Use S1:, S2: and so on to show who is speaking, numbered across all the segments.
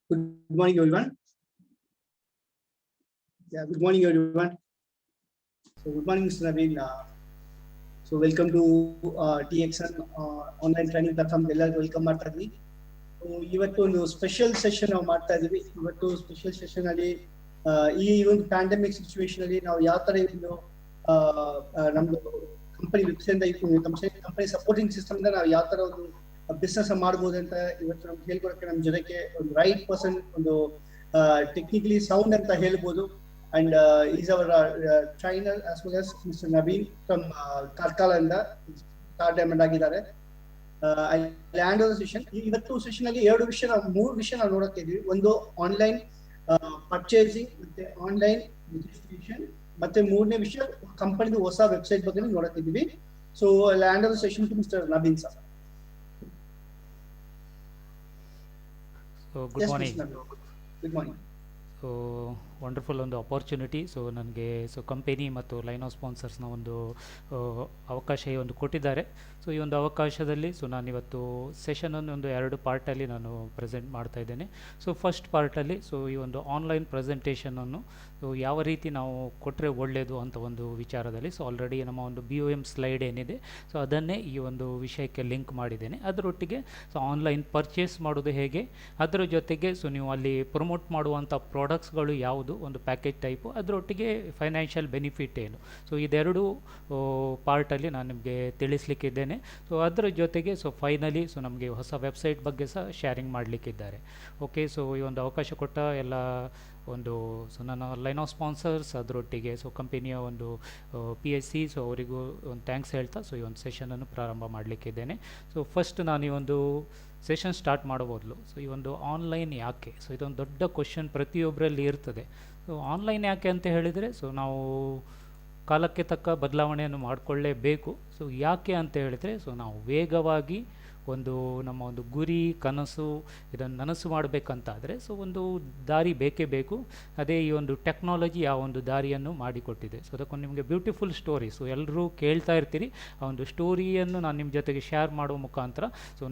S1: Good morning, everyone. Good morning, everyone. So, good morning, Mr. Naveen. So, welcome to TXN online training platform. ಎಲ್ಲರಿಗೂ welcome ಮಾಡ್ತಾ ಇದ್ವಿ. ಇವತ್ತು ಒಂದು special session ನಾವು ಮಾಡ್ತಾ ಇದೀವಿ. ಇವತ್ತು ಸ್ಪೆಷಲ್ ಸೆಷನ್ ಅಲ್ಲಿ ಈ ಒಂದು ಪ್ಯಾಂಡಮಿಕ್ ಸಿಚುವೇಶನ್ ಅಲ್ಲಿ ನಾವು ಯಾವ ತರ ಒಂದು ನಮ್ದು company website company supporting system ನಾವು ಯಾವ ತರ ಒಂದು ಬಿಸ್ನೆಸ್ ಮಾಡಬಹುದು ಅಂತ ಇವತ್ತು ನಮ್ಗೆ ಹೇಳ್ಕೊಡಕ್ಕೆ ನಮ್ಮ ಜನಕ್ಕೆ ಒಂದು ರೈಟ್ ಪರ್ಸನ್ ಒಂದು ಟೆಕ್ನಿಕಲಿ ಸೌಂಡ್ ಅಂತ ಹೇಳ್ಬೋದು. And he's our trainer as well as Mr. Naveen from Karkala Star Diamond ಆಗಿದ್ದಾರೆ. I land on the session. ಇವತ್ತು ಸೆಷನ್ ಅಲ್ಲಿ ಮೂರು ವಿಷಯ ನಾವು ನೋಡಕ್ಕೆ ಇದೀವಿ. ಒಂದು ಆನ್ಲೈನ್ ಪರ್ಚೇಸಿಂಗ್, ಮತ್ತೆ ಆನ್ಲೈನ್ ರಿಜಿಸ್ಟ್ರೇಷನ್, ಮತ್ತೆ ಮೂರನೇ ವಿಷಯ ಕಂಪನಿದು ಹೊಸ ವೆಬ್ಸೈಟ್ ಬಗ್ಗೆ ನೋಡಕ್ಕೆ ಇದೀವಿ. So land on the session to mister Naveen sir.
S2: So good morning.
S1: Good morning.
S2: So wonderful ಒಂದು ಅಪಾರ್ಚುನಿಟಿ. ಸೊ ನನಗೆ ಕಂಪೆನಿ ಮತ್ತು ಲೈನ್ ಆಫ್ ಸ್ಪಾನ್ಸರ್ಸ್ನ ಒಂದು ಅವಕಾಶ ಒಂದು ಕೊಟ್ಟಿದ್ದಾರೆ. ಸೊ ಈ ಒಂದು ಅವಕಾಶದಲ್ಲಿ ನಾನಿವತ್ತು ಸೆಷನನ್ನು ಒಂದು 2 ಪಾರ್ಟಲ್ಲಿ ನಾನು ಪ್ರೆಸೆಂಟ್ ಮಾಡ್ತಾ ಇದ್ದೇನೆ. ಸೊ ಫಸ್ಟ್ ಪಾರ್ಟಲ್ಲಿ ಈ ಒಂದು ಆನ್ಲೈನ್ ಪ್ರೆಸೆಂಟೇಷನನ್ನು ಯಾವ ರೀತಿ ನಾವು ಕೊಟ್ಟರೆ ಒಳ್ಳೆಯದು ಅಂತ ಒಂದು ವಿಚಾರದಲ್ಲಿ ಆಲ್ರೆಡಿ ನಮ್ಮ ಒಂದು BOM ಸ್ಲೈಡ್ ಏನಿದೆ ಅದನ್ನೇ ಈ ಒಂದು ವಿಷಯಕ್ಕೆ ಲಿಂಕ್ ಮಾಡಿದ್ದೇನೆ. ಅದರೊಟ್ಟಿಗೆ ಆನ್ಲೈನ್ ಪರ್ಚೇಸ್ ಮಾಡೋದು ಹೇಗೆ, ಅದರ ಜೊತೆಗೆ ನೀವು ಅಲ್ಲಿ ಪ್ರಮೋಟ್ ಮಾಡುವಂಥ ಪ್ರಾಡಕ್ಟ್ಸ್ಗಳು ಯಾವುದು ಯಾವುದು ಒಂದು ಪ್ಯಾಕೇಜ್ ಟೈಪು, ಅದರೊಟ್ಟಿಗೆ ಫೈನಾನ್ಷಿಯಲ್ ಬೆನಿಫಿಟ್ ಏನು. ಸೊ ಇದೆರಡು ಪಾರ್ಟಲ್ಲಿ ನಾನು ನಿಮಗೆ ತಿಳಿಸ್ಲಿಕ್ಕಿದ್ದೇನೆ. ಸೊ ಅದರ ಜೊತೆಗೆ ಫೈನಲಿ ನಮಗೆ ಹೊಸ ವೆಬ್ಸೈಟ್ ಬಗ್ಗೆ ಸಹ ಶೇರಿಂಗ್ ಮಾಡಲಿಕ್ಕಿದ್ದಾರೆ. ಓಕೆ, ಸೊ ಈ ಒಂದು ಅವಕಾಶ ಕೊಟ್ಟ ಎಲ್ಲ ಒಂದು ನನ್ನ ಲೈನ್ ಆಫ್ ಸ್ಪಾನ್ಸರ್ಸ್, ಅದರೊಟ್ಟಿಗೆ ಕಂಪನಿಯ ಒಂದು PSC, ಅವರಿಗೂ ಒಂದು ಥ್ಯಾಂಕ್ಸ್ ಹೇಳ್ತಾ ಈ ಒಂದು ಸೆಷನನ್ನು ಪ್ರಾರಂಭ ಮಾಡಲಿಕ್ಕಿದ್ದೇನೆ. ಫಸ್ಟ್ ನಾನು ಈ ಒಂದು ಸೆಷನ್ ಸ್ಟಾರ್ಟ್ ಮಾಡೋ ಬದಲು ಈ ಒಂದು ಆನ್ಲೈನ್ ಯಾಕೆ, ಇದೊಂದು ದೊಡ್ಡ ಕ್ವಶನ್ ಪ್ರತಿಯೊಬ್ಬರಲ್ಲಿ ಇರ್ತದೆ. ಆನ್ಲೈನ್ ಯಾಕೆ ಅಂತ ಹೇಳಿದರೆ ನಾವು ಕಾಲಕ್ಕೆ ತಕ್ಕ ಬದಲಾವಣೆಯನ್ನು ಮಾಡಿಕೊಳ್ಳೇಬೇಕು. ಯಾಕೆ ಅಂತ ಹೇಳಿದರೆ ನಾವು ವೇಗವಾಗಿ ಒಂದು ನಮ್ಮ ಒಂದು ಗುರಿ ಕನಸು ಇದನ್ನು ನನಸು ಮಾಡಬೇಕಂತಾದರೆ ಒಂದು ದಾರಿ ಬೇಕೇ ಬೇಕು. ಅದೇ ಈ ಒಂದು ಟೆಕ್ನಾಲಜಿ ಆ ಒಂದು ದಾರಿಯನ್ನು ಮಾಡಿಕೊಟ್ಟಿದೆ. ಅದಕ್ಕೊಂದು ನಿಮಗೆ ಬ್ಯೂಟಿಫುಲ್ ಸ್ಟೋರಿ, ಎಲ್ಲರೂ ಕೇಳ್ತಾ ಇರ್ತೀರಿ, ಆ ಒಂದು ಸ್ಟೋರಿಯನ್ನು ನಾನು ನಿಮ್ಮ ಜೊತೆಗೆ ಶೇರ್ ಮಾಡುವ ಮುಖಾಂತರ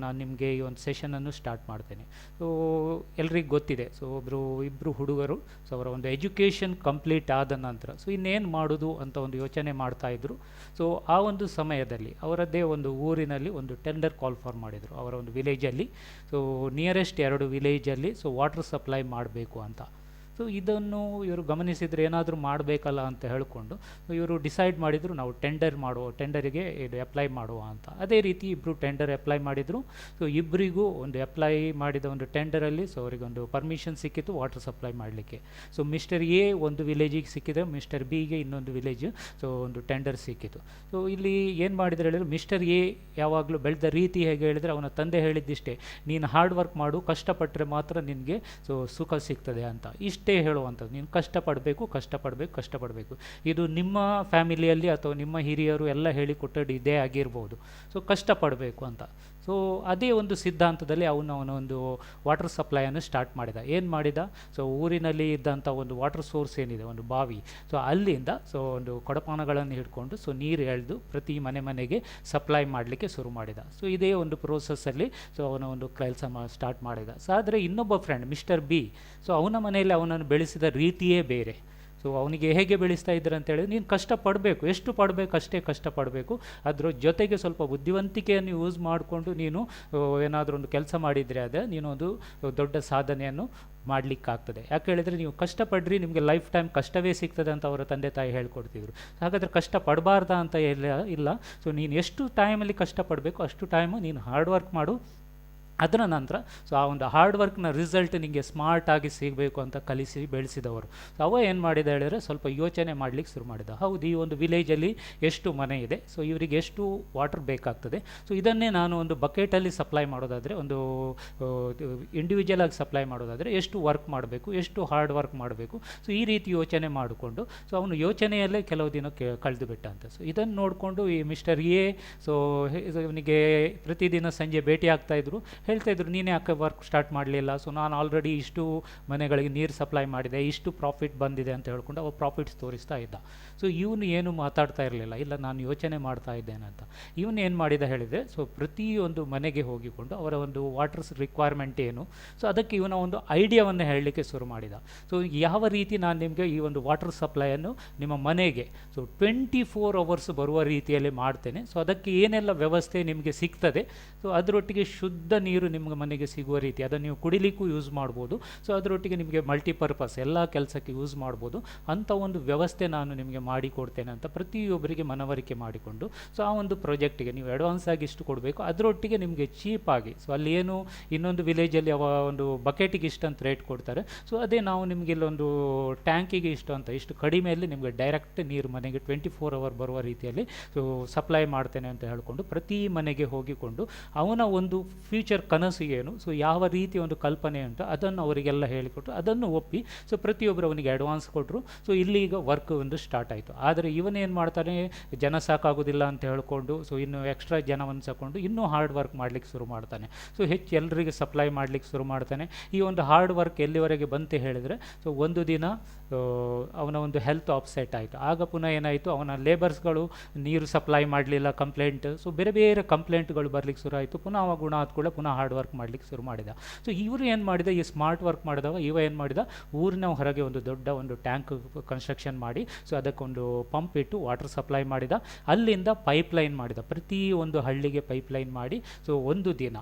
S2: ನಾನು ನಿಮಗೆ ಈ ಒಂದು ಸೆಷನನ್ನು ಸ್ಟಾರ್ಟ್ ಮಾಡ್ತೇನೆ. ಎಲ್ರಿಗೂ ಗೊತ್ತಿದೆ, ಇಬ್ಬರು ಹುಡುಗರು ಅವರ ಒಂದು ಎಜುಕೇಷನ್ ಕಂಪ್ಲೀಟ್ ಆದ ನಂತರ ಇನ್ನೇನು ಮಾಡೋದು ಅಂತ ಒಂದು ಯೋಚನೆ ಮಾಡ್ತಾಯಿದ್ರು. ಆ ಒಂದು ಸಮಯದಲ್ಲಿ ಅವರದ್ದೇ ಒಂದು ಊರಿನಲ್ಲಿ ಒಂದು ಟೆಂಡರ್ ಕಾಲ್ ಫಾರ್ ಮಾಡಿದರು ಅವರ ಒಂದು ವಿಲೇಜಲ್ಲಿ. ನಿಯರೆಸ್ಟ್ 2 ವಿಲೇಜಲ್ಲಿ ವಾಟರ್ ಸಪ್ಲೈ ಮಾಡಬೇಕು ಅಂತ. ಇದನ್ನು ಇವರು ಗಮನಿಸಿದರೆ ಏನಾದರೂ ಮಾಡಬೇಕಲ್ಲ ಅಂತ ಹೇಳಿಕೊಂಡು ಇವರು ಡಿಸೈಡ್ ಮಾಡಿದರು, ನಾವು ಟೆಂಡರಿಗೆ ಇದು ಅಪ್ಲೈ ಮಾಡುವ ಅಂತ. ಅದೇ ರೀತಿ ಇಬ್ಬರು ಟೆಂಡರ್ ಅಪ್ಲೈ ಮಾಡಿದರು. ಇಬ್ಬರಿಗೂ ಒಂದು ಅಪ್ಲೈ ಮಾಡಿದ ಒಂದು ಟೆಂಡರಲ್ಲಿ ಅವರಿಗೊಂದು ಪರ್ಮಿಷನ್ ಸಿಕ್ಕಿತ್ತು ವಾಟರ್ ಸಪ್ಲೈ ಮಾಡಲಿಕ್ಕೆ. ಮಿಸ್ಟರ್ ಎ ಒಂದು ವಿಲೇಜಿಗೆ ಸಿಕ್ಕಿದೆ, ಮಿಸ್ಟರ್ ಬಿಗೆ ಇನ್ನೊಂದು ವಿಲೇಜ್ ಒಂದು ಟೆಂಡರ್ ಸಿಕ್ಕಿತು. ಇಲ್ಲಿ ಏನು ಮಾಡಿದ್ರು ಹೇಳಿದ್ರು, ಮಿಸ್ಟರ್ ಎ ಯಾವಾಗಲೂ ಬೆಳೆದ ರೀತಿ ಹೇಗೆ ಹೇಳಿದರೆ, ಅವನ ತಂದೆ ಹೇಳಿದ್ದಿಷ್ಟೇ, ನೀನು ಹಾರ್ಡ್ ವರ್ಕ್ ಮಾಡು, ಕಷ್ಟಪಟ್ಟರೆ ಮಾತ್ರ ನಿನಗೆ ಸುಖ ಸಿಗ್ತದೆ ಅಂತ. ಇಷ್ಟೇ ಹೇಳುವಂಥದ್ದು, ನೀನು ಕಷ್ಟಪಡಬೇಕು. ಇದು ನಿಮ್ಮ ಫ್ಯಾಮಿಲಿಯಲ್ಲಿ ಅಥವಾ ನಿಮ್ಮ ಹಿರಿಯರು ಎಲ್ಲ ಹೇಳಿಕೊಟ್ಟದ್ದು ಇದೇ ಆಗಿರ್ಬೋದು. ಕಷ್ಟಪಡಬೇಕು ಅಂತ. ಅದೇ ಒಂದು ಸಿದ್ಧಾಂತದಲ್ಲಿ ಅವನೊಂದು ವಾಟರ್ ಸಪ್ಲೈಯನ್ನು ಸ್ಟಾರ್ಟ್ ಮಾಡಿದ. ಏನು ಮಾಡಿದ, ಊರಿನಲ್ಲಿ ಇದ್ದಂಥ ಒಂದು ವಾಟರ್ ಸೋರ್ಸ್ ಏನಿದೆ, ಒಂದು ಬಾವಿ, ಅಲ್ಲಿಂದ ಒಂದು ಕೊಡಪಾನಗಳನ್ನು ಹಿಡ್ಕೊಂಡು ನೀರು ಎಳೆದು ಪ್ರತಿ ಮನೆಗೆ ಸಪ್ಲೈ ಮಾಡಲಿಕ್ಕೆ ಶುರು ಮಾಡಿದ. ಇದೇ ಒಂದು ಪ್ರೋಸೆಸ್ಸಲ್ಲಿ ಅವನ ಒಂದು ಕೆಲಸ ಸ್ಟಾರ್ಟ್ ಮಾಡಿದ. ಆದರೆ ಇನ್ನೊಬ್ಬ ಫ್ರೆಂಡ್ ಮಿಸ್ಟರ್ ಬಿ, ಅವನ ಮನೆಯಲ್ಲಿ ಅವನನ್ನು ಬೆಳೆಸಿದ ರೀತಿಯೇ ಬೇರೆ. ಅವನಿಗೆ ಹೇಗೆ ಬೆಳೆಸ್ತಾ ಇದ್ದಾರೆ ಅಂತ ಹೇಳಿದ್ರೆ, ನೀನು ಕಷ್ಟಪಡಬೇಕು, ಎಷ್ಟು ಪಡಬೇಕು ಅಷ್ಟೇ ಕಷ್ಟಪಡಬೇಕು, ಅದರ ಜೊತೆಗೆ ಸ್ವಲ್ಪ ಬುದ್ಧಿವಂತಿಕೆಯನ್ನು ಯೂಸ್ ಮಾಡಿಕೊಂಡು ನೀನು ಏನಾದರೂ ಒಂದು ಕೆಲಸ ಮಾಡಿದರೆ ಅದೇ ನೀನು ಒಂದು ದೊಡ್ಡ ಸಾಧನೆಯನ್ನು ಮಾಡಲಿಕ್ಕಾಗ್ತದೆ. ಯಾಕೆ ಹೇಳಿದರೆ, ನೀವು ಕಷ್ಟಪಡ್ರಿ, ನಿಮಗೆ ಲೈಫ್ ಟೈಮ್ ಕಷ್ಟವೇ ಸಿಗ್ತದೆ ಅಂತ ಅವರ ತಂದೆ ತಾಯಿ ಹೇಳ್ಕೊಡ್ತಿದ್ರು. ಹಾಗಾದರೆ ಕಷ್ಟಪಡಬಾರ್ದಾ ಅಂತ ಇಲ್ಲ. ನೀನು ಎಷ್ಟು ಟೈಮಲ್ಲಿ ಕಷ್ಟಪಡಬೇಕು ಅಷ್ಟು ಟೈಮು ನೀನು ಹಾರ್ಡ್ ವರ್ಕ್ ಮಾಡು. ಅದರ ನಂತರ ಆ ಒಂದು ಹಾರ್ಡ್ ವರ್ಕ್ನ ರಿಸಲ್ಟ್ ನಿಮಗೆ ಸ್ಮಾರ್ಟಾಗಿ ಸಿಗಬೇಕು ಅಂತ ಕಲಿಸಿ ಬೆಳೆಸಿದವರು. ಅವ ಏನು ಮಾಡಿದ ಹೇಳಿದರೆ, ಸ್ವಲ್ಪ ಯೋಚನೆ ಮಾಡಲಿಕ್ಕೆ ಶುರು ಮಾಡಿದ. ಹೌದು, ಈ ಒಂದು ವಿಲೇಜಲ್ಲಿ ಎಷ್ಟು ಮನೆ ಇದೆ, ಇವರಿಗೆ ಎಷ್ಟು ವಾಟರ್ ಬೇಕಾಗ್ತದೆ, ಇದನ್ನೇ ನಾನು ಒಂದು ಬಕೆಟಲ್ಲಿ ಸಪ್ಲೈ ಮಾಡೋದಾದರೆ, ಒಂದು ಇಂಡಿವಿಜುವಲ್ ಆಗಿ ಸಪ್ಲೈ ಮಾಡೋದಾದರೆ ಎಷ್ಟು ವರ್ಕ್ ಮಾಡಬೇಕು, ಎಷ್ಟು ಹಾರ್ಡ್ ವರ್ಕ್ ಮಾಡಬೇಕು. ಈ ರೀತಿ ಯೋಚನೆ ಮಾಡಿಕೊಂಡು ಅವನು ಯೋಚನೆಯಲ್ಲೇ ಕೆಲವು ದಿನ ಕಳೆದು ಬಿಟ್ಟ ಅಂತ. ಇದನ್ನು ನೋಡಿಕೊಂಡು ಈ ಮಿಸ್ಟರ್ ಎ ಇವನಿಗೆ ಪ್ರತಿದಿನ ಸಂಜೆ ಭೇಟಿ ಆಗ್ತಾಯಿದ್ರು. ಹೇಳ್ತಾಯಿದ್ರು, ನೀನೇ ಯಾಕೆ ವರ್ಕ್ ಸ್ಟಾರ್ಟ್ ಮಾಡಲಿಲ್ಲ, ನಾನು ಆಲ್ರೆಡಿ ಇಷ್ಟು ಮನೆಗಳಿಗೆ ನೀರು ಸಪ್ಲೈ ಮಾಡಿದೆ, ಇಷ್ಟು ಪ್ರಾಫಿಟ್ ಬಂದಿದೆ ಅಂತ ಹೇಳ್ಕೊಂಡು ಅವ ಪ್ರಾಫಿಟ್ಸ್ ತೋರಿಸ್ತಾ ಇದ್ದ. ಇವನು ಏನು ಮಾತಾಡ್ತಾ ಇರಲಿಲ್ಲ, ಇಲ್ಲ ನಾನು ಯೋಚನೆ ಮಾಡ್ತಾ ಇದ್ದೇನೆ ಅಂತ. ಇವನು ಏನು ಮಾಡಿದ ಹೇಳಿದರೆ, ಪ್ರತಿಯೊಂದು ಮನೆಗೆ ಹೋಗಿಕೊಂಡು ಅವರ ಒಂದು ವಾಟರ್ಸ್ ರಿಕ್ವೈರ್ಮೆಂಟ್ ಏನು, ಅದಕ್ಕೆ ಇವನ ಒಂದು ಐಡಿಯಾವನ್ನು ಹೇಳಲಿಕ್ಕೆ ಶುರು ಮಾಡಿದ. ಯಾವ ರೀತಿ ನಾನು ನಿಮಗೆ ಈ ಒಂದು ವಾಟರ್ ಸಪ್ಲೈಯನ್ನು ನಿಮ್ಮ ಮನೆಗೆ 24 hours ಬರುವ ರೀತಿಯಲ್ಲಿ ಮಾಡ್ತೇನೆ. ಅದಕ್ಕೆ ಏನೆಲ್ಲ ವ್ಯವಸ್ಥೆ ನಿಮಗೆ ಸಿಗ್ತದೆ, ಅದರೊಟ್ಟಿಗೆ ಶುದ್ಧ ನೀರು ನಿಮಗೆ ಮನೆಗೆ ಸಿಗುವ ರೀತಿ, ಅದನ್ನು ನೀವು ಕುಡಿಲಿಕ್ಕೂ ಯೂಸ್ ಮಾಡ್ಬೋದು. ಅದರೊಟ್ಟಿಗೆ ನಿಮಗೆ ಮಲ್ಟಿಪರ್ಪಸ್ ಎಲ್ಲ ಕೆಲಸಕ್ಕೆ ಯೂಸ್ ಮಾಡ್ಬೋದು ಅಂಥ ಒಂದು ವ್ಯವಸ್ಥೆ ನಾನು ನಿಮಗೆ ಮಾಡಿಕೊಡ್ತೇನೆ ಅಂತ ಪ್ರತಿಯೊಬ್ಬರಿಗೆ ಮನವರಿಕೆ ಮಾಡಿಕೊಂಡು ಆ ಒಂದು ಪ್ರಾಜೆಕ್ಟಿಗೆ ನೀವು ಅಡ್ವಾನ್ಸ್ ಆಗಿ ಇಷ್ಟು ಕೊಡಬೇಕು, ಅದರೊಟ್ಟಿಗೆ ನಿಮಗೆ ಚೀಪಾಗಿ ಅಲ್ಲಿ ಏನು ಇನ್ನೊಂದು ವಿಲೇಜಲ್ಲಿ ಅವ ಒಂದು ಬಕೆಟಿಗೆ ಇಷ್ಟು ಅಂತ ರೇಟ್ ಕೊಡ್ತಾರೆ, ಅದೇ ನಾವು ನಿಮಗೆ ಇಲ್ಲೊಂದು ಟ್ಯಾಂಕಿಗೆ ಇಷ್ಟು ಅಂತ, ಇಷ್ಟು ಕಡಿಮೆಯಲ್ಲಿ ನಿಮಗೆ ಡೈರೆಕ್ಟ್ ನೀರು ಮನೆಗೆ 24 hour ಬರುವ ರೀತಿಯಲ್ಲಿ ಸಪ್ಲೈ ಮಾಡ್ತೇನೆ ಅಂತ ಹೇಳಿಕೊಂಡು ಪ್ರತಿ ಮನೆಗೆ ಹೋಗಿಕೊಂಡು ಅವನ ಒಂದು ಫ್ಯೂಚರ್ ಕನಸು ಏನು, ಯಾವ ರೀತಿ ಒಂದು ಕಲ್ಪನೆ ಉಂಟು ಅದನ್ನು ಅವರಿಗೆಲ್ಲ ಹೇಳಿಕೊಟ್ಟು ಅದನ್ನು ಒಪ್ಪಿ ಪ್ರತಿಯೊಬ್ಬರು ಅವನಿಗೆ ಅಡ್ವಾನ್ಸ್ ಕೊಟ್ಟರು. ಇಲ್ಲಿ ಈಗ ವರ್ಕ್ ಒಂದು ಸ್ಟಾರ್ಟ್ ಆಯಿತು. ಆದರೆ ಇವನೇನು ಮಾಡ್ತಾನೆ, ಜನ ಸಾಕಾಗೋದಿಲ್ಲ ಅಂತ ಹೇಳ್ಕೊಂಡು ಇನ್ನು ಎಕ್ಸ್ಟ್ರಾ ಜನವನ್ನು ತಗೊಂಡು ಇನ್ನೂ ಹಾರ್ಡ್ ವರ್ಕ್ ಮಾಡಲಿಕ್ಕೆ ಶುರು ಮಾಡ್ತಾನೆ. ಹೆಚ್ಚು ಎಲ್ಲರಿಗೆ ಸಪ್ಲೈ ಮಾಡಲಿಕ್ಕೆ ಶುರು ಮಾಡ್ತಾನೆ. ಈ ಒಂದು ಹಾರ್ಡ್ ವರ್ಕ್ ಎಲ್ಲಿವರೆಗೆ ಬಂತು ಹೇಳಿದರೆ, ಒಂದು ದಿನ ಅವನ ಒಂದು ಹೆಲ್ತ್ ಅಪ್ಸೆಟ್ ಆಯಿತು. ಆಗ ಪುನಃ ಏನಾಯಿತು, ಅವನ ಲೇಬರ್ಸ್ಗಳು ನೀರು ಸಪ್ಲೈ ಮಾಡಲಿಲ್ಲ ಕಂಪ್ಲೇಂಟ್, ಬೇರೆ ಬೇರೆ ಕಂಪ್ಲೇಂಟ್ಗಳು ಬರಲಿಕ್ಕೆ ಶುರು ಆಯಿತು. ಪುನಃ ಅವ ಗುಣ ಆದ ಕೂಡ ಪುನಃ ಹಾರ್ಡ್ ವರ್ಕ್ ಮಾಡಲಿಕ್ಕೆ ಶುರು ಮಾಡಿದ. ಇವರು ಏನು ಮಾಡಿದ, ಈ ಸ್ಮಾರ್ಟ್ ವರ್ಕ್ ಮಾಡಿದವ ಇವ ಏನು ಮಾಡಿದ, ಊರಿನ ಹೊರಗೆ ಒಂದು ದೊಡ್ಡ ಒಂದು ಟ್ಯಾಂಕ್ ಕನ್ಸ್ಟ್ರಕ್ಷನ್ ಮಾಡಿ ಅದಕ್ಕೊಂದು ಪಂಪ್ ಇಟ್ಟು ವಾಟರ್ ಸಪ್ಲೈ ಮಾಡಿದ. ಅಲ್ಲಿಂದ ಪೈಪ್ಲೈನ್ ಮಾಡಿದ, ಪ್ರತಿ ಒಂದು ಹಳ್ಳಿಗೆ ಪೈಪ್ಲೈನ್ ಮಾಡಿ ಒಂದು ದಿನ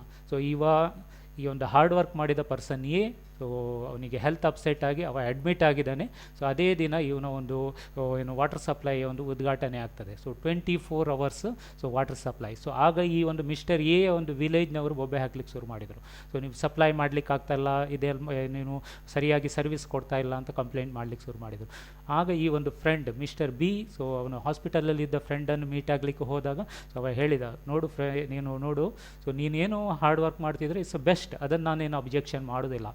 S2: ಈ ಒಂದು ಹಾರ್ಡ್ ವರ್ಕ್ ಮಾಡಿದ ಪರ್ಸನ್ ಎ ಸೊ ಅವನಿಗೆ ಹೆಲ್ತ್ ಅಪ್ಸೆಟ್ ಆಗಿ ಅವ ಅಡ್ಮಿಟ್ ಆಗಿದ್ದಾನೆ. ಸೊ ಅದೇ ದಿನ ಇವನ ಒಂದು ಏನು ವಾಟರ್ ಸಪ್ಲೈ ಒಂದು ಉದ್ಘಾಟನೆ ಆಗ್ತದೆ. So 24 hours so water supply. So ಆಗ ಈ ಒಂದು ಮಿಸ್ಟರ್ ಎ ಒಂದು ವಿಲೇಜ್ನವರು ಬೊಬ್ಬೆ ಹಾಕ್ಲಿಕ್ಕೆ ಶುರು ಮಾಡಿದರು. ಸೊ ನೀವು ಸಪ್ಲೈ ಮಾಡ್ಲಿಕ್ಕೆ ಆಗ್ತಾಯಿಲ್ಲ, ಇದೇ ನೀನು ಸರಿಯಾಗಿ ಸರ್ವಿಸ್ ಕೊಡ್ತಾ ಇಲ್ಲ ಅಂತ ಕಂಪ್ಲೇಂಟ್ ಮಾಡ್ಲಿಕ್ಕೆ ಶುರು ಮಾಡಿದರು. ಆಗ ಈ ಒಂದು ಫ್ರೆಂಡ್ ಮಿಸ್ಟರ್ ಬಿ, ಸೊ ಅವನು ಹಾಸ್ಪಿಟಲಲ್ಲಿದ್ದ ಫ್ರೆಂಡನ್ನು ಮೀಟ್ ಆಗಲಿಕ್ಕೆ ಹೋದಾಗ ಸೊ ಅವ ಹೇಳಿದ, ನೋಡು ನೀನು ನೋಡು, ಸೊ ನೀನೇನು ಹಾರ್ಡ್ ವರ್ಕ್ ಮಾಡ್ತಿದ್ರೆ ಇಟ್ಸ್ ಬೆಸ್ಟ್, ಅದನ್ನು ನಾನೇನು ಅಬ್ಜೆಕ್ಷನ್ ಮಾಡೋದಿಲ್ಲ.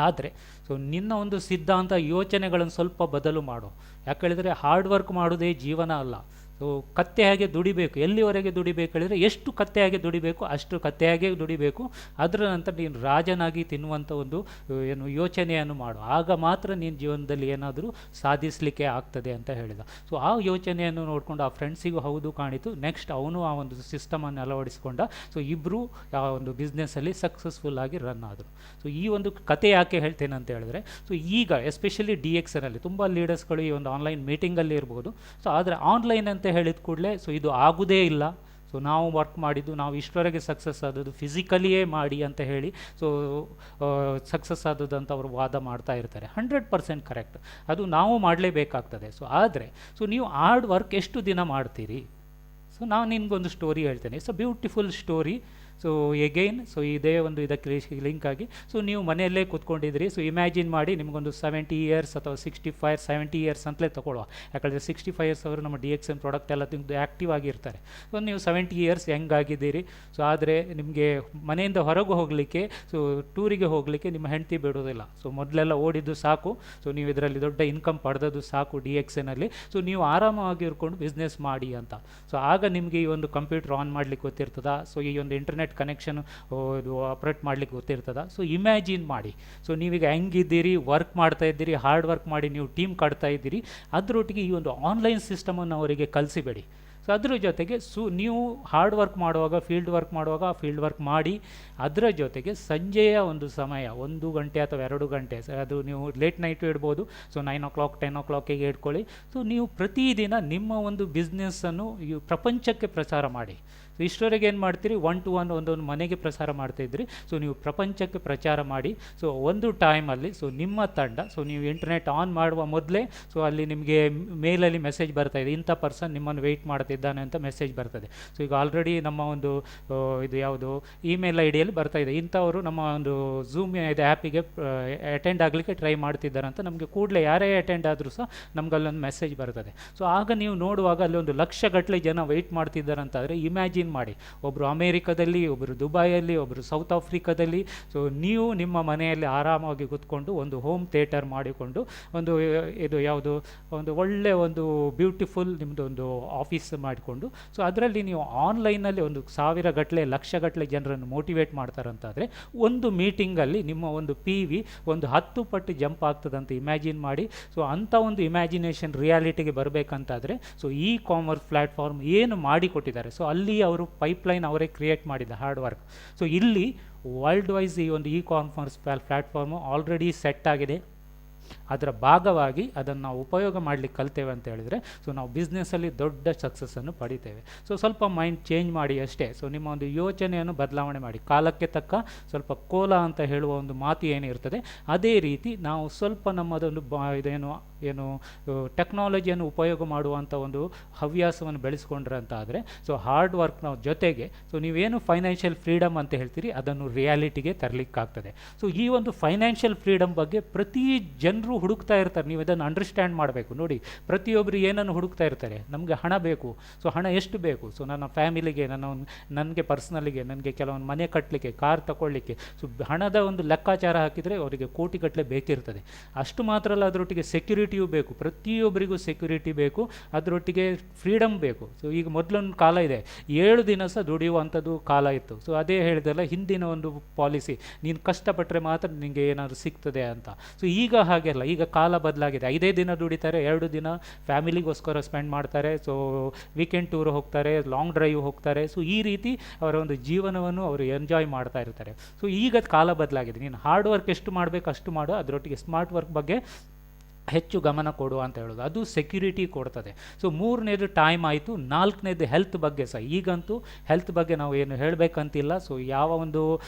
S2: ಆದರೆ ಸೊ ನಿನ್ನ ಒಂದು ಸಿದ್ಧಾಂತ ಯೋಚನೆಗಳನ್ನು ಸ್ವಲ್ಪ ಬದಲು ಮಾಡು. ಯಾಕೆ ಹೇಳಿದರೆ ಹಾರ್ಡ್ ವರ್ಕ್ ಮಾಡೋದೇ ಜೀವನ ಅಲ್ಲ. ಸೊ ಕತ್ತೆ ಹಾಗೆ ದುಡಿಬೇಕು. ಎಲ್ಲಿವರೆಗೆ ದುಡಿಬೇಕು ಹೇಳಿದರೆ, ಎಷ್ಟು ಕತ್ತೆ ಹಾಗೆ ದುಡಿಬೇಕು ಅಷ್ಟು ಕತ್ತೆ ಹಾಗೆ ದುಡಿಬೇಕು. ಅದರ ನಂತರ ನೀನು ರಾಜನಾಗಿ ತಿನ್ನುವಂಥ ಒಂದು ಏನು ಯೋಚನೆಯನ್ನು ಮಾಡು. ಆಗ ಮಾತ್ರ ನೀನು ಜೀವನದಲ್ಲಿ ಏನಾದರೂ ಸಾಧಿಸಲಿಕ್ಕೆ ಆಗ್ತದೆ ಅಂತ ಹೇಳಿದ. ಸೊ ಆ ಯೋಚನೆಯನ್ನು ನೋಡಿಕೊಂಡು ಆ ಫ್ರೆಂಡ್ಸಿಗೂ ಹೌದು ಕಾಣಿತು. ನೆಕ್ಸ್ಟ್ ಅವನು ಆ ಒಂದು ಸಿಸ್ಟಮನ್ನು ಅಳವಡಿಸಿಕೊಂಡ. ಸೊ ಇಬ್ಬರು ಆ ಒಂದು ಬಿಸ್ನೆಸ್ಸಲ್ಲಿ ಸಕ್ಸಸ್ಫುಲ್ ಆಗಿ ರನ್ ಆದರು. ಸೊ ಈ ಒಂದು ಕತೆ ಯಾಕೆ ಹೇಳ್ತೇನೆ ಅಂತ ಹೇಳಿದ್ರೆ, ಸೊ ಈಗ ಎಸ್ಪೆಷಲಿ DXನಲ್ಲಿ ತುಂಬ ಲೀಡರ್ಸ್ಗಳು ಈ ಒಂದು ಆನ್ಲೈನ್ ಮೀಟಿಂಗಲ್ಲಿ ಇರ್ಬೋದು. ಸೊ ಆದರೆ ಆನ್ಲೈನ್ ಅಂತ ಹೇಳಿದ ಕೂಡಲೇ ಸೊ ಇದು ಆಗೋದೇ ಇಲ್ಲ, ಸೊ ನಾವು ವರ್ಕ್ ಮಾಡಿದ್ದು, ನಾವು ಇಷ್ಟವರೆಗೆ ಸಕ್ಸಸ್ ಆದದ್ದು ಫಿಸಿಕಲಿಯೇ ಮಾಡಿ ಅಂತ ಹೇಳಿ ಸೊ ಸಕ್ಸಸ್ ಆದದ್ದು ಅಂತ ಅವರು ವಾದ ಮಾಡ್ತಾ ಇರ್ತಾರೆ. 100% ಕರೆಕ್ಟ್, ಅದು ನಾವು ಮಾಡಲೇಬೇಕಾಗ್ತದೆ. ಸೊ ಆದರೆ ಸೊ ನೀವು ಹಾರ್ಡ್ ವರ್ಕ್ ಎಷ್ಟು ದಿನ ಮಾಡ್ತೀರಿ? ಸೊ ನಾನು ನಿಮಗೊಂದು ಸ್ಟೋರಿ ಹೇಳ್ತೇನೆ. It's a beautiful story. So again so ಇದೇ ಒಂದು ಇದಕ್ಕೆ ಲಿಂಕ್ ಆಗಿ, ಸೊ ನೀವು ಮನೆಯಲ್ಲೇ ಕೂತ್ಕೊಂಡಿದ್ರಿ. ಸೊ ಇಮ್ಯಾಜಿನ್ ಮಾಡಿ ನಿಮಗೊಂದು 70 ಇಯರ್ಸ್ ಅಥವಾ 65 70 ಇಯರ್ಸ್ ಅಂತಲೇ ತಗೊಳ್ಳುವ. ಯಾಕಂದರೆ 65 ಇಯರ್ಸ್ ಅವರು ನಮ್ಮ DXN ಪ್ರಾಡಕ್ಟ್ ಎಲ್ಲ ತಿಂದು ಆ್ಯಕ್ಟಿವ್ ಆಗಿರ್ತಾರೆ. ಸೊ ನೀವು 70 ಇಯರ್ಸ್ ಹೆಂಗಾಗಿದ್ದೀರಿ. ಸೊ ಆದರೆ ನಿಮಗೆ ಮನೆಯಿಂದ ಹೊರಗೆ ಹೋಗಲಿಕ್ಕೆ, ಸೊ ಟೂರಿಗೆ ಹೋಗಲಿಕ್ಕೆ ನಿಮ್ಮ ಹೆಂಡತಿ ಬಿಡೋದಿಲ್ಲ. ಸೊ ಮೊದಲೆಲ್ಲ ಓಡಿದ್ದು ಸಾಕು, ಸೊ ನೀವು ಇದರಲ್ಲಿ ದೊಡ್ಡ ಇನ್ಕಮ್ ಪಡೆದದ್ದು ಸಾಕು DXNಲ್ಲಿ. ಸೊ ನೀವು ಆರಾಮಾಗಿ ಇರ್ಕೊಂಡು ಬಿಸ್ನೆಸ್ ಮಾಡಿ ಅಂತ. ಸೊ ಆಗ ನಿಮಗೆ ಈ ಒಂದು ಕಂಪ್ಯೂಟರ್ ಆನ್ ಮಾಡಲಿಕ್ಕೆ ಗೊತ್ತಿರ್ತದ, ಸೊ ಈ ಒಂದು ಇಂಟರ್ನೆಟ್ ಕನೆಕ್ಷನ್ ಇದು ಆಪ್ರೇಟ್ ಮಾಡಲಿಕ್ಕೆ ಗೊತ್ತಿರ್ತದ. ಸೊ ಇಮ್ಯಾಜಿನ್ ಮಾಡಿ, ಸೊ ನೀವೀಗ ಹೆಂಗಿದ್ದೀರಿ, ವರ್ಕ್ ಮಾಡ್ತಾ ಇದ್ದೀರಿ, ಹಾರ್ಡ್ ವರ್ಕ್ ಮಾಡಿ ನೀವು ಟೀಮ್ ಕಟ್ತಾ ಇದ್ದೀರಿ. ಅದರೊಟ್ಟಿಗೆ ಈ ಒಂದು ಆನ್ಲೈನ್ ಸಿಸ್ಟಮನ್ನು ಅವರಿಗೆ ಕಲಿಸಿಬೇಡಿ. ಸೊ ಅದ್ರ ಜೊತೆಗೆ ನೀವು ಹಾರ್ಡ್ ವರ್ಕ್ ಮಾಡುವಾಗ, ಫೀಲ್ಡ್ ವರ್ಕ್ ಮಾಡುವಾಗ ಫೀಲ್ಡ್ ವರ್ಕ್ ಮಾಡಿ. ಅದರ ಜೊತೆಗೆ ಸಂಜೆಯ ಒಂದು ಸಮಯ 1 ಗಂಟೆ ಅಥವಾ 2 ಗಂಟೆ, ಅದು ನೀವು ಲೇಟ್ ನೈಟು ಇಡ್ಬೋದು. ಸೊ 9 o'clock 10 o'clock ಇಟ್ಕೊಳ್ಳಿ. ಸೊ ನೀವು ಪ್ರತಿದಿನ ನಿಮ್ಮ ಒಂದು ಬಿಸ್ನೆಸ್ಸನ್ನು ಪ್ರಪಂಚಕ್ಕೆ ಪ್ರಚಾರ ಮಾಡಿ. ಸೊ ಇಷ್ಟವರೆಗೆ ಏನು ಮಾಡ್ತೀರಿ, 1 to 1 ಒಂದೊಂದು ಮನೆಗೆ ಪ್ರಸಾರ ಮಾಡ್ತಾಯಿದ್ರಿ. ಸೊ ನೀವು ಪ್ರಪಂಚಕ್ಕೆ ಪ್ರಚಾರ ಮಾಡಿ. ಸೊ ಒಂದು ಟೈಮಲ್ಲಿ ಸೊ ನಿಮ್ಮ ತಂಡ, ಸೊ ನೀವು ಇಂಟರ್ನೆಟ್ ಆನ್ ಮಾಡುವ ಮೊದಲೇ ಸೊ ಅಲ್ಲಿ ನಿಮಗೆ ಮೇಲಲ್ಲಿ ಮೆಸೇಜ್ ಬರ್ತಾಯಿದೆ, ಇಂಥ ಪರ್ಸನ್ ನಿಮ್ಮನ್ನು ವೆಯ್ಟ್ ಮಾಡ್ತಿದ್ದಾನೆ ಅಂತ ಮೆಸೇಜ್ ಬರ್ತದೆ. ಸೊ ಈಗ ಆಲ್ರೆಡಿ ನಮ್ಮ ಒಂದು ಇದು ಯಾವುದು ಇಮೇಲ್ ID ಬರ್ತಾಯಿದೆ, ಇಂಥವರು ನಮ್ಮ ಒಂದು ಝೂಮ್ ಇದು ಆ್ಯಪಿಗೆ ಅಟೆಂಡ್ ಆಗಲಿಕ್ಕೆ ಟ್ರೈ ಮಾಡ್ತಿದ್ದಾರೆ ಅಂತ ನಮಗೆ ಕೂಡಲೇ ಯಾರೇ ಅಟೆಂಡ್ ಆದರೂ ಸಹ ನಮ್ಗೆ ಅಲ್ಲೊಂದು ಮೆಸೇಜ್ ಬರ್ತದೆ. ಸೊ ಆಗ ನೀವು ನೋಡುವಾಗ ಅಲ್ಲಿ ಒಂದು ಲಕ್ಷಗಟ್ಟಲೆ ಜನ ವೆಯ್ಟ್ ಮಾಡ್ತಿದ್ದಾರೆ ಅಂತಾದರೆ ಇಮ್ಯಾಜಿನ್ ಮಾಡಿ, ಒಬ್ಬರು ಅಮೇರಿಕಾದಲ್ಲಿ, ಒಬ್ಬರು ದುಬೈಯಲ್ಲಿ, ಒಬ್ಬರು ಸೌತ್ ಆಫ್ರಿಕಾದಲ್ಲಿ. ಸೊ ನೀವು ನಿಮ್ಮ ಮನೆಯಲ್ಲಿ ಆರಾಮಾಗಿ ಕೂತ್ಕೊಂಡು ಒಂದು ಹೋಮ್ ಥಿಯೇಟರ್ ಮಾಡಿಕೊಂಡು ಒಂದು ಇದು ಯಾವುದು ಒಂದು ಒಳ್ಳೆ ಒಂದು ಬ್ಯೂಟಿಫುಲ್ ನಿಮ್ಮದು ಒಂದು ಆಫೀಸ್ ಮಾಡಿಕೊಂಡು, ಸೊ ಅದರಲ್ಲಿ ನೀವು ಆನ್ಲೈನಲ್ಲಿ ಒಂದು 1000 ಗಟ್ಟಲೆ ಲಕ್ಷಗಟ್ಟಲೆ ಜನರನ್ನು ಮೋಟಿವೇಟ್ ಮಾಡ್ತಾರಂತಾದರೆ ಒಂದು ಮೀಟಿಂಗಲ್ಲಿ ನಿಮ್ಮ ಒಂದು PV ಒಂದು 10 ಪಟ್ಟು ಜಂಪ್ ಆಗ್ತದಂತ ಇಮ್ಯಾಜಿನ್ ಮಾಡಿ. ಸೊ ಅಂಥ ಒಂದು ಇಮ್ಯಾಜಿನೇಷನ್ ರಿಯಾಲಿಟಿಗೆ ಬರಬೇಕಂತಾದರೆ ಸೊ ಕಾಮರ್ಸ್ ಪ್ಲ್ಯಾಟ್ಫಾರ್ಮ್ ಏನು ಮಾಡಿಕೊಟ್ಟಿದ್ದಾರೆ, ಸೊ ಅಲ್ಲಿ ಅವರು ಪೈಪ್ಲೈನ್ ಅವರೇ ಕ್ರಿಯೇಟ್ ಮಾಡಿದ ಹಾರ್ಡ್ ವರ್ಕ್. ಸೊ ಇಲ್ಲಿ ವರ್ಲ್ಡ್ ವೈಸ್ ಈ ಒಂದು ಕಾಮರ್ಸ್ ಪ್ಲ್ಯಾಟ್ಫಾರ್ಮು ಆಲ್ರೆಡಿ ಸೆಟ್ ಆಗಿದೆ. ಅದರ ಭಾಗವಾಗಿ ಅದನ್ನು ನಾವು ಉಪಯೋಗ ಮಾಡಲಿಕ್ಕೆ ಕಲ್ತೇವೆ ಅಂತ ಹೇಳಿದರೆ ಸೊ ನಾವು ಬಿಸ್ನೆಸ್ಸಲ್ಲಿ ದೊಡ್ಡ ಸಕ್ಸಸ್ಸನ್ನು ಪಡಿತೇವೆ. ಸೊ ಸ್ವಲ್ಪ ಮೈಂಡ್ ಚೇಂಜ್ ಮಾಡಿ ಅಷ್ಟೇ. ಸೊ ನಿಮ್ಮ ಒಂದು ಯೋಚನೆಯನ್ನು ಬದಲಾವಣೆ ಮಾಡಿ. ಕಾಲಕ್ಕೆ ತಕ್ಕ ಸ್ವಲ್ಪ ಕೋಲ ಅಂತ ಹೇಳುವ ಒಂದು ಮಾತು ಏನಿರ್ತದೆ, ಅದೇ ರೀತಿ ನಾವು ಸ್ವಲ್ಪ ನಮ್ಮದೊಂದು ಏನು ಟೆಕ್ನಾಲಜಿಯನ್ನು ಉಪಯೋಗ ಮಾಡುವಂಥ ಒಂದು ಹವ್ಯಾಸವನ್ನು ಬೆಳೆಸ್ಕೊಂಡ್ರೆ ಅಂತ ಆದರೆ ಸೊ ಹಾರ್ಡ್ ವರ್ಕ್ನ ಜೊತೆಗೆ ಸೊ ನೀವೇನು ಫೈನಾನ್ಷಿಯಲ್ ಫ್ರೀಡಮ್ ಅಂತ ಹೇಳ್ತೀರಿ ಅದನ್ನು ರಿಯಾಲಿಟಿಗೆ ತರಲಿಕ್ಕಾಗ್ತದೆ. ಸೊ ಈ ಒಂದು ಫೈನಾನ್ಷಿಯಲ್ ಫ್ರೀಡಮ್ ಬಗ್ಗೆ ಪ್ರತಿ ಜನರು ಹುಡುಕ್ತಾ ಇರ್ತಾರೆ. ನೀವು ಇದನ್ನು ಅಂಡರ್ಸ್ಟ್ಯಾಂಡ್ ಮಾಡಬೇಕು. ನೋಡಿ, ಪ್ರತಿಯೊಬ್ಬರು ಏನನ್ನು ಹುಡುಕ್ತಾ ಇರ್ತಾರೆ, ನಮಗೆ ಹಣ ಬೇಕು. ಸೊ ಹಣ ಎಷ್ಟು ಬೇಕು? ಸೊ ನನ್ನ ಫ್ಯಾಮಿಲಿಗೆ, ನನಗೆ ಪರ್ಸ್ನಲಿಗೆ, ನನಗೆ ಕೆಲವೊಂದು ಮನೆ ಕಟ್ಟಲಿಕ್ಕೆ, ಕಾರ್ ತಗೊಳ್ಳಿಕ್ಕೆ. ಸೊ ಹಣದ ಒಂದು ಲೆಕ್ಕಾಚಾರ ಹಾಕಿದರೆ ಅವರಿಗೆ ಕೋಟಿಗಟ್ಟಲೆ ಬೇಕಿರ್ತದೆ. ಅಷ್ಟು ಮಾತ್ರ ಅಲ್ಲ, ಅದರೊಟ್ಟಿಗೆ ಸೆಕ್ಯೂರಿಟಿಯೂ ಬೇಕು. ಪ್ರತಿಯೊಬ್ಬರಿಗೂ ಸೆಕ್ಯೂರಿಟಿ ಬೇಕು, ಅದರೊಟ್ಟಿಗೆ ಫ್ರೀಡಮ್ ಬೇಕು. ಸೊ ಈಗ ಮೊದಲೊಂದು ಕಾಲ ಇದೆ, 7 ದಿನ ಸಹ ದುಡಿಯುವಂಥದ್ದು ಕಾಲ ಇತ್ತು. ಸೊ ಅದೇ ಹೇಳಿದಲ್ಲ ಹಿಂದಿನ ಒಂದು ಪಾಲಿಸಿ, ನೀನು ಕಷ್ಟಪಟ್ಟರೆ ಮಾತ್ರ ನಿನಗೆ ಏನಾದರೂ ಸಿಗ್ತದೆ ಅಂತ. ಸೊ ಈಗ ಹಾಗೆಲ್ಲ, ಈಗ ಕಾಲ ಬದಲಾಗಿದೆ. 5 ದಿನ ದುಡಿತಾರೆ, 2 ದಿನ ಫ್ಯಾಮಿಲಿಗೋಸ್ಕರ ಸ್ಪೆಂಡ್ ಮಾಡ್ತಾರೆ. ಸೊ ವೀಕೆಂಡ್ ಟೂರ್ ಹೋಗ್ತಾರೆ, ಲಾಂಗ್ ಡ್ರೈವ್ ಹೋಗ್ತಾರೆ. ಸೊ ಈ ರೀತಿ ಅವರ ಒಂದು ಜೀವನವನ್ನು ಅವರು ಎಂಜಾಯ್ ಮಾಡ್ತಾ ಇರ್ತಾರೆ. ಸೊ ಈಗ ಕಾಲ ಬದಲಾಗಿದೆ. ನೀನು ಹಾರ್ಡ್ ವರ್ಕ್ ಎಷ್ಟು ಮಾಡಬೇಕು ಅಷ್ಟು ಮಾಡು, ಅದರೊಟ್ಟಿಗೆ ಸ್ಮಾರ್ಟ್ ವರ್ಕ್ ಬಗ್ಗೆ ಹೆಚ್ಚು ಗಮನ ಕೊಡು ಅಂತ ಹೇಳೋದು, ಅದು ಸೆಕ್ಯೂರಿಟಿ ಕೊಡ್ತದೆ. ಸೊ ಮೂರನೇದು ಟೈಮ್ ಆಯಿತು. ನಾಲ್ಕನೇದು ಹೆಲ್ತ್ ಬಗ್ಗೆ ಸಹ. ಈಗಂತೂ ಹೆಲ್ತ್ ಬಗ್ಗೆ ನಾವು ಏನು ಹೇಳಬೇಕಂತಿಲ್ಲ. ಸೊ ಯಾವ ಒಂದು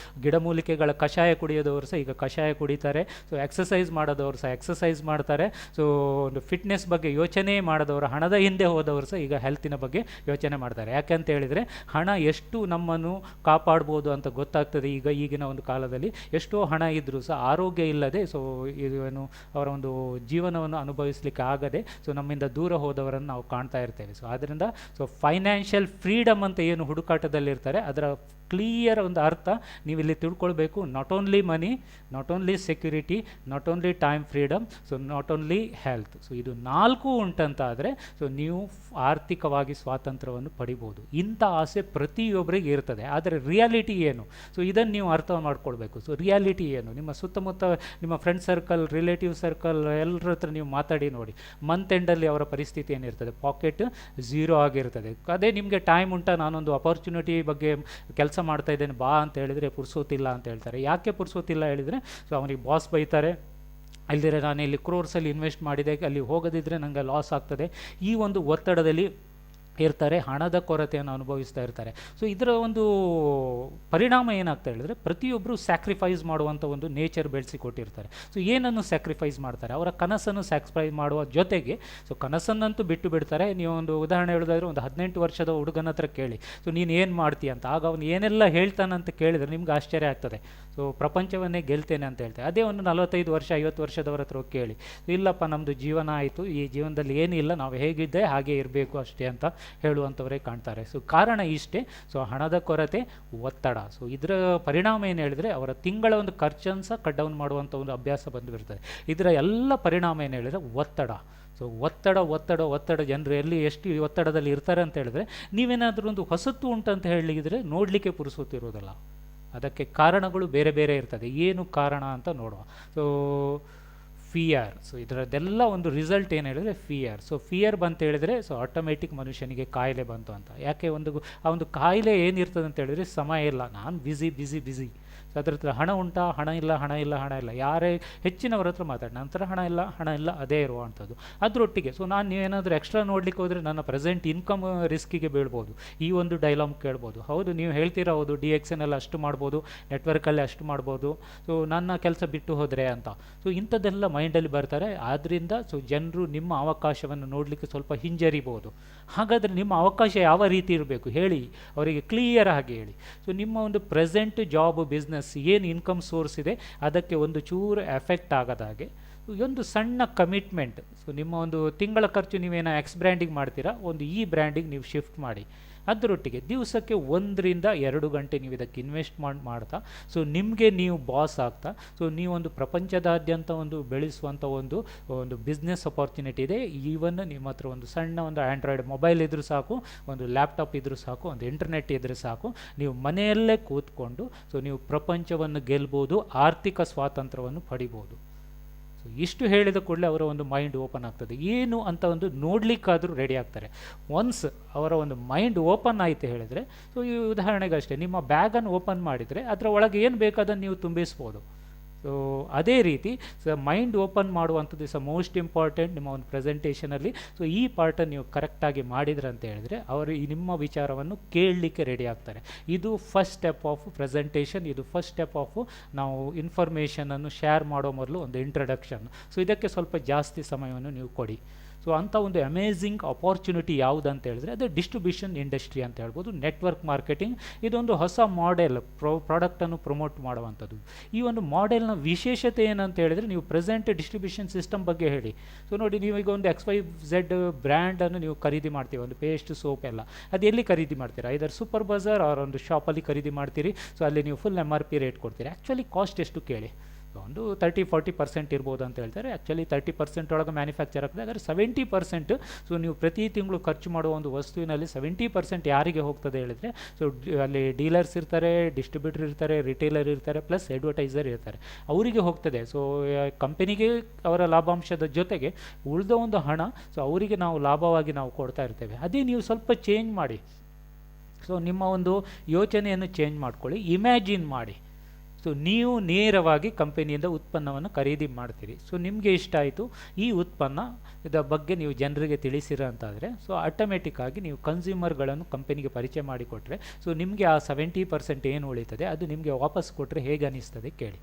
S2: ಗಿಡಮೂಲಿಕೆಗಳ ಕಷಾಯ ಕುಡಿಯೋದವರು ಸಹ ಈಗ ಕಷಾಯ ಕುಡಿತಾರೆ. ಸೊ ಎಕ್ಸಸೈಸ್ ಮಾಡೋದವರು ಸಹ ಎಕ್ಸಸೈಸ್ ಮಾಡ್ತಾರೆ. ಸೊ ಒಂದು ಫಿಟ್ನೆಸ್ ಬಗ್ಗೆ ಯೋಚನೆ ಮಾಡಿದವರು, ಹಣದ ಹಿಂದೆ ಹೋದವರು ಸಹ ಈಗ ಹೆಲ್ತಿನ ಬಗ್ಗೆ ಯೋಚನೆ ಮಾಡ್ತಾರೆ. ಯಾಕೆಂತ ಹೇಳಿದರೆ ಹಣ ಎಷ್ಟು ನಮ್ಮನ್ನು ಕಾಪಾಡ್ಬೋದು ಅಂತ ಗೊತ್ತಾಗ್ತದೆ. ಈಗಿನ ಒಂದು ಕಾಲದಲ್ಲಿ ಎಷ್ಟೋ ಹಣ ಇದ್ದರೂ ಸಹ ಆರೋಗ್ಯ ಇಲ್ಲದೆ ಸೊ ಏನು ಅವರ ಒಂದು ಜೀವನವನ್ನು ಅನುಭವಿಸಲಿಕ್ಕೆ ಆಗದೆ ಸೊ ನಮ್ಮಿಂದ ದೂರ ಹೋದವರನ್ನು ನಾವು ಕಾಣ್ತಾ ಇರ್ತೇವೆ. ಸೊ ಆದ್ದರಿಂದ ಸೊ ಫೈನಾನ್ಷಿಯಲ್ ಫ್ರೀಡಮ್ ಅಂತ ಏನು ಹುಡುಕಾಟದಲ್ಲಿರ್ತಾರೆ ಅದರ ಕ್ಲಿಯರ್ ಒಂದು ಅರ್ಥ ನೀವಿಲ್ಲಿ ತಿಳ್ಕೊಳ್ಬೇಕು. Not only money, not only security, not only time freedom, so not only health. So ಇದು 4 ಉಂಟಂತಾದರೆ ಸೊ ನೀವು ಆರ್ಥಿಕವಾಗಿ ಸ್ವಾತಂತ್ರ್ಯವನ್ನು ಪಡಿಬೋದು. ಇಂಥ ಆಸೆ ಪ್ರತಿಯೊಬ್ಬರಿಗೆ ಇರ್ತದೆ. ಆದರೆ ರಿಯಾಲಿಟಿ ಏನು? ಸೊ ಇದನ್ನು ನೀವು ಅರ್ಥ ಮಾಡ್ಕೊಳ್ಬೇಕು. ಸೊ ರಿಯಾಲಿಟಿ ಏನು? ನಿಮ್ಮ ಸುತ್ತಮುತ್ತ ನಿಮ್ಮ ಫ್ರೆಂಡ್ ಸರ್ಕಲ್, ರಿಲೇಟಿವ್ ಸರ್ಕಲ್ ಎಲ್ಲರ ಹತ್ರ ನೀವು ಮಾತಾಡಿ ನೋಡಿ. ಮಂತ್ ಎಂಡಲ್ಲಿ ಅವರ ಪರಿಸ್ಥಿತಿ ಏನಿರ್ತದೆ? ಪಾಕೆಟ್ ಝೀರೋ ಆಗಿರ್ತದೆ. ಅದೇ ನಿಮಗೆ ಟೈಮ್ ಉಂಟಾ, ನಾನೊಂದು ಅಪರ್ಚುನಿಟಿ ಬಗ್ಗೆ ಕೆಲಸ ಮಾಡ್ತಾ ಇದ್ದೇನೆ ಬಾ ಅಂತ ಹೇಳಿದರೆ ಪುರ್ಸೋತಿಲ್ಲ ಅಂತ ಹೇಳ್ತಾರೆ. ಯಾಕೆ ಪುರ್ಸೋತಿಲ್ಲ ಹೇಳಿದರೆ ಸೊ ಅವನಿಗೆ ಬಾಸ್ ಬೈತಾರೆ, ಅಲ್ಲದಿರೆ ನಾನು ಇಲ್ಲಿ ಕ್ರೋರ್ಸಲ್ಲಿ ಇನ್ವೆಸ್ಟ್ ಮಾಡಿದೆ, ಅಲ್ಲಿ ಹೋಗದಿದ್ದರೆ ನನಗೆ ಲಾಸ್ ಆಗ್ತದೆ. ಈ ಒಂದು ಒತ್ತಡದಲ್ಲಿ ಇರ್ತಾರೆ, ಹಣದ ಕೊರತೆಯನ್ನು ಅನುಭವಿಸ್ತಾ ಇರ್ತಾರೆ. ಸೊ ಇದರ ಒಂದು ಪರಿಣಾಮ ಏನಾಗ್ತಾ ಹೇಳಿದ್ರೆ ಪ್ರತಿಯೊಬ್ಬರು ಸ್ಯಾಕ್ರಿಫೈಸ್ ಮಾಡುವಂಥ ಒಂದು ನೇಚರ್ ಬೆಳೆಸಿಕೊಟ್ಟಿರ್ತಾರೆ. ಸೊ ಏನನ್ನು ಸ್ಯಾಕ್ರಿಫೈಸ್ ಮಾಡ್ತಾರೆ? ಅವರ ಕನಸನ್ನು ಸ್ಯಾಕ್ರಿಫೈಸ್ ಮಾಡುವ ಜೊತೆಗೆ ಸೊ ಕನಸನ್ನಂತೂ ಬಿಟ್ಟು ಬಿಡ್ತಾರೆ. ನೀವು ಒಂದು ಉದಾಹರಣೆ ಹೇಳೋದಾದ್ರೆ ಒಂದು 18 ವರ್ಷದ ಹುಡುಗನ ಹತ್ರ ಕೇಳಿ ಸೊ ನೀನು ಏನು ಮಾಡ್ತೀಯ ಅಂತ, ಆಗ ಅವನು ಏನೆಲ್ಲ ಹೇಳ್ತಾನಂತ ಕೇಳಿದರೆ ನಿಮ್ಗೆ ಆಶ್ಚರ್ಯ ಆಗ್ತದೆ. ಸೊ ಪ್ರಪಂಚವನ್ನೇ ಗೆಲ್ತೇನೆ ಅಂತ ಹೇಳ್ತಾರೆ. ಅದೇ ಒಂದು 45 ವರ್ಷ 50 ವರ್ಷದವರ ಹತ್ರ ಕೇಳಿ, ಇಲ್ಲಪ್ಪ ನಮ್ಮದು ಜೀವನ ಆಯಿತು, ಈ ಜೀವನದಲ್ಲಿ ಏನಿಲ್ಲ, ನಾವು ಹೇಗಿದ್ದೆ ಹಾಗೆ ಇರಬೇಕು ಅಷ್ಟೇ ಅಂತ ಹೇಳುವಂಥವರೇ ಕಾಣ್ತಾರೆ. ಸೊ ಕಾರಣ ಇಷ್ಟೇ. ಸೊ ಹಣದ ಕೊರತೆ, ಒತ್ತಡ. ಸೊ ಇದರ ಪರಿಣಾಮ ಏನು ಹೇಳಿದರೆ ಅವರ ತಿಂಗಳ ಒಂದು ಖರ್ಚನ್ನು ಸಹ ಕಟ್ ಡೌನ್ ಮಾಡುವಂಥ ಒಂದು ಅಭ್ಯಾಸ ಬಂದುಬಿಡ್ತದೆ. ಇದರ ಎಲ್ಲ ಪರಿಣಾಮ ಏನು ಹೇಳಿದರೆ ಒತ್ತಡ. ಸೊ ಒತ್ತಡ ಒತ್ತಡ ಒತ್ತಡ. ಜನರು ಎಲ್ಲಿ ಎಷ್ಟು ಒತ್ತಡದಲ್ಲಿ ಇರ್ತಾರೆ ಅಂತ ಹೇಳಿದ್ರೆ ನೀವೇನಾದರೂ ಒಂದು ಹೊಸತು ಉಂಟಂತ ಹೇಳಿದರೆ ನೋಡಲಿಕ್ಕೆ ಪುರುಸೊತ್ತಿರೋದಲ್ಲ. ಅದಕ್ಕೆ ಕಾರಣಗಳು ಬೇರೆ ಬೇರೆ ಇರ್ತದೆ. ಏನು ಕಾರಣ ಅಂತ ನೋಡುವ. So fear. ಸೊ ಇದರದ್ದೆಲ್ಲ ಒಂದು ರಿಸಲ್ಟ್ ಏನು ಹೇಳಿದರೆ ಫಿಯರ್. ಸೊ ಫಿಯರ್ ಬಂತ ಹೇಳಿದರೆ ಸೊ ಆಟೋಮೆಟಿಕ್ ಮನುಷ್ಯನಿಗೆ ಕಾಯಿಲೆ ಬಂತು ಅಂತ. ಯಾಕೆ? ಆ ಒಂದು ಕಾಯಿಲೆ ಏನಿರ್ತದೆ ಅಂತ ಹೇಳಿದರೆ ಸಮಯ ಇಲ್ಲ, ನಾನು ಬ್ಯುಸಿ. ಸೊ ಅದ್ರ ಹತ್ರ ಹಣ ಉಂಟಾ? ಹಣ ಇಲ್ಲ. ಯಾರೇ ಹೆಚ್ಚಿನವ್ರ ಹತ್ರ ಮಾತಾಡಿ ನಂತರ ಹಣ ಇಲ್ಲ ಅದೇ ಇರುವಂಥದ್ದು. ಅದರೊಟ್ಟಿಗೆ ಸೊ ನಾನು ನೀವೇನಾದರೂ ಎಕ್ಸ್ಟ್ರಾ ನೋಡ್ಲಿಕ್ಕೆ ಹೋದರೆ ನನ್ನ ಪ್ರೆಸೆಂಟ್ ಇನ್ಕಮ್ ರಿಸ್ಕಿಗೆ ಬೀಳ್ಬೋದು. ಈ ಒಂದು ಡೈಲಾಗ್ ಕೇಳ್ಬೋದು. ಹೌದು, ನೀವು ಹೇಳ್ತೀರಾ, ಹೌದು DXN ಎಲ್ಲ ಅಷ್ಟು ಮಾಡ್ಬೋದು, ನೆಟ್ವರ್ಕಲ್ಲಿ ಅಷ್ಟು ಮಾಡ್ಬೋದು, ಸೊ ನನ್ನ ಕೆಲಸ ಬಿಟ್ಟು ಹೋದರೆ ಅಂತ. ಸೊ ಇಂಥದ್ದೆಲ್ಲ ಮೈಂಡಲ್ಲಿ ಬರ್ತಾರೆ. ಆದ್ದರಿಂದ ಸೊ ಜನರು ನಿಮ್ಮ ಅವಕಾಶವನ್ನು ನೋಡಲಿಕ್ಕೆ ಸ್ವಲ್ಪ ಹಿಂಜರಿಬೋದು. ಹಾಗಾದರೆ ನಿಮ್ಮ ಅವಕಾಶ ಯಾವ ರೀತಿ ಇರಬೇಕು ಹೇಳಿ, ಅವರಿಗೆ ಕ್ಲಿಯರ್ ಆಗಿ ಹೇಳಿ. ಸೊ ನಿಮ್ಮ ಒಂದು ಪ್ರೆಸೆಂಟ್ ಜಾಬ್, ಬಿಸ್ನೆಸ್ ಏನು ಇನ್ಕಮ್ ಸೋರ್ಸ್ ಇದೆ ಅದಕ್ಕೆ ಒಂದು ಚೂರು ಎಫೆಕ್ಟ್ ಆಗದಾಗೆ ಒಂದು ಸಣ್ಣ ಕಮಿಟ್ಮೆಂಟ್. ಸೊ ನಿಮ್ಮ ಒಂದು ತಿಂಗಳ ಖರ್ಚು ನೀವೇನೋ X ಬ್ರ್ಯಾಂಡಿಗೆ ಮಾಡ್ತೀರಾ, ಒಂದು ಈ ಬ್ರ್ಯಾಂಡಿಗೆ ನೀವು ಶಿಫ್ಟ್ ಮಾಡಿ. ಅದರೊಟ್ಟಿಗೆ ದಿವಸಕ್ಕೆ 1 ರಿಂದ 2 ಗಂಟೆ ನೀವು ಇದಕ್ಕೆ ಇನ್ವೆಸ್ಟ್ ಮಾಡ್ತಾ ಸೊ ನಿಮಗೆ ನೀವು ಬಾಸ್ ಆಗ್ತಾ ಸೊ ನೀವೊಂದು ಪ್ರಪಂಚದಾದ್ಯಂತ ಒಂದು ಬೆಳೆಸುವಂಥ ಒಂದು ಬಿಸ್ನೆಸ್ ಅಪಾರ್ಚುನಿಟಿ ಇದೆ. ಈವನ್ ನಿಮ್ಮ ಹತ್ರ ಒಂದು ಸಣ್ಣ ಒಂದು ಆ್ಯಂಡ್ರಾಯ್ಡ್ ಮೊಬೈಲ್ ಇದ್ರೂ ಸಾಕು, ಒಂದು ಲ್ಯಾಪ್ಟಾಪ್ ಇದ್ರೂ ಸಾಕು, ಒಂದು ಇಂಟರ್ನೆಟ್ ಇದ್ರೂ ಸಾಕು, ನೀವು ಮನೆಯಲ್ಲೇ ಕೂತ್ಕೊಂಡು ಸೊ ನೀವು ಪ್ರಪಂಚವನ್ನು ಗೆಲ್ಬೋದು, ಆರ್ಥಿಕ ಸ್ವಾತಂತ್ರ್ಯವನ್ನು ಪಡಿಬೋದು. ಸೊ ಇಷ್ಟು ಹೇಳಿದ ಕೂಡಲೇ ಅವರ ಒಂದು ಮೈಂಡ್ ಓಪನ್ ಆಗ್ತದೆ. ಏನು ಅಂತ ಒಂದು ನೋಡಲಿಕ್ಕಾದರೂ ರೆಡಿ ಆಗ್ತಾರೆ. ಒನ್ಸ್ ಅವರ ಒಂದು ಮೈಂಡ್ ಓಪನ್ ಆಯಿತು ಹೇಳಿದರೆ ಸೊ ಈ ಉದಾಹರಣೆಗೆ ಅಷ್ಟೇ, ನಿಮ್ಮ ಬ್ಯಾಗನ್ನು ಓಪನ್ ಮಾಡಿದರೆ ಅದರ ಒಳಗೆ ಏನು ಬೇಕಾದನ್ನು ನೀವು ತುಂಬಿಸ್ಬೋದು. ಸೊ ಅದೇ ರೀತಿ ಸೊ ಮೈಂಡ್ ಓಪನ್ ಮಾಡುವಂಥದ್ದು ಇಸ್ ಮೋಸ್ಟ್ ಇಂಪಾರ್ಟೆಂಟ್ ನಿಮ್ಮ ಒಂದು ಪ್ರೆಸೆಂಟೇಷನಲ್ಲಿ. ಸೊ ಈ ಪಾರ್ಟನ್ನು ನೀವು ಕರೆಕ್ಟಾಗಿ ಮಾಡಿದ್ರೆ ಅಂತ ಹೇಳಿದರೆ ಅವರು ಈ ನಿಮ್ಮ ವಿಚಾರವನ್ನು ಕೇಳಲಿಕ್ಕೆ ರೆಡಿ ಆಗ್ತಾರೆ. ಇದು ಫಸ್ಟ್ ಸ್ಟೆಪ್ ಆಫ್ ಪ್ರೆಸೆಂಟೇಷನ್. ಇದು ಫಸ್ಟ್ ಸ್ಟೆಪ್ ಆಫ್ ನಾವು ಇನ್ಫಾರ್ಮೇಷನನ್ನು ಶೇರ್ ಮಾಡೋ ಮೊದಲು ಒಂದು ಇಂಟ್ರಡಕ್ಷನ್. ಸೊ ಇದಕ್ಕೆ ಸ್ವಲ್ಪ ಜಾಸ್ತಿ ಸಮಯವನ್ನು ನೀವು ಕೊಡಿ. ಸೊ ಅಂಥ ಒಂದು ಅಮೇಝಿಂಗ್ ಅಪಾರ್ಚುನಿಟಿ ಯಾವುದಂತ ಹೇಳಿದ್ರೆ ಅದು ಡಿಸ್ಟ್ರಿಬ್ಯೂಷನ್ ಇಂಡಸ್ಟ್ರಿ ಅಂತ ಹೇಳ್ಬೋದು. ನೆಟ್ವರ್ಕ್ ಮಾರ್ಕೆಟಿಂಗ್ ಇದೊಂದು ಹೊಸ ಮಾಡೆಲ್, ಪ್ರಾಡಕ್ಟನ್ನು ಪ್ರಮೋಟ್ ಮಾಡುವಂಥದ್ದು. ಈ ಒಂದು ಮಾಡೆಲ್ನ ವಿಶೇಷತೆ ಏನಂತ ಹೇಳಿದರೆ ನೀವು ಪ್ರೆಸೆಂಟ್ ಡಿಸ್ಟ್ರಿಬ್ಯೂಷನ್ ಸಿಸ್ಟಮ್ ಬಗ್ಗೆ ಹೇಳಿ. ಸೊ ನೋಡಿ, ನೀವೀಗ ಒಂದು XYZ ಬ್ರ್ಯಾಂಡನ್ನು ನೀವು ಖರೀದಿ ಮಾಡ್ತೀವಿ, ಒಂದು ಪೇಸ್ಟ್, ಸೋಪ್ ಎಲ್ಲ, ಅದು ಎಲ್ಲಿ ಖರೀದಿ ಮಾಡ್ತೀರಾ? ಇದರ ಸೂಪರ್ ಬಜಾರ್ ಅವರ ಒಂದು ಶಾಪಲ್ಲಿ ಖರೀದಿ ಮಾಡ್ತೀರಿ. ಸೊ ಅಲ್ಲಿ ನೀವು ಫುಲ್ MRP ರೇಟ್ ಕೊಡ್ತೀರಿ. ಆ್ಯಕ್ಚುಲಿ ಕಾಸ್ಟ್ ಎಷ್ಟು ಕೇಳಿ? ಒಂದು 30-40% ಇರ್ಬೋದು ಅಂತ ಹೇಳ್ತಾರೆ. ಆ್ಯಕ್ಚುಲಿ 30% ಒಳಗೆ ಮ್ಯಾನುಫ್ಯಾಕ್ಚರ್ ಆಗ್ತದೆ. ಆದರೆ 70% ಸೊ ನೀವು ಪ್ರತಿ ತಿಂಗಳು ಖರ್ಚು ಮಾಡುವ ಒಂದು ವಸ್ತುವಿನಲ್ಲಿ 70% ಯಾರಿಗೆ ಹೋಗ್ತದೆ ಹೇಳಿದರೆ ಸೊ ಅಲ್ಲಿ ಡೀಲರ್ಸ್ ಇರ್ತಾರೆ, ಡಿಸ್ಟ್ರಿಬ್ಯೂಟರ್ ಇರ್ತಾರೆ, ರಿಟೇಲರ್ ಇರ್ತಾರೆ, ಪ್ಲಸ್ ಅಡ್ವರ್ಟೈಸರ್ ಇರ್ತಾರೆ, ಅವರಿಗೆ ಹೋಗ್ತದೆ. ಸೊ ಕಂಪನಿಗೆ ಅವರ ಲಾಭಾಂಶದ ಜೊತೆಗೆ ಉಳಿದ ಒಂದು ಹಣ ಸೊ ಅವರಿಗೆ ನಾವು ಲಾಭವಾಗಿ ನಾವು ಕೊಡ್ತಾ ಇರ್ತೇವೆ. ಅದೇ ನೀವು ಸ್ವಲ್ಪ ಚೇಂಜ್ ಮಾಡಿ. ಸೊ ನಿಮ್ಮ ಒಂದು ಯೋಚನೆಯನ್ನು ಚೇಂಜ್ ಮಾಡ್ಕೊಳ್ಳಿ, ಇಮ್ಯಾಜಿನ್ ಮಾಡಿ. ಸೊ ನೀವು ನೇರವಾಗಿ ಕಂಪನಿಯಿಂದ ಉತ್ಪನ್ನವನ್ನು ಖರೀದಿ ಮಾಡ್ತೀರಿ. ಸೊ ನಿಮಗೆ ಇಷ್ಟ ಆಯಿತು ಈ ಉತ್ಪನ್ನ ಇದರ ಬಗ್ಗೆ ನೀವು ಜನರಿಗೆ ತಿಳಿಸಿರ ಅಂತಾದರೆ, ಸೊ ಆಟೋಮೆಟಿಕ್ಕಾಗಿ ನೀವು ಕನ್ಸ್ಯೂಮರ್ಗಳನ್ನು ಕಂಪನಿಗೆ ಪರಿಚಯ ಮಾಡಿಕೊಟ್ರೆ, ಸೊ ನಿಮಗೆ ಆ 70% ಏನು ಉಳಿತದೆ ಅದು ನಿಮಗೆ ವಾಪಸ್ ಕೊಟ್ಟರೆ ಹೇಗೆ ಅನಿಸ್ತದೆ ಕೇಳಿ.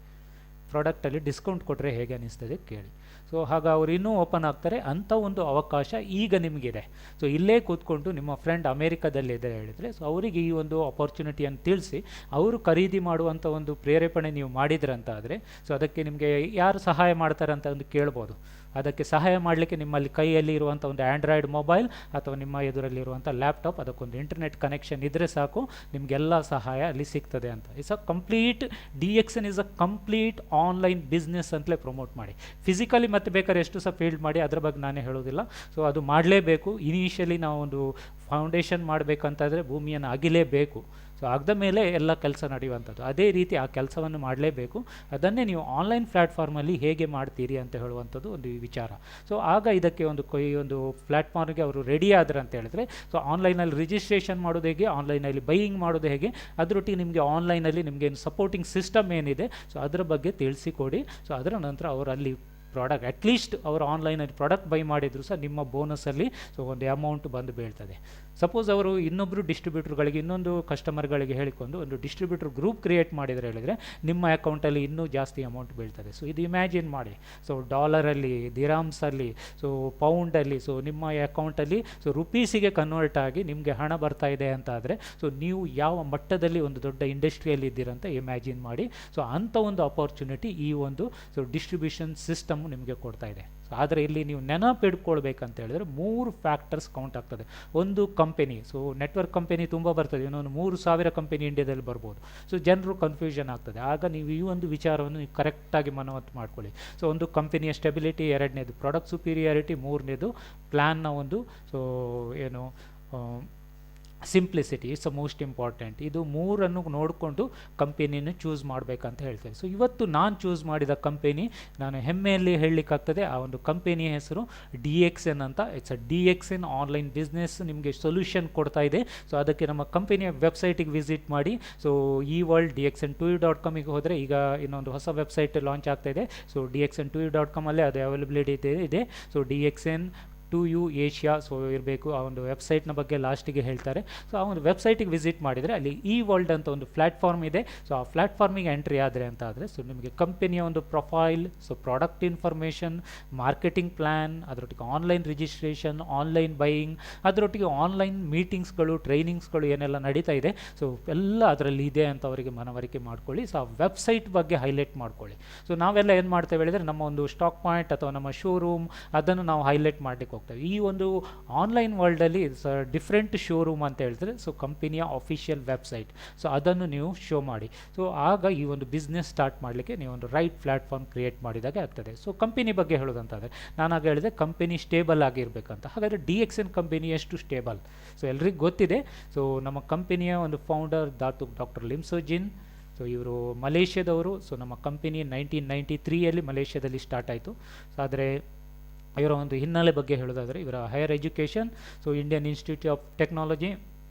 S2: ಪ್ರಾಡಕ್ಟಲ್ಲಿ ಡಿಸ್ಕೌಂಟ್ ಕೊಟ್ಟರೆ ಹೇಗೆ ಅನಿಸ್ತದೆ ಕೇಳಿ. ಸೊ ಆಗ ಅವ್ರು ಇನ್ನೂ ಓಪನ್ ಆಗ್ತಾರೆ. ಅಂಥ ಒಂದು ಅವಕಾಶ ಈಗ ನಿಮಗಿದೆ. ಸೊ ಇಲ್ಲೇ ಕೂತ್ಕೊಂಡು ನಿಮ್ಮ ಫ್ರೆಂಡ್ ಅಮೇರಿಕಾದಲ್ಲಿದೆ ಹೇಳಿದರೆ, ಸೊ ಅವರಿಗೆ ಈ ಒಂದು ಅಪರ್ಚುನಿಟಿಯನ್ನು ತಿಳಿಸಿ ಅವರು ಖರೀದಿ ಮಾಡುವಂಥ ಒಂದು ಪ್ರೇರೇಪಣೆ ನೀವು ಮಾಡಿದ್ರಂತಾದರೆ, ಸೊ ಅದಕ್ಕೆ ನಿಮಗೆ ಯಾರು ಸಹಾಯ ಮಾಡ್ತಾರೆ ಅಂತ ಒಂದು ಕೇಳ್ಬೋದು. ಅದಕ್ಕೆ ಸಹಾಯ ಮಾಡಲಿಕ್ಕೆ ನಿಮ್ಮಲ್ಲಿ ಕೈಯಲ್ಲಿ ಇರುವಂಥ ಒಂದು ಆ್ಯಂಡ್ರಾಯ್ಡ್ ಮೊಬೈಲ್ ಅಥವಾ ನಿಮ್ಮ ಎದುರಲ್ಲಿರುವಂಥ ಲ್ಯಾಪ್ಟಾಪ್, ಅದಕ್ಕೊಂದು ಇಂಟರ್ನೆಟ್ ಕನೆಕ್ಷನ್ ಇದ್ದರೆ ಸಾಕು, ನಿಮಗೆಲ್ಲ ಸಹಾಯ ಅಲ್ಲಿ ಸಿಗ್ತದೆ ಅಂತ. It's a complete DXN is a complete online business ಅಂತಲೇ ಪ್ರಮೋಟ್ ಮಾಡಿ. ಫಿಸಿಕಲಿ ಮತ್ತೆ ಬೇಕಾದ್ರೆ ಎಷ್ಟು ಸಹ ಫೀಲ್ಡ್ ಮಾಡಿ, ಅದ್ರ ಬಗ್ಗೆ ನಾನೇ ಹೇಳೋದಿಲ್ಲ. ಸೊ ಅದು ಮಾಡಲೇಬೇಕು. ಇನಿಷಿಯಲಿ ನಾವು ಒಂದು ಫೌಂಡೇಶನ್ ಮಾಡಬೇಕಂತಾದರೆ ಭೂಮಿಯನ್ನು ಅಗಿಲೇಬೇಕು. ಸೊ ಆಗದ ಮೇಲೆ ಎಲ್ಲ ಕೆಲಸ ನಡೆಯುವಂಥದ್ದು. ಅದೇ ರೀತಿ ಆ ಕೆಲಸವನ್ನು ಮಾಡಲೇಬೇಕು. ಅದನ್ನೇ ನೀವು ಆನ್ಲೈನ್ ಪ್ಲ್ಯಾಟ್ಫಾರ್ಮಲ್ಲಿ ಹೇಗೆ ಮಾಡ್ತೀರಿ ಅಂತ ಹೇಳುವಂಥದ್ದು ಒಂದು ವಿಚಾರ. ಸೊ ಆಗ ಇದಕ್ಕೆ ಈ ಒಂದು ಪ್ಲ್ಯಾಟ್ಫಾರ್ಮ್ಗೆ ಅವರು ರೆಡಿ ಆದ್ರೆ ಅಂತ ಹೇಳಿದ್ರೆ, ಸೊ ಆನ್ಲೈನಲ್ಲಿ ರಿಜಿಸ್ಟ್ರೇಷನ್ ಮಾಡೋದು ಹೇಗೆ, ಆನ್ಲೈನಲ್ಲಿ ಬೈಯಿಂಗ್ ಮಾಡೋದು ಹೇಗೆ, ಅದರೊಟ್ಟಿಗೆ ನಿಮಗೆ ಆನ್ಲೈನಲ್ಲಿ ನಿಮಗೆ ಸಪೋರ್ಟಿಂಗ್ ಸಿಸ್ಟಮ್ ಏನಿದೆ, ಸೊ ಅದರ ಬಗ್ಗೆ ತಿಳಿಸಿಕೊಡಿ. ಸೊ ಅದರ ನಂತರ ಅವರು ಅಲ್ಲಿ ಪ್ರಾಡಕ್ಟ್ ಅಟ್ಲೀಸ್ಟ್ ಅವರು ಆನ್ಲೈನಲ್ಲಿ ಪ್ರಾಡಕ್ಟ್ ಬೈ ಮಾಡಿದ್ರು ಸಹ ನಿಮ್ಮ ಬೋನಸಲ್ಲಿ ಸೊ ಒಂದು ಅಮೌಂಟ್ ಬಂದು ಬೀಳ್ತದೆ. ಸಪೋಸ್ ಅವರು ಇನ್ನೊಬ್ಬರು ಡಿಸ್ಟ್ರಿಬ್ಯೂಟರ್ಗಳಿಗೆ, ಇನ್ನೊಂದು ಕಸ್ಟಮರ್ಗಳಿಗೆ ಹೇಳಿಕೊಂಡು ಒಂದು ಡಿಸ್ಟ್ರಿಬ್ಯೂಟರ್ ಗ್ರೂಪ್ ಕ್ರಿಯೇಟ್ ಮಾಡಿದರೆ ಹೇಳಿದರೆ ನಿಮ್ಮ ಅಕೌಂಟಲ್ಲಿ ಇನ್ನೂ ಜಾಸ್ತಿ ಅಮೌಂಟ್ ಬೀಳ್ತದೆ. ಸೊ ಇದು ಇಮ್ಯಾಜಿನ್ ಮಾಡಿ. ಸೊ ಡಾಲರಲ್ಲಿ, ದಿರಾಮ್ಸಲ್ಲಿ, ಸೊ ಪೌಂಡಲ್ಲಿ, ಸೊ ನಿಮ್ಮ ಅಕೌಂಟಲ್ಲಿ ಸೊ ರುಪೀಸಿಗೆ ಕನ್ವರ್ಟ್ ಆಗಿ ನಿಮಗೆ ಹಣ ಬರ್ತಾ ಇದೆ ಅಂತ ಆದರೆ, ಸೊ ನೀವು ಯಾವ ಮಟ್ಟದಲ್ಲಿ ಒಂದು ದೊಡ್ಡ ಇಂಡಸ್ಟ್ರಿಯಲ್ಲಿ ಇದ್ದೀರಂತ ಇಮ್ಯಾಜಿನ್ ಮಾಡಿ. ಸೊ ಅಂಥ ಒಂದು ಅಪರ್ಚುನಿಟಿ ಈ ಒಂದು ಸೊ ಡಿಸ್ಟ್ರಿಬ್ಯೂಷನ್ ಸಿಸ್ಟಮ್ ನಿಮಗೆ ಕೊಡ್ತಾ ಇದೆ. ಸೊ ಆದರೆ ಇಲ್ಲಿ ನೀವು ನೆನಪಿಡ್ಕೊಳ್ಬೇಕಂತ ಹೇಳಿದ್ರೆ 3 ಫ್ಯಾಕ್ಟರ್ಸ್ ಕೌಂಟ್ ಆಗ್ತದೆ. ಒಂದು ಕಂಪನಿ, ಸೊ ನೆಟ್ವರ್ಕ್ ಕಂಪನಿ ತುಂಬ ಬರ್ತದೆ, ಇನ್ನೊಂದು 3000 ಕಂಪನಿ ಇಂಡಿಯಾದಲ್ಲಿ ಬರ್ಬೋದು. ಸೊ ಜನರು ಕನ್ಫ್ಯೂಷನ್ ಆಗ್ತದೆ. ಆಗ ನೀವು ಈ ಒಂದು ವಿಚಾರವನ್ನು ನೀವು ಕರೆಕ್ಟಾಗಿ ಮನವತ್ತು ಮಾಡ್ಕೊಳ್ಳಿ. ಸೊ ಒಂದು ಕಂಪನಿಯ ಸ್ಟೆಬಿಲಿಟಿ, 2ನೇದು ಪ್ರಾಡಕ್ಟ್ ಸುಪೀರಿಯಾರಿಟಿ, 3ನೇದು ಪ್ಲ್ಯಾನ್ನ ಒಂದು ಸೊ ಏನು simplicity it's a most important. ಇದು 3ಅನ್ನು ನೋಡಿಕೊಂಡು ಕಂಪನಿಯನ್ನು ಚೂಸ್ ಮಾಡಬೇಕಂತ ಹೇಳ್ತೇವೆ. ಸೊ ಇವತ್ತು ನಾನು ಚೂಸ್ ಮಾಡಿದ ಕಂಪನಿ, ನಾನು ಹೆಮ್ಮೆಯಲ್ಲಿ ಹೇಳಲಿಕ್ಕಾಗ್ತದೆ, ಆ ಒಂದು ಕಂಪನಿಯ ಹೆಸರು DXN ಅಂತ. It's a DXN online business ನಿಮಗೆ ಸೊಲ್ಯೂಷನ್ ಕೊಡ್ತಾ ಇದೆ. ಸೊ ಅದಕ್ಕೆ ನಮ್ಮ ಕಂಪನಿಯ ವೆಬ್ಸೈಟಿಗೆ ವಿಸಿಟ್ ಮಾಡಿ. ಸೊ ಈ ವರ್ಲ್ಡ್ DXN2U.com ಹೋದರೆ ಈಗ ಇನ್ನೊಂದು ಹೊಸ ವೆಬ್ಸೈಟ್ ಲಾಂಚ್ ಆಗ್ತಾ ಇದೆ. ಸೊ DXN2U.com ಅಲ್ಲೇ ಅದು ಅವೈಲಬಿಲಿಟಿ ಇದೆ. ಸೊ DXN2U ಏಷ್ಯಾ ಸೊ ಇರಬೇಕು. ಆ ಒಂದು ವೆಬ್ಸೈಟ್ನ ಬಗ್ಗೆ ಲಾಸ್ಟಿಗೆ ಹೇಳ್ತಾರೆ. ಸೊ ಆ ಒಂದು ವೆಬ್ಸೈಟಿಗೆ ವಿಸಿಟ್ ಮಾಡಿದರೆ ಅಲ್ಲಿ ಈ ವರ್ಲ್ಡ್ ಅಂತ ಒಂದು ಪ್ಲ್ಯಾಟ್ಫಾರ್ಮ್ ಇದೆ. ಸೊ ಆ ಪ್ಲ್ಯಾಟ್ಫಾರ್ಮಿಗೆ ಎಂಟ್ರಿ ಆದರೆ ಅಂತ ಆದರೆ, ಸೊ ನಿಮಗೆ ಕಂಪನಿಯ ಒಂದು profile, so product information, marketing plan, ಅದರೊಟ್ಟಿಗೆ ಆನ್ಲೈನ್ ರಿಜಿಸ್ಟ್ರೇಷನ್, ಆನ್ಲೈನ್ ಬೈಯಿಂಗ್, ಅದರೊಟ್ಟಿಗೆ ಆನ್ಲೈನ್ ಮೀಟಿಂಗ್ಸ್ಗಳು, ಟ್ರೈನಿಂಗ್ಸ್ಗಳು ಏನೆಲ್ಲ ನಡೀತಾ ಇದೆ, ಸೊ ಎಲ್ಲ ಅದರಲ್ಲಿ ಇದೆ ಅಂತ ಅವರಿಗೆ ಮನವರಿಕೆ ಮಾಡ್ಕೊಳ್ಳಿ. ಸೊ ಆ ವೆಬ್ಸೈಟ್ ಬಗ್ಗೆ ಹೈಲೈಟ್ ಮಾಡ್ಕೊಳ್ಳಿ. ಸೊ ನಾವೆಲ್ಲ ಏನು ಮಾಡ್ತೇವೆ ಹೇಳಿದರೆ, ನಮ್ಮ ಒಂದು ಸ್ಟಾಕ್ ಪಾಯಿಂಟ್ ಅಥವಾ ನಮ್ಮ ಶೋರೂಮ್ ಅದನ್ನು ನಾವು ಹೈಲೈಟ್ ಮಾಡಲಿಕ್ಕೆ ಹೋಗ್ತೇವೆ. ಈ ಒಂದು ಆನ್ಲೈನ್ ವರ್ಲ್ಡಲ್ಲಿ ಡಿಫ್ರೆಂಟ್ ಶೋರೂಮ್ ಅಂತ ಹೇಳ್ತಾರೆ. ಸೊ ಕಂಪನಿಯ ಅಫಿಷಿಯಲ್ ವೆಬ್ಸೈಟ್, ಸೊ ಅದನ್ನು ನೀವು ಶೋ ಮಾಡಿ. ಸೊ ಆಗ ಈ ಒಂದು ಬಿಸ್ನೆಸ್ ಸ್ಟಾರ್ಟ್ ಮಾಡಲಿಕ್ಕೆ ನೀವು ಒಂದು ರೈಟ್ ಪ್ಲ್ಯಾಟ್ಫಾರ್ಮ್ ಕ್ರಿಯೇಟ್ ಮಾಡಿದಾಗ ಆಗ್ತದೆ. ಸೊ ಕಂಪನಿ ಬಗ್ಗೆ ಹೇಳೋದಂತಾದರೆ, ನಾನಾಗ ಹೇಳಿದೆ ಕಂಪನಿ ಸ್ಟೇಬಲ್ ಆಗಿರಬೇಕಂತ. ಹಾಗಾದರೆ DXN ಕಂಪನಿ ಎಷ್ಟು ಸ್ಟೇಬಲ್? ಸೊ ಎಲ್ರಿಗೂ ಗೊತ್ತಿದೆ. ಸೊ ನಮ್ಮ ಕಂಪನಿಯ ಒಂದು ಫೌಂಡರ್ ಡಾಕ್ಟರ್ ಲಿಮ್ ಸೋ ಜಿನ್. ಸೊ ಇವರು ಮಲೇಷ್ಯಾದವರು. ಸೊ ನಮ್ಮ ಕಂಪನಿ 1993ಯಲ್ಲಿ ಮಲೇಷ್ಯಾದಲ್ಲಿ ಸ್ಟಾರ್ಟ್ ಆಯಿತು. ಸೊ ಆದರೆ ಇವರ ಒಂದು ಹಿನ್ನೆಲೆ ಬಗ್ಗೆ ಹೇಳೋದಾದರೆ, ಇವರ higher education so Indian institute of technology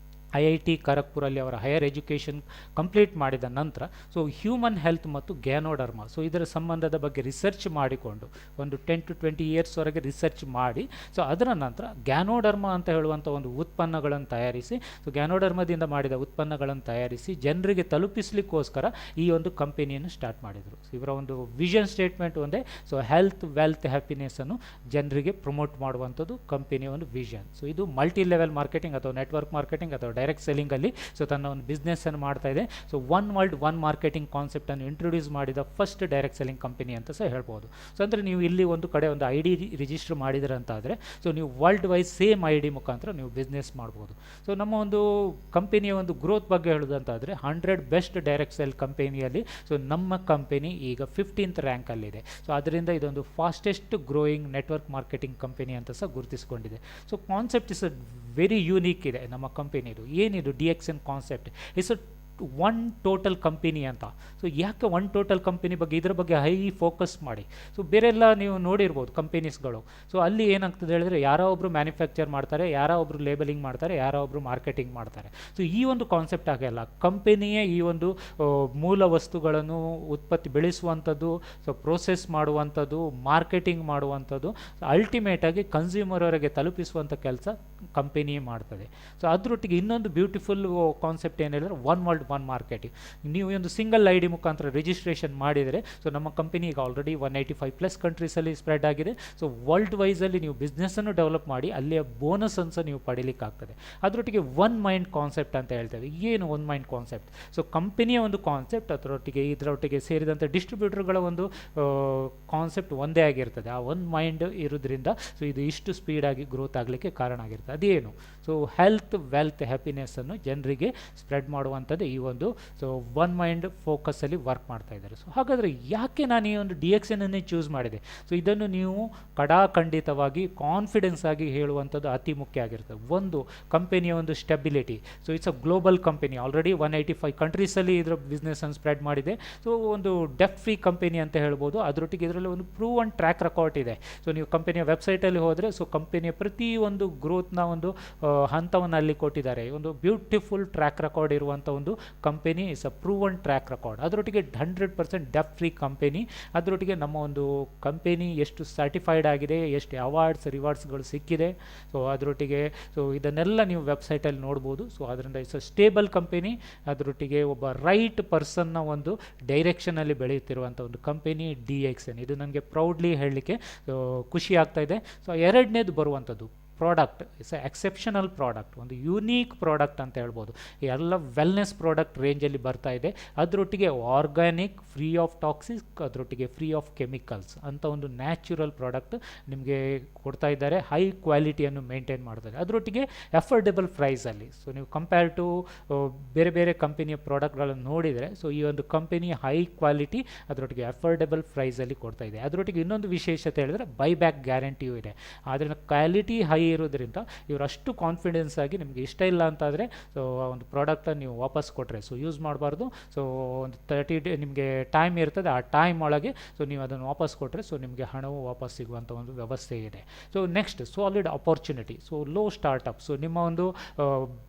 S2: IIT ಖರಗ್ಪುರಲ್ಲಿ ಅವರ ಹೈಯರ್ ಎಜುಕೇಷನ್ ಕಂಪ್ಲೀಟ್ ಮಾಡಿದ ನಂತರ ಸೊ ಹ್ಯೂಮನ್ ಹೆಲ್ತ್ ಮತ್ತು ಗ್ಯಾನೋಡರ್ಮಾ, ಸೊ ಇದರ ಸಂಬಂಧದ ಬಗ್ಗೆ ರಿಸರ್ಚ್ ಮಾಡಿಕೊಂಡು ಒಂದು 10 to 20 ಇಯರ್ಸ್ವರೆಗೆ ರಿಸರ್ಚ್ ಮಾಡಿ, ಸೊ ಅದರ ನಂತರ ಗ್ಯಾನೋಡರ್ಮಾ ಅಂತ ಹೇಳುವಂಥ ಒಂದು ಉತ್ಪನ್ನಗಳನ್ನು ತಯಾರಿಸಿ, ಸೊ ಗ್ಯಾನೋಡರ್ಮಾದಿಂದ ಮಾಡಿದ ಉತ್ಪನ್ನಗಳನ್ನು ತಯಾರಿಸಿ ಜನರಿಗೆ ತಲುಪಿಸಲಿಕ್ಕೋಸ್ಕರ ಈ ಒಂದು ಕಂಪನಿಯನ್ನು ಸ್ಟಾರ್ಟ್ ಮಾಡಿದರು. ಸೊ ಇವರ ಒಂದು ವಿಷನ್ ಸ್ಟೇಟ್ಮೆಂಟ್ ಒಂದೇ, ಸೊ ಹೆಲ್ತ್, ವೆಲ್ತ್, ಹ್ಯಾಪಿನೆಸ್ಸನ್ನು ಜನರಿಗೆ ಪ್ರಮೋಟ್ ಮಾಡುವಂಥದ್ದು ಕಂಪನಿಯ ಒಂದು ವಿಷನ್. ಸೊ ಇದು ಮಲ್ಟಿ ಲೆವೆಲ್ ಮಾರ್ಕೆಟಿಂಗ್ ಅಥವಾ ನೆಟ್ವರ್ಕ್ ಮಾರ್ಕೆಟಿಂಗ್ ಅಥವಾ ಡೈರೆಕ್ಟ್ ಸೆಲ್ಲಿಂಗಲ್ಲಿ ಸೊ ತನ್ನ ಒಂದು ಬಿಸ್ನೆಸ್ಸನ್ನು ಮಾಡ್ತಾ ಇದೆ. So one world one marketing ಕಾನ್ಸೆಪ್ಟನ್ನು ಇಂಟ್ರೊಡ್ಯೂಸ್ ಮಾಡಿದ ಫಸ್ಟ್ ಡೈರೆಕ್ಟ್ ಸೆಲ್ಲಿಂಗ್ ಕಂಪನಿ ಅಂತ ಸಹ ಹೇಳ್ಬೋದು. ಸೊ ಅಂದರೆ ನೀವು ಇಲ್ಲಿ ಒಂದು ಕಡೆ ಒಂದು ID ರಿಜಿಸ್ಟರ್ ಮಾಡಿದ್ರೆ ಅಂತ ಆದರೆ, ಸೊ ನೀವು ವರ್ಲ್ಡ್ ವೈಸ್ ಸೇಮ್ ID ಮುಖಾಂತರ ನೀವು ಬಿಸ್ನೆಸ್ ಮಾಡ್ಬೋದು. ಸೊ ನಮ್ಮ ಒಂದು ಕಂಪನಿಯ ಒಂದು ಗ್ರೋತ್ ಬಗ್ಗೆ ಹೇಳೋದಂತಾದರೆ 100 ಬೆಸ್ಟ್ ಡೈರೆಕ್ಟ್ ಸೆಲ್ ಕಂಪನಿಯಲ್ಲಿ ಸೊ ನಮ್ಮ ಕಂಪನಿ ಈಗ 15th ರ್ಯಾಂಕಲ್ಲಿದೆ. ಸೊ ಅದರಿಂದ ಇದೊಂದು fastest growing network marketing company ಅಂತ ಸಹ ಗುರುತಿಸಿಕೊಂಡಿದೆ. So concept is very unique ಇದೆ ನಮ್ಮ ಕಂಪನಿದು. ಏನಿದು DXN concept? It's a one total company ಅಂತ. ಸೊ ಯಾಕೆ ಒನ್ ಟೋಟಲ್ ಕಂಪನಿ ಬಗ್ಗೆ ಇದ್ರ ಬಗ್ಗೆ ಹೈ ಫೋಕಸ್ ಮಾಡಿ. ಸೊ ಬೇರೆಲ್ಲ ನೀವು ನೋಡಿರ್ಬೋದು ಕಂಪನೀಸ್ಗಳು. ಸೊ ಅಲ್ಲಿ ಏನಾಗ್ತದೆ ಹೇಳಿದ್ರೆ ಯಾರೋ ಒಬ್ಬರು ಮ್ಯಾನುಫ್ಯಾಕ್ಚರ್ ಮಾಡ್ತಾರೆ, ಯಾರೋ ಒಬ್ಬರು ಲೇಬಲಿಂಗ್ ಮಾಡ್ತಾರೆ, ಯಾರೋ ಒಬ್ಬರು ಮಾರ್ಕೆಟಿಂಗ್ ಮಾಡ್ತಾರೆ. ಸೊ ಈ ಒಂದು ಕಾನ್ಸೆಪ್ಟ್ ಆಗಲ್ಲ. ಕಂಪನಿಯೇ ಈ ಒಂದು ಮೂಲ ವಸ್ತುಗಳನ್ನು ಉತ್ಪತ್ತಿ ಬೆಳೆಸುವಂಥದ್ದು, ಸೊ ಪ್ರೋಸೆಸ್ ಮಾಡುವಂಥದ್ದು, ಮಾರ್ಕೆಟಿಂಗ್ ಮಾಡುವಂಥದ್ದು, ಅಲ್ಟಿಮೇಟಾಗಿ ಕನ್ಸ್ಯೂಮರ್ವರೆಗೆ ತಲುಪಿಸುವಂಥ ಕೆಲಸ ಕಂಪನಿಯೇ ಮಾಡ್ತದೆ. ಸೊ ಅದರೊಟ್ಟಿಗೆ ಇನ್ನೊಂದು ಬ್ಯೂಟಿಫುಲ್ ಕಾನ್ಸೆಪ್ಟ್ ಏನು ಹೇಳಿದ್ರೆ ಒನ್ ವರ್ಲ್ಡ್ ಒನ್ ಮಾರ್ಕೆಟಿಂಗ್. ನೀವು ಒಂದು ಸಿಂಗಲ್ ಐ ಡಿ ಮುಖಾಂತರ ರಿಜಿಸ್ಟ್ರೇಷನ್ ಮಾಡಿದರೆ, ಸೊ ನಮ್ಮ ಕಂಪನಿ ಈಗ ಆಲ್ರೆಡಿ 185+ ಕಂಟ್ರೀಸಲ್ಲಿ ಸ್ಪ್ರೆಡ್ ಆಗಿದೆ. ಸೊ ವರ್ಲ್ಡ್ ವೈಸಲ್ಲಿ ನೀವು ಬಿಸ್ನೆಸ್ಸನ್ನು ಡೆವಲಪ್ ಮಾಡಿ ಅಲ್ಲಿಯ ಬೋನಸನ್ನು ನೀವು ಪಡೀಲಿಕ್ಕಾಗ್ತದೆ. ಅದರೊಟ್ಟಿಗೆ ಒನ್ ಮೈಂಡ್ ಕಾನ್ಸೆಪ್ಟ್ ಅಂತ ಹೇಳ್ತೇವೆ. ಏನು ಒನ್ ಮೈಂಡ್ ಕಾನ್ಸೆಪ್ಟ್? ಸೊ ಕಂಪನಿಯ ಒಂದು ಕಾನ್ಸೆಪ್ಟ್, ಇದರೊಟ್ಟಿಗೆ ಸೇರಿದಂಥ ಡಿಸ್ಟ್ರಿಬ್ಯೂಟರ್ಗಳ ಒಂದು ಕಾನ್ಸೆಪ್ಟ್ ಒಂದೇ ಆಗಿರ್ತದೆ. ಆ ಒನ್ ಮೈಂಡ್ ಇರೋದ್ರಿಂದ ಸೊ ಇದು ಇಷ್ಟು ಸ್ಪೀಡಾಗಿ ಗ್ರೋತ್ ಆಗಲಿಕ್ಕೆ ಕಾರಣ ಆಗಿರ್ತದೆ. ಅದೇನು? ಸೊ ಹೆಲ್ತ್, ವೆಲ್ತ್, ಹ್ಯಾಪಿನೆಸ್ಸನ್ನು ಜನರಿಗೆ ಸ್ಪ್ರೆಡ್ ಮಾಡುವಂಥದ್ದು ಈ ಒಂದು ಸೊ ಒನ್ ಮೈಂಡ್ ಫೋಕಸಲ್ಲಿ ವರ್ಕ್ ಮಾಡ್ತಾ ಇದ್ದಾರೆ. ಸೊ ಹಾಗಾದರೆ ಯಾಕೆ ನಾನು ಈ ಒಂದು DXN ಅನ್ನೇ ಚೂಸ್ ಮಾಡಿದೆ? ಸೊ ಇದನ್ನು ನೀವು ಖಂಡಿತವಾಗಿ ಕಾನ್ಫಿಡೆನ್ಸ್ ಆಗಿ ಹೇಳುವಂಥದ್ದು ಅತಿ ಮುಖ್ಯ ಆಗಿರ್ತದೆ. ಒಂದು ಕಂಪನಿಯ ಒಂದು stability. So it's a global company, already 185 ಕಂಟ್ರೀಸಲ್ಲಿ ಇದರ ಬಿಸ್ನೆಸ್ಸನ್ನು ಸ್ಪ್ರೆಡ್ ಮಾಡಿದೆ. ಸೊ ಒಂದು ಡೆಫ್ಟ್ ಫ್ರೀ ಕಂಪನಿ ಅಂತ ಹೇಳ್ಬೋದು. ಅದರೊಟ್ಟಿಗೆ ಇದರಲ್ಲಿ ಒಂದು ಪ್ರೂವನ್ ಟ್ರ್ಯಾಕ್ ರೆಕಾರ್ಡ್ ಇದೆ. ಸೊ ನೀವು ಕಂಪನಿಯ ವೆಬ್ಸೈಟಲ್ಲಿ ಹೋದರೆ ಸೊ ಕಂಪನಿಯ ಪ್ರತಿಯೊಂದು ಗ್ರೋತ್ನ ಒಂದು ಹಂತವನ್ನು ಅಲ್ಲಿ ಕೊಟ್ಟಿದ್ದಾರೆ. ಒಂದು ಬ್ಯೂಟಿಫುಲ್ ಟ್ರ್ಯಾಕ್ ರೆಕಾರ್ಡ್ ಇರುವಂಥ ಒಂದು company is a proven track record. ಅದರೊಟ್ಟಿಗೆ 100% ಡೆಫ್ಟ್ ಫ್ರೀ ಕಂಪನಿ. ಅದರೊಟ್ಟಿಗೆ ನಮ್ಮ ಒಂದು ಕಂಪನಿ ಎಷ್ಟು ಸರ್ಟಿಫೈಡ್ ಆಗಿದೆ, ಎಷ್ಟು ರಿವಾರ್ಡ್ಸ್ಗಳು ಸಿಕ್ಕಿದೆ. ಸೊ ಅದರೊಟ್ಟಿಗೆ ಸೊ ಇದನ್ನೆಲ್ಲ ನೀವು ವೆಬ್ಸೈಟಲ್ಲಿ ನೋಡ್ಬೋದು. ಸೊ ಅದರಿಂದ ಇಟ್ಸ್ ಅ ಸ್ಟೇಬಲ್ ಕಂಪನಿ. ಅದರೊಟ್ಟಿಗೆ ಒಬ್ಬ ರೈಟ್ ಪರ್ಸನ್ನ ಒಂದು ಡೈರೆಕ್ಷನಲ್ಲಿ ಬೆಳೆಯುತ್ತಿರುವಂಥ ಒಂದು ಕಂಪನಿ DXN. ಇದು ನನಗೆ ಪ್ರೌಡ್ಲಿ ಹೇಳಲಿಕ್ಕೆ ಖುಷಿ ಆಗ್ತಾ ಇದೆ. ಸೊ ಎರಡನೇದು ಬರುವಂಥದ್ದು product. It's A exceptional product, ಒಂದು ಯೂನೀಕ್ ಪ್ರಾಡಕ್ಟ್ ಅಂತ ಹೇಳ್ಬೋದು. ಎಲ್ಲ ವೆಲ್ನೆಸ್ ಪ್ರಾಡಕ್ಟ್ ರೇಂಜಲ್ಲಿ ಬರ್ತಾ ಇದೆ. ಅದರೊಟ್ಟಿಗೆ ಆರ್ಗ್ಯಾನಿಕ್, ಫ್ರೀ ಆಫ್ ಟಾಕ್ಸಿಕ್, ಅದರೊಟ್ಟಿಗೆ ಫ್ರೀ ಆಫ್ ಕೆಮಿಕಲ್ಸ್ ಅಂತ ಒಂದು ನ್ಯಾಚುರಲ್ ಪ್ರಾಡಕ್ಟ್ ನಿಮಗೆ ಕೊಡ್ತಾ ಇದ್ದಾರೆ. ಹೈ ಕ್ವಾಲಿಟಿಯನ್ನು ಮೇಂಟೈನ್ ಮಾಡ್ತಾರೆ. ಅದರೊಟ್ಟಿಗೆ ಅಫೋರ್ಡೆಬಲ್ ಪ್ರೈಸಲ್ಲಿ. ಸೊ ನೀವು ಕಂಪೇರ್ ಟು ಬೇರೆ ಬೇರೆ ಕಂಪನಿಯ ಪ್ರಾಡಕ್ಟ್ಗಳನ್ನು ನೋಡಿದರೆ ಸೊ ಈ ಒಂದು ಕಂಪನಿ ಹೈ ಕ್ವಾಲಿಟಿ, ಅದರೊಟ್ಟಿಗೆ ಅಫೋರ್ಡೆಬಲ್ ಪ್ರೈಸಲ್ಲಿ ಕೊಡ್ತಾ ಇದೆ. ಅದರೊಟ್ಟಿಗೆ ಇನ್ನೊಂದು ವಿಶೇಷತೆ ಹೇಳಿದ್ರೆ ಬೈಬ್ಯಾಕ್ ಗ್ಯಾರಂಟಿಯೂ ಇದೆ. ಆದ್ದರಿಂದ ಕ್ವಾಲಿಟಿ ಹೈ ಇರೋದ್ರಿಂದ ಇವರು ಅಷ್ಟು ಕಾನ್ಫಿಡೆನ್ಸ್ ಆಗಿ ನಿಮಗೆ ಇಷ್ಟ ಇಲ್ಲ ಅಂತಾದರೆ ಸೊ ಒಂದು ಪ್ರಾಡಕ್ಟನ್ನು ನೀವು ವಾಪಸ್ ಕೊಟ್ಟರೆ ಸೊ ಯೂಸ್ ಮಾಡಬಾರ್ದು. ಸೊ ಒಂದು 30 ಡೇ ನಿಮಗೆ ಟೈಮ್ ಇರ್ತದೆ. ಆ ಟೈಮ್ ಒಳಗೆ ಸೊ ನೀವು ಅದನ್ನು ವಾಪಸ್ ಕೊಟ್ಟರೆ ಸೊ ನಿಮಗೆ ಹಣವು ವಾಪಸ್ ಸಿಗುವಂಥ ಒಂದು ವ್ಯವಸ್ಥೆ ಇದೆ. So next solid opportunity. So low startup. So ನಿಮ್ಮ ಒಂದು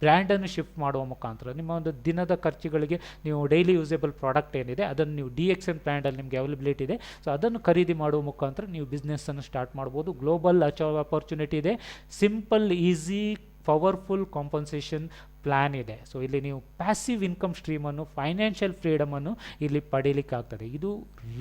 S2: ಬ್ರ್ಯಾಂಡನ್ನು ಶಿಫ್ಟ್ ಮಾಡುವ ಮುಖಾಂತರ ನಿಮ್ಮ ಒಂದು ದಿನದ ಖರ್ಚುಗಳಿಗೆ ನೀವು ಡೈಲಿ ಯೂಸೇಬಲ್ ಪ್ರಾಡಕ್ಟ್ ಏನಿದೆ ಅದನ್ನು ನೀವು DXN ಬ್ರ್ಯಾಂಡಲ್ಲಿ ನಿಮಗೆ ಅವೈಲಬಿಲಿಟಿ ಇದೆ. ಸೊ ಅದನ್ನು ಖರೀದಿ ಮಾಡುವ ಮುಖಾಂತರ ನೀವು ಬಿಸ್ನೆಸ್ಸನ್ನು ಸ್ಟಾರ್ಟ್ ಮಾಡ್ಬೋದು. ಗ್ಲೋಬಲ್ ಅಪರ್ಚುನಿಟಿ ಇದೆ. Simple, easy, powerful compensation plan ಇದೆ. ಸೊ ಇಲ್ಲಿ ನೀವು ಪ್ಯಾಸಿವ್ ಇನ್ಕಮ್ ಸ್ಟ್ರೀಮನ್ನು, ಫೈನಾನ್ಷಿಯಲ್ ಫ್ರೀಡಮನ್ನು ಇಲ್ಲಿ ಪಡೀಲಿಕ್ಕಾಗ್ತದೆ. ಇದು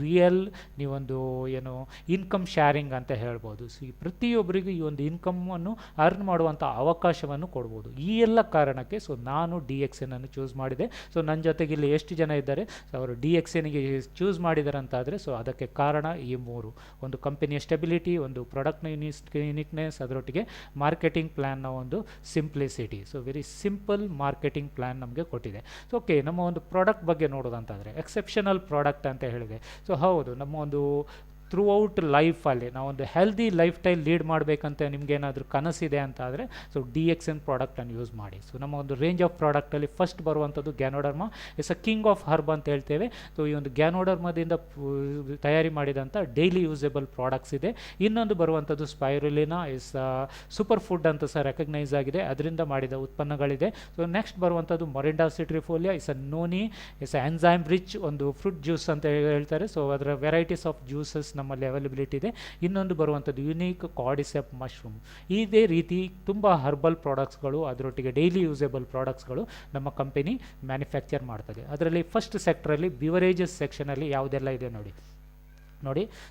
S2: ರಿಯಲ್ ನೀವೊಂದು ಏನು ಇನ್ಕಮ್ ಶೇರಿಂಗ್ ಅಂತ ಹೇಳ್ಬೋದು. ಸೊ ಈ ಪ್ರತಿಯೊಬ್ಬರಿಗೂ ಈ ಒಂದು ಇನ್ಕಮನ್ನು ಅರ್ನ್ ಮಾಡುವಂಥ ಅವಕಾಶವನ್ನು ಕೊಡ್ಬೋದು. ಈ ಎಲ್ಲ ಕಾರಣಕ್ಕೆ ಸೊ ನಾನು DXN ಅನ್ನು ಚೂಸ್ ಮಾಡಿದೆ. ಸೊ ನನ್ನ ಜೊತೆಗೆ ಇಲ್ಲಿ ಎಷ್ಟು ಜನ ಇದ್ದಾರೆ ಸೊ ಅವರು DXNಗೆ ಚೂಸ್ ಮಾಡಿದ್ದಾರೆ ಅಂತಾದರೆ ಸೊ ಅದಕ್ಕೆ ಕಾರಣ ಈ ಮೂರು. ಒಂದು ಕಂಪನಿಯ ಸ್ಟೆಬಿಲಿಟಿ, ಒಂದು ಪ್ರಾಡಕ್ಟ್ನ ಯುನಿಕ್ನೆಸ್, ಅದರೊಟ್ಟಿಗೆ ಮಾರ್ಕೆಟಿಂಗ್ ಪ್ಲ್ಯಾನ್ನ ಒಂದು simplicity. So very simple marketing plan ನಮಗೆ ಕೊಟ್ಟಿದೆ. ಸೊ ಓಕೆ, ನಮ್ಮ ಒಂದು ಪ್ರಾಡಕ್ಟ್ ಬಗ್ಗೆ ನೋಡೋದಂತಾದರೆ ಎಕ್ಸೆಪ್ಷನಲ್ ಪ್ರಾಡಕ್ಟ್ ಅಂತ ಹೇಳಿದೆ. ಸೊ ಹೌದು, ನಮ್ಮ ಒಂದು ಥ್ರೂ ಔಟ್ ಲೈಫಲ್ಲಿ ನಾವೊಂದು ಹೆಲ್ದಿ ಲೈಫ್ ಸ್ಟೈಲ್ ಲೀಡ್ ಮಾಡಬೇಕಂತ ನಿಮಗೇನಾದರೂ ಕನಸಿದೆ ಅಂತ ಆದರೆ ಸೊ DXN ಪ್ರಾಡಕ್ಟನ್ನು ಯೂಸ್ ಮಾಡಿ. ಸೊ ನಮ್ಮ ಒಂದು ರೇಂಜ್ ಆಫ್ ಪ್ರಾಡಕ್ಟಲ್ಲಿ ಫಸ್ಟ್ ಬರುವಂಥದ್ದು ganoderma. It's a king of herb ಅಂತ ಹೇಳ್ತೇವೆ. ಸೊ ಈ ಒಂದು ಗ್ಯಾನೋಡರ್ಮಾದಿಂದ ತಯಾರಿ ಮಾಡಿದಂಥ ಡೈಲಿ ಯೂಸೇಬಲ್ ಪ್ರಾಡಕ್ಟ್ಸ್ ಇದೆ. ಇನ್ನೊಂದು ಬರುವಂಥದ್ದು ಸ್ಪೈರುಲಿನಾ. ಇಸ್ ಸೂಪರ್ ಫುಡ್ ಅಂತ ಸಹ ರೆಕಗ್ನೈಸ್ ಆಗಿದೆ, ಅದರಿಂದ ಮಾಡಿದ ಉತ್ಪನ್ನಗಳಿದೆ. ಸೊ ನೆಕ್ಸ್ಟ್ ಬರುವಂಥದ್ದು Morinda citrifolia. Is a noni, is a enzyme rich ಒಂದು ಫ್ರೂಟ್ ಜ್ಯೂಸ್ ಅಂತ ಹೇಳ್ತಾರೆ. ಸೊ ಅದರ ವೆರೈಟೀಸ್ ಆಫ್ ಜ್ಯೂಸಸ್ ನಮ್ಮಲ್ಲಿ ಅವೈಲಬಿಲಿಟಿ ಇದೆ. ಇನ್ನೊಂದು ಬರುವಂಥದ್ದು ಯುನೀಕ್ ಕಾರ್ಡಿಸೆಪ್ ಮಶ್ರೂಮ್. ಇದೇ ರೀತಿ ತುಂಬ ಹರ್ಬಲ್ ಪ್ರಾಡಕ್ಟ್ಸ್ಗಳು, ಅದರೊಟ್ಟಿಗೆ ಡೈಲಿ ಯೂಸೇಬಲ್ ಪ್ರಾಡಕ್ಟ್ಸ್ಗಳು ನಮ್ಮ ಕಂಪನಿ ಮ್ಯಾನುಫ್ಯಾಕ್ಚರ್ ಮಾಡ್ತದೆ. ಅದರಲ್ಲಿ ಫಸ್ಟ್ ಸೆಕ್ಟ್ರಲ್ಲಿ ಬಿವರೇಜಸ್ ಸೆಕ್ಷನಲ್ಲಿ ಯಾವುದೆಲ್ಲ ಇದೆ ನೋಡಿ.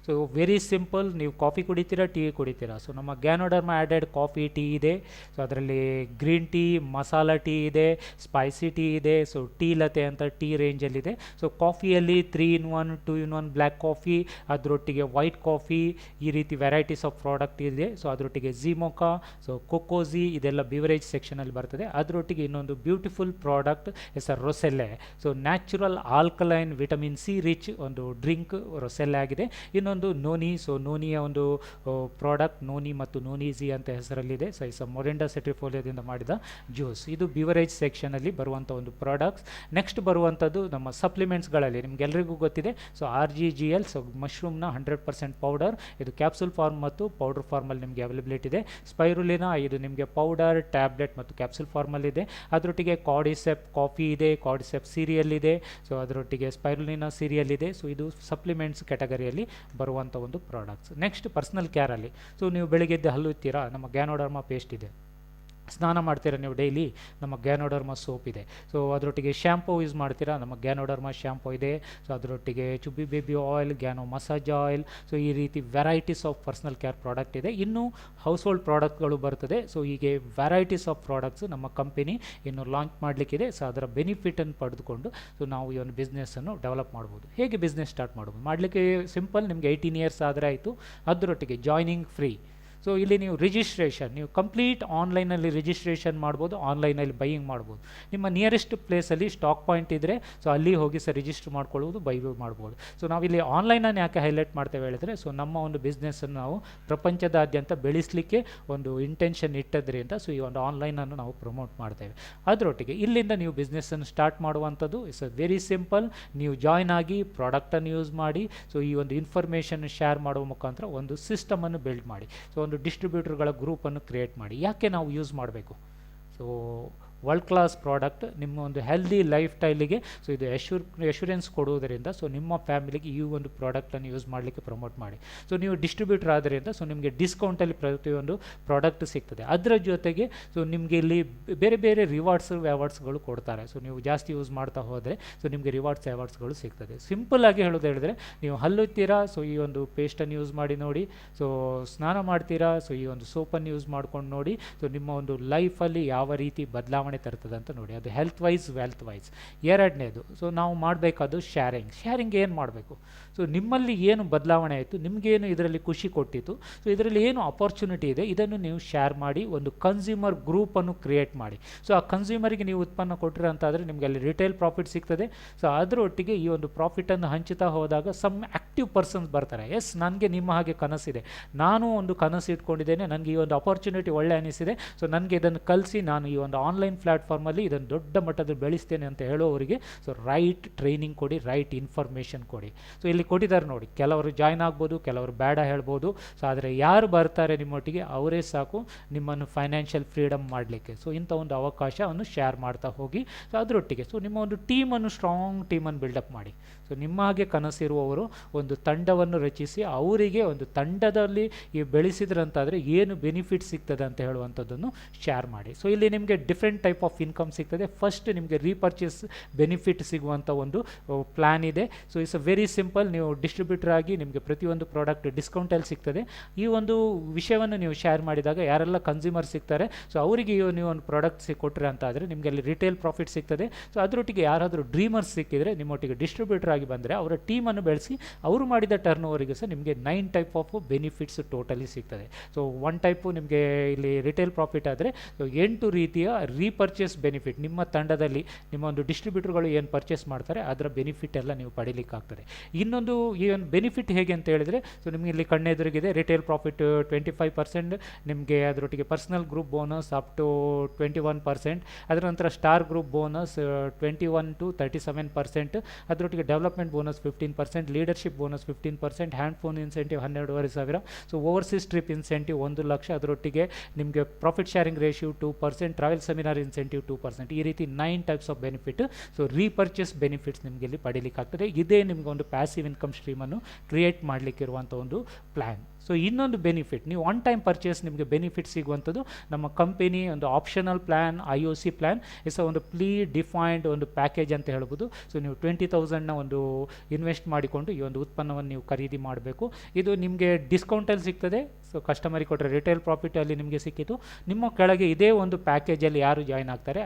S2: ಸೊ ವೆರಿ ಸಿಂಪಲ್, ನೀವು ಕಾಫಿ ಕುಡಿತೀರಾ, ಟೀ ಕುಡಿತೀರಾ. ಸೊ ನಮ್ಮ ಗ್ಯಾನೋಡರ್ಮಾ ಆ್ಯಡೆಡ್ ಕಾಫಿ, ಟೀ ಇದೆ. ಸೊ ಅದರಲ್ಲಿ ಗ್ರೀನ್ ಟೀ, ಮಸಾಲಾ ಟೀ ಇದೆ, ಸ್ಪೈಸಿ ಟೀ ಇದೆ. ಸೊ ಟೀ ಲತೆ ಅಂತ ಟೀ ರೇಂಜಲ್ಲಿದೆ. ಸೊ ಕಾಫಿಯಲ್ಲಿ 3-in-1, 2-in-1 ಬ್ಲ್ಯಾಕ್ ಕಾಫಿ, ಅದರೊಟ್ಟಿಗೆ ವೈಟ್ ಕಾಫಿ, ಈ ರೀತಿ ವೆರೈಟೀಸ್ ಆಫ್ ಪ್ರಾಡಕ್ಟ್ ಇದೆ. ಸೊ ಅದರೊಟ್ಟಿಗೆ ಝೀಮೋಕಾ, ಸೊ ಕೊಕೋಝಿ, ಇದೆಲ್ಲ ಬಿವರೇಜ್ ಸೆಕ್ಷನಲ್ಲಿ ಬರ್ತದೆ. ಅದರೊಟ್ಟಿಗೆ ಇನ್ನೊಂದು ಬ್ಯೂಟಿಫುಲ್ ಪ್ರಾಡಕ್ಟ್ ಹೆಸರು Roselle. So natural alkaline vitamin C rich ಒಂದು ಡ್ರಿಂಕ್ ರೊಸೆಲ್ಲೆ ಆಗಿದೆ. ಆಗಿದೆ. ಇನ್ನೊಂದು ನೋನಿ. ಸೊ ನೋನಿಯ ಒಂದು ಪ್ರಾಡಕ್ಟ್ ನೋನಿ ಮತ್ತು ನೋನೀಸಿ ಅಂತ ಹೆಸರಲ್ಲಿದೆ. ಸೊ ಇಸ್ ಮೊರಿಂಡಾ ಸೆಟ್ರಿಫೋಲಿಯಾದಿಂದ ಮಾಡಿದ ಜ್ಯೂಸ್. ಇದು ಬಿವರೇಜ್ ಸೆಕ್ಷನಲ್ಲಿ ಬರುವಂಥ ಒಂದು ಪ್ರಾಡಕ್ಟ್ಸ್. ನೆಕ್ಸ್ಟ್ ಬರುವಂಥದ್ದು ನಮ್ಮ ಸಪ್ಲಿಮೆಂಟ್ಸ್ಗಳಲ್ಲಿ ನಿಮಗೆಲ್ಲರಿಗೂ ಗೊತ್ತಿದೆ. ಸೊ RGGL, ಸೊ ಮಶ್ರೂಮ್ನ 100% ಪೌಡರ್. ಇದು ಕ್ಯಾಪ್ಸೂಲ್ ಫಾರ್ಮ್ ಮತ್ತು ಪೌಡರ್ ಫಾರ್ಮಲ್ಲಿ ನಿಮಗೆ ಅವೈಲಬಿಲಿಟಿ ಇದೆ. ಸ್ಪೈರುಲಿನಾ ಇದು ನಿಮಗೆ ಪೌಡರ್, ಟ್ಯಾಬ್ಲೆಟ್ ಮತ್ತು ಕ್ಯಾಪ್ಸೂಲ್ ಫಾರ್ಮಲ್ಲಿದೆ. ಅದರೊಟ್ಟಿಗೆ ಕಾರ್ಡಿಸೆಪ್ ಕಾಫಿ ಇದೆ, ಕಾರ್ಡಿಸೆಪ್ ಸೀರಿಯಲ್ ಇದೆ. ಸೊ ಅದರೊಟ್ಟಿಗೆ ಸ್ಪೈರುಲಿನಾ ಸೀರಿಯಲ್ ಇದೆ. ಸೊ ಇದು ಸಪ್ಲಿಮೆಂಟ್ಸ್ ಕ್ಯಾಟಗರಿಯಲ್ಲಿ ಬರುವಂಥ ಒಂದು ಪ್ರಾಡಕ್ಟ್ಸ್. ನೆಕ್ಸ್ಟ್ ಪರ್ಸನಲ್ ಕೇರಲ್ಲಿ. ಸೊ ನೀವು ಬೆಳಿಗ್ಗೆ ಎದ್ದು ಹಲ್ಲು ಇತ್ತೀರಾ, ನಮ್ಮ ಗ್ಯಾನೋಡರ್ಮಾ ಪೇಸ್ಟ್ ಇದೆ. ಸ್ನಾನ ಮಾಡ್ತೀರಾ ನೀವು ಡೈಲಿ, ನಮ್ಮ ಗ್ಯಾನೋಡರ್ಮಾ ಸೋಪ್ ಇದೆ. ಸೊ ಅದರೊಟ್ಟಿಗೆ ಶ್ಯಾಂಪೂ ಯೂಸ್ ಮಾಡ್ತೀರಾ, ನಮ್ಮ ಗ್ಯಾನೋಡರ್ಮಾ ಶ್ಯಾಂಪೂ ಇದೆ. ಸೊ ಅದರೊಟ್ಟಿಗೆ chubby baby oil, gano massage oil. So ಈ ರೀತಿ varieties of personal care product ಇದೆ. ಇನ್ನು ಹೌಸ್ ಹೋಲ್ಡ್ ಪ್ರಾಡಕ್ಟ್ಗಳು ಬರ್ತದೆ. ಸೊ ಹೀಗೆ ವೆರೈಟೀಸ್ ಆಫ್ ಪ್ರಾಡಕ್ಟ್ಸ್ ನಮ್ಮ ಕಂಪನಿ ಇನ್ನು ಲಾಂಚ್ ಮಾಡಲಿಕ್ಕಿದೆ. ಸೊ ಅದರ ಬೆನಿಫಿಟನ್ನು ಪಡೆದುಕೊಂಡು ಸೊ ನಾವು ಈ ಒಂದು ಬಿಸ್ನೆಸ್ಸನ್ನು ಡೆವಲಪ್ ಮಾಡ್ಬೋದು. ಹೇಗೆ ಬಿಸ್ನೆಸ್ ಸ್ಟಾರ್ಟ್ ಮಾಡ್ಬೋದು? ಮಾಡಲಿಕ್ಕೆ ಸಿಂಪಲ್. ನಿಮಗೆ 18 ಇಯರ್ಸ್ ಆದರೆ ಆಯಿತು. ಅದರೊಟ್ಟಿಗೆ ಜಾಯ್ನಿಂಗ್ ಫ್ರೀ. ಸೊ ಇಲ್ಲಿ ನೀವು ರಿಜಿಸ್ಟ್ರೇಷನ್, ನೀವು ಕಂಪ್ಲೀಟ್ ಆನ್ಲೈನಲ್ಲಿ ರಿಜಿಸ್ಟ್ರೇಷನ್ ಮಾಡ್ಬೋದು, ಆನ್ಲೈನಲ್ಲಿ ಬೈಯಿಂಗ್ ಮಾಡ್ಬೋದು. ನಿಮ್ಮ ನಿಯರೆಸ್ಟ್ ಪ್ಲೇಸಲ್ಲಿ ಸ್ಟಾಕ್ ಪಾಯಿಂಟ್ ಇದ್ದರೆ ಸೊ ಅಲ್ಲಿ ಹೋಗಿ ರಿಜಿಸ್ಟರ್ ಮಾಡ್ಕೊಳ್ಳೋದು, ಬೈ ಮಾಡ್ಬೋದು. ಸೊ ನಾವಿಲ್ಲಿ ಆನ್ಲೈನನ್ನು ಯಾಕೆ ಹೈಲೈಟ್ ಮಾಡ್ತೇವೆ ಹೇಳಿದ್ರೆ, ಸೊ ನಮ್ಮ ಒಂದು ಬಿಸ್ನೆಸ್ಸನ್ನು ನಾವು ಪ್ರಪಂಚದಾದ್ಯಂತ ಬೆಳೆಸಲಿಕ್ಕೆ ಒಂದು ಇಂಟೆನ್ಷನ್ ಇಟ್ಟದ್ರಿಂದ ಸೊ ಈ ಒಂದು ಆನ್ಲೈನನ್ನು ನಾವು ಪ್ರಮೋಟ್ ಮಾಡ್ತೇವೆ. ಅದರೊಟ್ಟಿಗೆ ಇಲ್ಲಿಂದ ನೀವು ಬಿಸ್ನೆಸ್ಸನ್ನು ಸ್ಟಾರ್ಟ್ ಮಾಡುವಂಥದ್ದು ಇಟ್ಸ್ ವೆರಿ ಸಿಂಪಲ್. ನೀವು ಜಾಯ್ನ್ ಆಗಿ ಪ್ರಾಡಕ್ಟನ್ನು ಯೂಸ್ ಮಾಡಿ ಸೊ ಈ ಒಂದು ಇನ್ಫಾರ್ಮೇಷನ್ ಶೇರ್ ಮಾಡುವ ಮುಖಾಂತರ ಒಂದು ಸಿಸ್ಟಮನ್ನು ಬಿಲ್ಡ್ ಮಾಡಿ. ಸೊ ಒಂದು ಡಿಸ್ಟ್ರಿಬ್ಯೂಟರ್ಗಳ ಗ್ರೂಪನ್ನು ಕ್ರಿಯೇಟ್ ಮಾಡಿ. ಯಾಕೆ ನಾವು ಯೂಸ್ ಮಾಡಬೇಕು? ಸೊ ವರ್ಲ್ಡ್ ಕ್ಲಾಸ್ ಪ್ರಾಡಕ್ಟ್ ನಿಮ್ಮ ಒಂದು ಹೆಲ್ದಿ ಲೈಫ್ ಸ್ಟೈಲಿಗೆ ಸೊ ಇದು ಎಶ್ಯೂರೆನ್ಸ್ ಕೊಡುವುದರಿಂದ ಸೊ ನಿಮ್ಮ ಫ್ಯಾಮಿಲಿಗೆ ಈ ಒಂದು ಪ್ರಾಡಕ್ಟನ್ನು ಯೂಸ್ ಮಾಡಲಿಕ್ಕೆ ಪ್ರಮೋಟ್ ಮಾಡಿ. ಸೊ ನೀವು ಡಿಸ್ಟ್ರಿಬ್ಯೂಟರ್ ಆದ್ದರಿಂದ ಸೊ ನಿಮಗೆ ಡಿಸ್ಕೌಂಟಲ್ಲಿ ಪ್ರತಿಯೊಂದು ಪ್ರಾಡಕ್ಟ್ ಸಿಗ್ತದೆ. ಅದರ ಜೊತೆಗೆ ಸೊ ನಿಮಗೆ ಇಲ್ಲಿ ಬೇರೆ ಬೇರೆ ಅವಾರ್ಡ್ಸ್ಗಳು ಕೊಡ್ತಾರೆ. ಸೊ ನೀವು ಜಾಸ್ತಿ ಯೂಸ್ ಮಾಡ್ತಾ ಹೋದರೆ ಸೊ ನಿಮಗೆ ಅವಾರ್ಡ್ಸ್ಗಳು ಸಿಗ್ತದೆ. ಸಿಂಪಲ್ಲಾಗಿ ಹೇಳೋದು ಹೇಳಿದ್ರೆ, ನೀವು ಹಲ್ಲುತ್ತೀರಾ, ಸೊ ಈ ಒಂದು ಪೇಸ್ಟನ್ನು ಯೂಸ್ ಮಾಡಿ ನೋಡಿ. ಸೊ ಸ್ನಾನ ಮಾಡ್ತೀರಾ, ಸೊ ಈ ಒಂದು ಸೋಪನ್ನು ಯೂಸ್ ಮಾಡ್ಕೊಂಡು ನೋಡಿ. ಸೊ ನಿಮ್ಮ ಒಂದು ಲೈಫಲ್ಲಿ ಯಾವ ರೀತಿ ಬದಲಾವಣೆ ತರ್ತದೆ ಅಂತ ನೋಡಿ. ಅದು ಹೆಲ್ತ್ ವೈಸ್, ವೆಲ್ತ್ ವೈಸ್. ಎರಡನೇದು, ಸೊ ನಾವು ಮಾಡಬೇಕಾದ್ದು ಶೇರಿಂಗ್ ಏನು ಮಾಡಬೇಕು? ಸೊ ನಿಮ್ಮಲ್ಲಿ ಏನು ಬದಲಾವಣೆ ಆಯಿತು, ನಿಮಗೇನು ಇದರಲ್ಲಿ ಖುಷಿ ಕೊಟ್ಟಿತ್ತು, ಸೊ ಇದರಲ್ಲಿ ಏನು ಅಪರ್ಚುನಿಟಿ ಇದೆ, ಇದನ್ನು ನೀವು ಶೇರ್ ಮಾಡಿ ಒಂದು ಕನ್ಸ್ಯೂಮರ್ ಗ್ರೂಪನ್ನು ಕ್ರಿಯೇಟ್ ಮಾಡಿ. ಸೊ ಆ ಕನ್ಸ್ಯೂಮರಿಗೆ ನೀವು ಉತ್ಪನ್ನ ಕೊಟ್ಟಿರೋ ಅಂತಾದರೆ ನಿಮಗೆ ಅಲ್ಲಿ ರಿಟೇಲ್ ಪ್ರಾಫಿಟ್ ಸಿಗ್ತದೆ. ಸೊ ಅದರೊಟ್ಟಿಗೆ ಈ ಒಂದು ಪ್ರಾಫಿಟನ್ನು ಹಂಚುತ್ತಾ ಹೋದಾಗ ಸಮ್ ಆ್ಯಕ್ಟಿವ್ ಪರ್ಸನ್ಸ್ ಬರ್ತಾರೆ. ಎಸ್, ನನಗೆ ನಿಮ್ಮ ಹಾಗೆ ಕನಸಿದೆ, ನಾನು ಒಂದು ಕನಸು ಇಟ್ಕೊಂಡಿದ್ದೇನೆ, ನನಗೆ ಈ ಒಂದು ಅಪರ್ಚುನಿಟಿ ಒಳ್ಳೆ ಅನಿಸಿದೆ, ಸೊ ನನಗೆ ಇದನ್ನು ಕಲಿಸಿ ನಾನು ಈ ಒಂದು ಆನ್ಲೈನ್ ಪ್ಲ್ಯಾಟ್ಫಾರ್ಮಲ್ಲಿ ಇದನ್ನು ದೊಡ್ಡ ಮಟ್ಟದಲ್ಲಿ ಬೆಳೆಸ್ತೇನೆ ಅಂತ ಹೇಳೋವರಿಗೆ ಸೊ ರೈಟ್ ಟ್ರೈನಿಂಗ್ ಕೊಡಿ, ರೈಟ್ ಇನ್ಫಾರ್ಮೇಷನ್ ಕೊಡಿ. ಸೊ ಇಲ್ಲಿ ಕೊಟ್ಟಿದ್ದಾರೆ ನೋಡಿ, ಕೆಲವರು ಜಾಯ್ನ್ ಆಗ್ಬೋದು, ಕೆಲವರು ಬೇಡ ಹೇಳ್ಬೋದು. ಸೊ ಆದರೆ ಯಾರು ಬರ್ತಾರೆ ನಿಮ್ಮೊಟ್ಟಿಗೆ ಅವರೇ ಸಾಕು ನಿಮ್ಮನ್ನು ಫೈನಾನ್ಷಿಯಲ್ ಫ್ರೀಡಮ್ ಮಾಡಲಿಕ್ಕೆ. ಸೊ ಇಂಥ ಒಂದು ಅವಕಾಶವನ್ನು ಶೇರ್ ಮಾಡ್ತಾ ಹೋಗಿ. ಸೊ ಅದರೊಟ್ಟಿಗೆ ಸೊ ನಿಮ್ಮ ಒಂದು ಟೀಮನ್ನು, ಸ್ಟ್ರಾಂಗ್ ಟೀಮನ್ನು ಬಿಲ್ಡಪ್ ಮಾಡಿ. ಸೊ ನಿಮ್ಮ ಹಾಗೆ ಕನಸಿರುವವರು ಒಂದು ತಂಡವನ್ನು ರಚಿಸಿ ಅವರಿಗೆ ಒಂದು ತಂಡದಲ್ಲಿ ಈ ಬೆಳೆಸಿದ್ರಂತಾದರೆ ಏನು ಬೆನಿಫಿಟ್ ಸಿಗ್ತದೆ ಅಂತ ಹೇಳುವಂಥದ್ದನ್ನು ಶೇರ್ ಮಾಡಿ. ಸೊ ಇಲ್ಲಿ ನಿಮಗೆ ಡಿಫ್ರೆಂಟ್ ಟೈಪ್ ಆಫ್ ಇನ್ಕಮ್ ಸಿಗ್ತದೆ. ಫಸ್ಟ್ ನಿಮಗೆ ರೀಪರ್ಚೇಸ್ ಬೆನಿಫಿಟ್ ಸಿಗುವಂಥ ಒಂದು ಪ್ಲ್ಯಾನ್ ಇದೆ. So it's very simple. ನೀವು ಡಿಸ್ಟ್ರಿಬ್ಯೂಟರ್ ಆಗಿ ನಿಮಗೆ ಪ್ರತಿಯೊಂದು ಪ್ರಾಡಕ್ಟ್ ಡಿಸ್ಕೌಂಟಲ್ಲಿ ಸಿಗ್ತದೆ. ಈ ಒಂದು ವಿಷಯವನ್ನು ನೀವು ಶೇರ್ ಮಾಡಿದಾಗ ಯಾರೆಲ್ಲ ಕನ್ಸ್ಯೂಮರ್ ಸಿಗ್ತಾರೆ ಸೊ ಅವರಿಗೆ ನೀವು ಒಂದು ಪ್ರಾಡಕ್ಟ್ ಕೊಟ್ಟರೆ ಅಂತ ಆದರೆ ನಿಮಗೆ ಅಲ್ಲಿ ರಿಟೇಲ್ ಪ್ರಾಫಿಟ್ ಸಿಗ್ತದೆ. ಸೊ ಅದರೊಟ್ಟಿಗೆ ಯಾರಾದರೂ ಡ್ರೀಮರ್ಸ್ ಸಿಕ್ಕಿದರೆ ನಿಮ್ಮೊಟ್ಟಿಗೆ ಡಿಸ್ಟ್ರಿಬ್ಯೂಟರ್ ಆಗಿ ಬಂದರೆ ಅವರ ಟೀಮನ್ನು ಬೆಳೆಸಿ ಅವರು ಮಾಡಿದ ಟರ್ನ್ ಓವರಿಗೆ ಸಹ ನಿಮಗೆ 9 ಟೈಪ್ ಆಫ್ ಬೆನಿಫಿಟ್ಸ್ ಟೋಟಲಿ ಸಿಗ್ತದೆ. ಸೊ 1 ಟೈಪು ನಿಮಗೆ ಇಲ್ಲಿ ರಿಟೇಲ್ ಪ್ರಾಫಿಟ್ ಆದರೆ 8 ರೀತಿಯ ರೀಪರ್ಚೇಸ್ ಬೆನಿಫಿಟ್ ನಿಮ್ಮ ತಂಡದಲ್ಲಿ ನಿಮ್ಮ ಒಂದು ಡಿಸ್ಟ್ರಿಬ್ಯೂಟರ್ಗಳು ಏನು ಪರ್ಚೇಸ್ ಮಾಡ್ತಾರೆ ಅದರ ಬೆನಿಫಿಟ್ ಎಲ್ಲ ನೀವು ಪಡೀಲಿಕ್ಕಾಗ್ತದೆ. ಇನ್ನೊಂದು ಈ ಒಂದು ಬೆನಿಫಿಟ್ ಹೇಗೆ ಅಂತ ಹೇಳಿದರೆ, ಸೊ ನಿಮಗೆ ಇಲ್ಲಿ ಕಣ್ಣೆದುರಿಗಿದೆ ರಿಟೇಲ್ ಪ್ರಾಫಿಟ್ 25%, ನಿಮಗೆ ಅದರೊಟ್ಟಿಗೆ personal group bonus up to 21%, ಅದರ ನಂತರ ಸ್ಟಾರ್ ಗ್ರೂಪ್ ಬೋನಸ್ 21 to 37%, ಅದರೊಟ್ಟಿಗೆ development bonus 15%, leadership bonus 15%, hand phone incentive 12,500, so overseas trip incentive 1 lakh, ಅದರೊಟ್ಟಿಗೆ ನಿಮಗೆ profit sharing ratio 2%, travel seminar incentive 2%. ಈ ರೀತಿ 9 types of benefit, so repurchase benefits ನಿಮಗೆ ಇಲ್ಲಿ ಪಡೀಲಿಕ್ಕಾಗ್ತದೆ. ಇದೇ ನಿಮಗೆ ಒಂದು ಪ್ಯಾಸಿವ್ ಇನ್ಕಮ್ ಸ್ಟ್ರೀಮನ್ನು ಕ್ರಿಯೇಟ್ ಮಾಡಲಿಕ್ಕಿರುವಂಥ ಒಂದು ಪ್ಲ್ಯಾನ್. ಸೊ ಇನ್ನೊಂದು ಬೆನಿಫಿಟ್, ನೀವು ಒನ್ ಟೈಮ್ ಪರ್ಚೇಸ್ ನಿಮಗೆ ಬೆನಿಫಿಟ್ ಸಿಗುವಂಥದ್ದು ನಮ್ಮ ಕಂಪನಿ ಒಂದು optional plan, IOC plan is ಒಂದು ಡಿಫೈನ್ಡ್ ಒಂದು ಪ್ಯಾಕೇಜ್ ಅಂತ ಹೇಳ್ಬೋದು. ಸೊ ನೀವು 20,000ನ ಒಂದು ಇನ್ವೆಸ್ಟ್ ಮಾಡಿಕೊಂಡು ಈ ಒಂದು ಉತ್ಪನ್ನವನ್ನು ನೀವು ಖರೀದಿ ಮಾಡಬೇಕು. ಇದು ನಿಮಗೆ ಡಿಸ್ಕೌಂಟಲ್ಲಿ ಸಿಗ್ತದೆ. ಸೊ ಕಸ್ಟಮರಿಗೆ ಕೊಟ್ಟರೆ ರಿಟೇಲ್ ಪ್ರಾಫಿಟಲ್ಲಿ ನಿಮಗೆ ಸಿಕ್ಕಿತು. ನಿಮ್ಮ ಕೆಳಗೆ ಇದೇ ಒಂದು ಪ್ಯಾಕೇಜಲ್ಲಿ ಯಾರು ಜಾಯ್ನ್ ಆಗ್ತಾರೆ